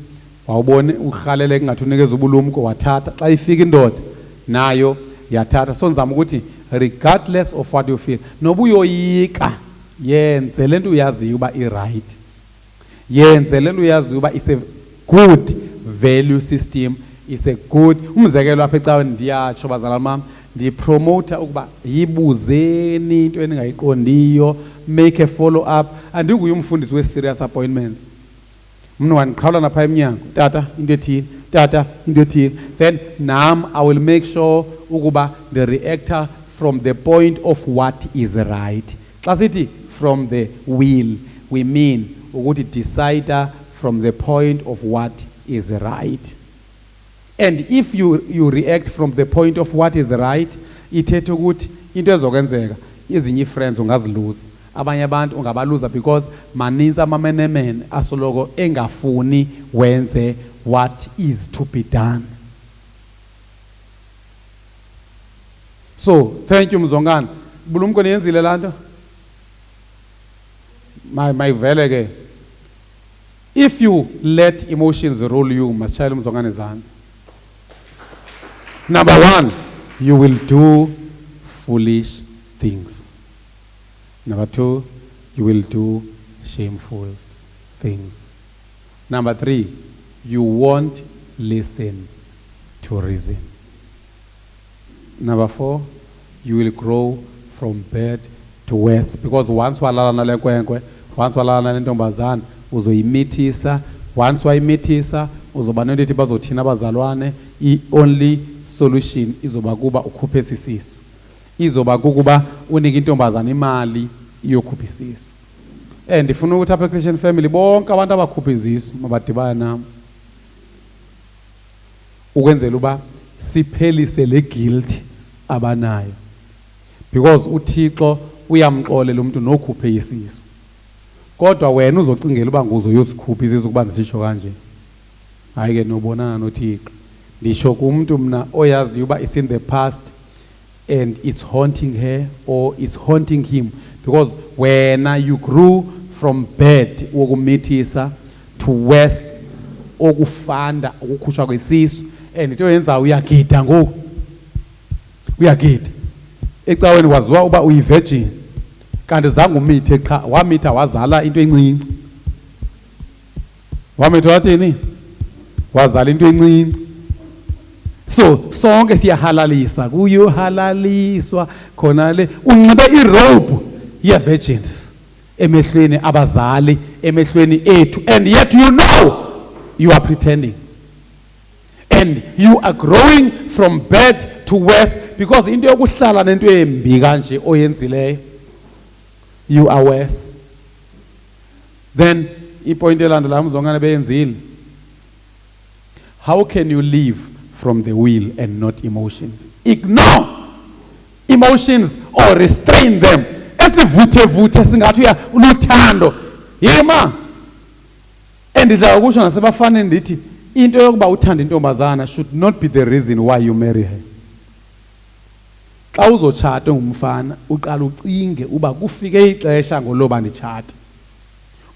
wawubone urhalele kungathi unikeza ubulumko wathatha. Xa ifika indoda nayo yathatha. So nizama ukuthi regardless of what you feel, noba uyoyika yenze le nto uyaziyo uba i-right, yenze le nto uyaziyo uba is a good value system, is a good. Umzekelo apha ecaweni ndiyatsho bazalwane bam, ndiyipromota ukuba yibuzeni into eningayiqondiyo, make a follow up. Andinguye umfundisi we-serious appointments. Mna wandiqhawula napha emnyango, tata into ethile, tata into ethile. Then nam I will make sure ukuba the reactor from the point of what is right. Xa sithi from the will, we mean ukuthi decide from the point of what is right. And if you react from the point of what is right, ithethe ukuthi into ezokwenzeka ezinye friends ungaziluza, abanye abantu ungabaluza because maninzi amamenemene asoloko engafuni wenze what is to be done. So thank you Mzongana. Bulumko niyenzile lanto? Mayivele ke. If you let emotions rule you, masitshayela uMzongana izandla. Number 1, you will do foolish things. Number 2, you will do shameful things. Number 3, you won't listen to reason. Number 4, you will grow from bad to worse, because once walala nale nkwenkwe, once walala nale ntombazana uzoyimithisa, once wayimithisa uzoba nento ethi bazothina abazalwane. I-only solution izoba kuba ukhuphe isisu, izoba kukuba unike intombazana imali yokhupha isisu. And ndifuna ukuthi apha Christian family bonke abantu abakhupha izisu mabadibana nami ukwenzela uba siphelise le guilt abanayo, because uThixo uyamxolela umuntu nokhuphe isisu, kodwa wena uzocingela uba nguzoyosikhupha isisu kuba ndisitsho kanje. Hayi ke nobonana noThixo. Ndisho kumuntu mna oyaziyo uba is in the past, and it's haunting her or it's haunting him, because when you grew from bed wokumithisa to worse okufanda ukukhushwa kwesisu, and into yenza uyagida ngoku uyagida ecaweni waziwa uba uyivirgin kanti zange umithe qha wamitha wazala into encinci. Wamitha wathini? Wazala into encinci. So sonke siyahalalisa kuyohalaliswa khona le unxibe irobe ye-virgins emehlweni abazali emehlweni ethu, and yet you know you are pretending and you are growing from bad to worse, because into yokuhlala nento embi kanje oyenzileyo you are worse. Then ipoint elandelayo mzongane beyenzile, how can you live from the will and not emotions? Ignore emotions or restrain them. Esivuthe singathi unothando yema. And idla ukusho nasebafane ndithi into yokuba uthanda intombazana should not be the reason why you marry her. Xa uzotshata ngumfana uqala ucinge uba kufike ixesha ngoloba nditshata.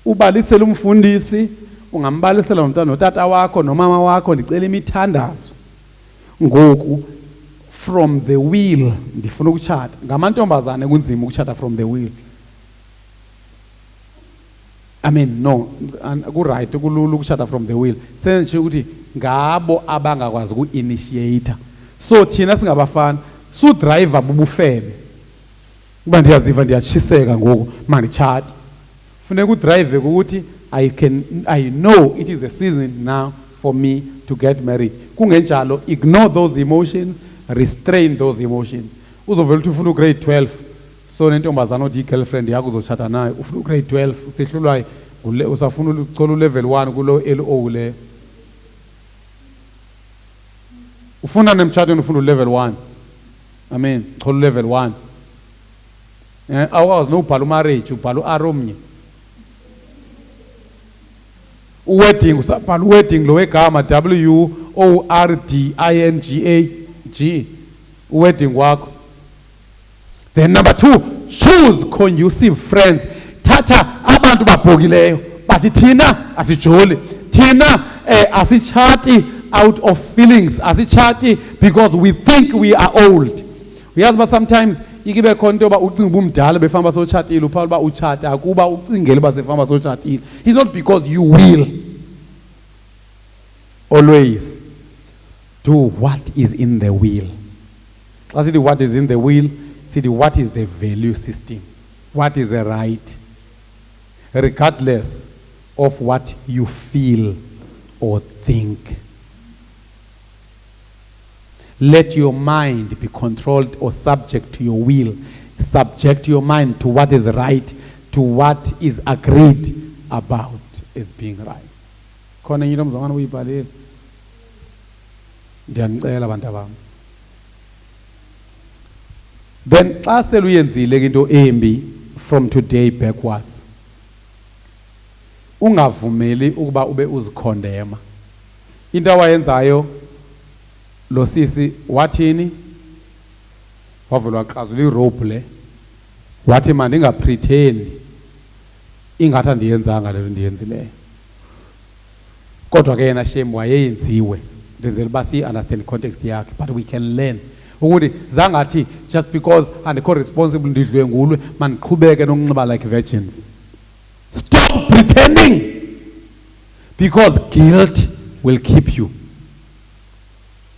Ubalisele umfundisi, ungambalisela nomntana notata wakho nomama wakho ndicela imithandazo. Ngoku from the will ndifuna ukutshata. Ngamantombazane kunzima ukutshata from the will. I mean no, ku-right kulula ukutshata from the will. Senje ukuthi ngabo abangakwazi uku-initiator. So thina singabafana su-driver bubufebe. Kuba ndiyaziva ndiyatshiseka ngoku manditshate. Funeka udrive ukuthi I know it is a season now for me to get married. Kungenjalo ignore those emotions, restrain those emotions. Uzovela uthi ufuna grade 12, so nentombazana othi girlfriend yakho uzotshata nayo ufuna grade 12 usehlulwayo usafuna ucela level 1 kulo LO le. Ufuna nemtshatweni ufuna level 1. Amen. Chola level 1. Awukwazi nobhala marriage ubhala aromnye. Wedding usabhala wedding lo wegama WORDINGAG wedding wakho. Then number 2, choose conducive friends. Tata abantu babhokileyo bathi thina asijoli, thina asichati out of feelings, asichati because we think we are old. Uyazi ba sometimes ikibe khona into ba ucinga ubumdala befamba sotshatile uphala ba uchata akuba ucingele ba sefamba sotshatile. It's not because you will. Always do what is in the will. I see what is in the will, see what is the value system, what is the right, regardless of what you feel or think. Let your mind be controlled or subject to your will. Subject your mind to what is right, to what is agreed about as being right. Khona yini mzongana uyibhalile? Ndiyanicela abantu abami. Then xa seluyenzile into embi from today backwards, ungavumeli ukuba ube uzikhondema. Into awayenzayo lo sisi wathini? Wavula waxazula irope le. Wathi mandinga pretend ingathi andiyenzanga le ndiyenzileyo. Kodwa ke yena shame wayeyenziwe. Ndenzela ba si understand context yakhe, but we can learn. Ukuthi zangathi just because andikho responsible ndidlwe ngulwe mandiqhubeke nokunxiba like virgins. Stop pretending, because guilt will keep you.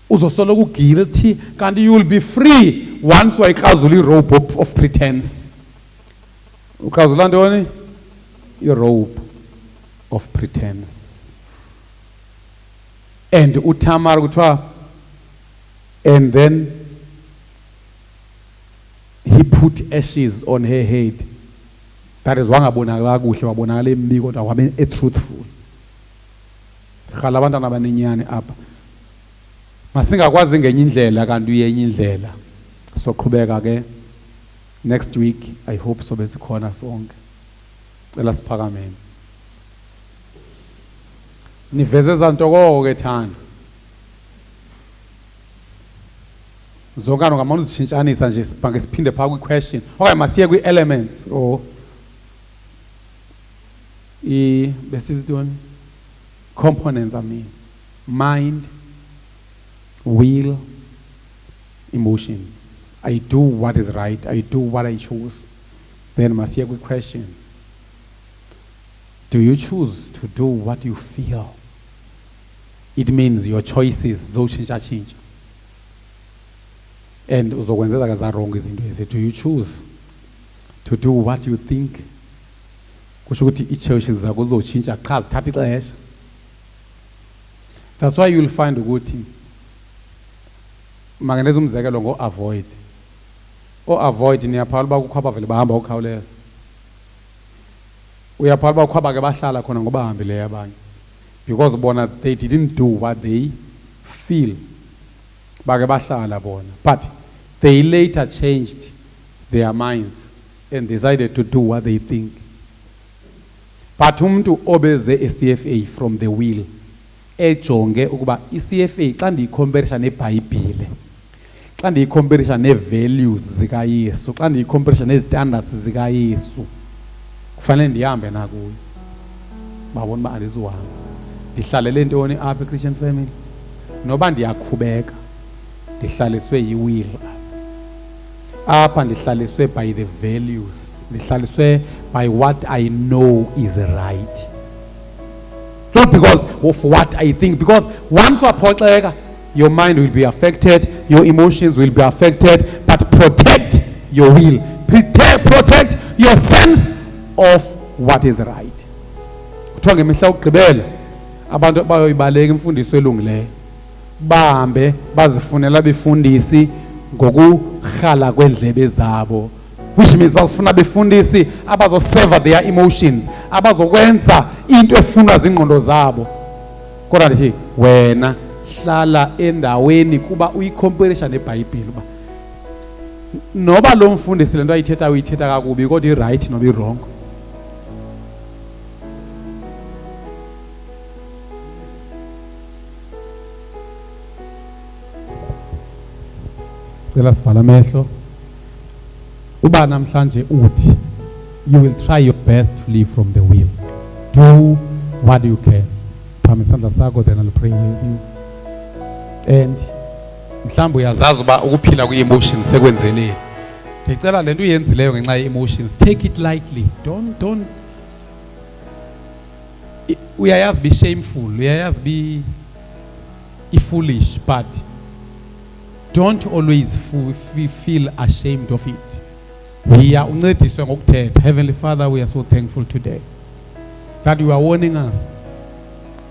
Uzosoloku guilty kanti you will be free once wayixazula irope of pretense. Uxazula ntoni? Irope of pretense. And uTamar kuthiwa, and then he put ashes on her head. That is wangabonakala kuhle wabonakala embi kodwa wabe truthful. Khala abantwana abanenyane apha. Masingakwazi ngenye indlela kanti uyenye indlela. Soqhubeka ke next week I hope sobe sikhona sonke. Cela siphakameni. Niveze zantoko ke thana. Zonke ngamane uzitshintshanisa nje sibhange siphinde phaa kwi-question. Okay, masiye kwi-elements or besizintoni? Components, I mean. Mind, will, emotions. I do what is right. I do what I choose. Then masiye kwi-question. Do you choose to do what you feel? It means your choices zotshintsha-tshintsha. And uzokwenzela kaza wrong izinto ezi. Do you choose to do what you think? Kusho ukuthi i-choices zakho zotshintsha qha zithatha ixesha. That's why you'll find ukuthi mangeneza umzekelo ngo-avoid. O-avoid niyaphala uba kukho abavele bahamba ukhawuleza. Uyaphala uba kukho abake bahlala khona ngoba bahambileyo abanye. Because bona they didn't do what they feel. Bake bahlala bona. But they later changed their minds and decided to do what they think. But umuntu obeze a-CFA from the will ejonge ukuba i-CFA xa ndiyicomparisha neBhayibhile, xa ndiyicomparisha nee-values zikaYesu, xa ndiyicomparisha nee-standards zikaYesu, kufanele ndihambe nakuyo. Babona uba andizuhamba. Ndihlalele ntoni apha e-Christian family? Noba ndiyakhubeka ndihlaliswe yi-will. Apha ndihlaliswe by the values. Ndihlaliswe by what I know is right. Not because of what I think. Because once waphoxeka, your mind will be affected, your emotions will be affected, but protect your will. Protect your sense of what is right. Kuthiwa ngemihla ukugqibela abantu bayoyibaleka imfundiso elungileyo. Bahambe bazifunela befundisi ngokurhala kwendlebe zabo, which means bafuna befundisi abazoserve their emotions, abazokwenza into efunwa zingqondo zabo. Kodwa ndithi wena hlala endaweni kuba uyicomparisha neBhayibhile uba noba lo mfundisi lento ayithetha uyithetha kakubi kodwa i-right noba i-wrong. Cela sivala amehlo. Uba namhlanje uthi you will try your best to live from the will. Do what you can. Phama isandla sakho, then I'll pray with you. And mhlawumbe uyazazi uba ukuphila kwi-emotions sekwenzeleni. Ndicela le nto uyenzileyo ngenxa ye-emotions, take it lightly. Don't uyayazi be shameful, uyayazi be foolish, but don't always feel ashamed of it. Uncediswe ngokuthetha. Heavenly Father, we are so thankful today that you are warning us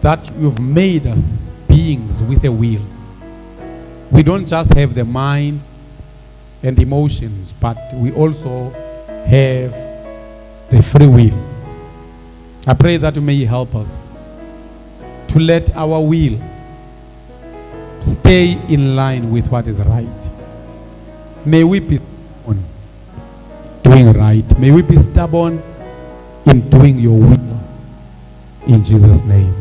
that you've made us beings with a will. We don't just have the mind and emotions, but we also have the free will. I pray that you may help us to let our will stay in line with what is right. May we be stubborn doing right. May we be stubborn in doing your will. In Jesus' name.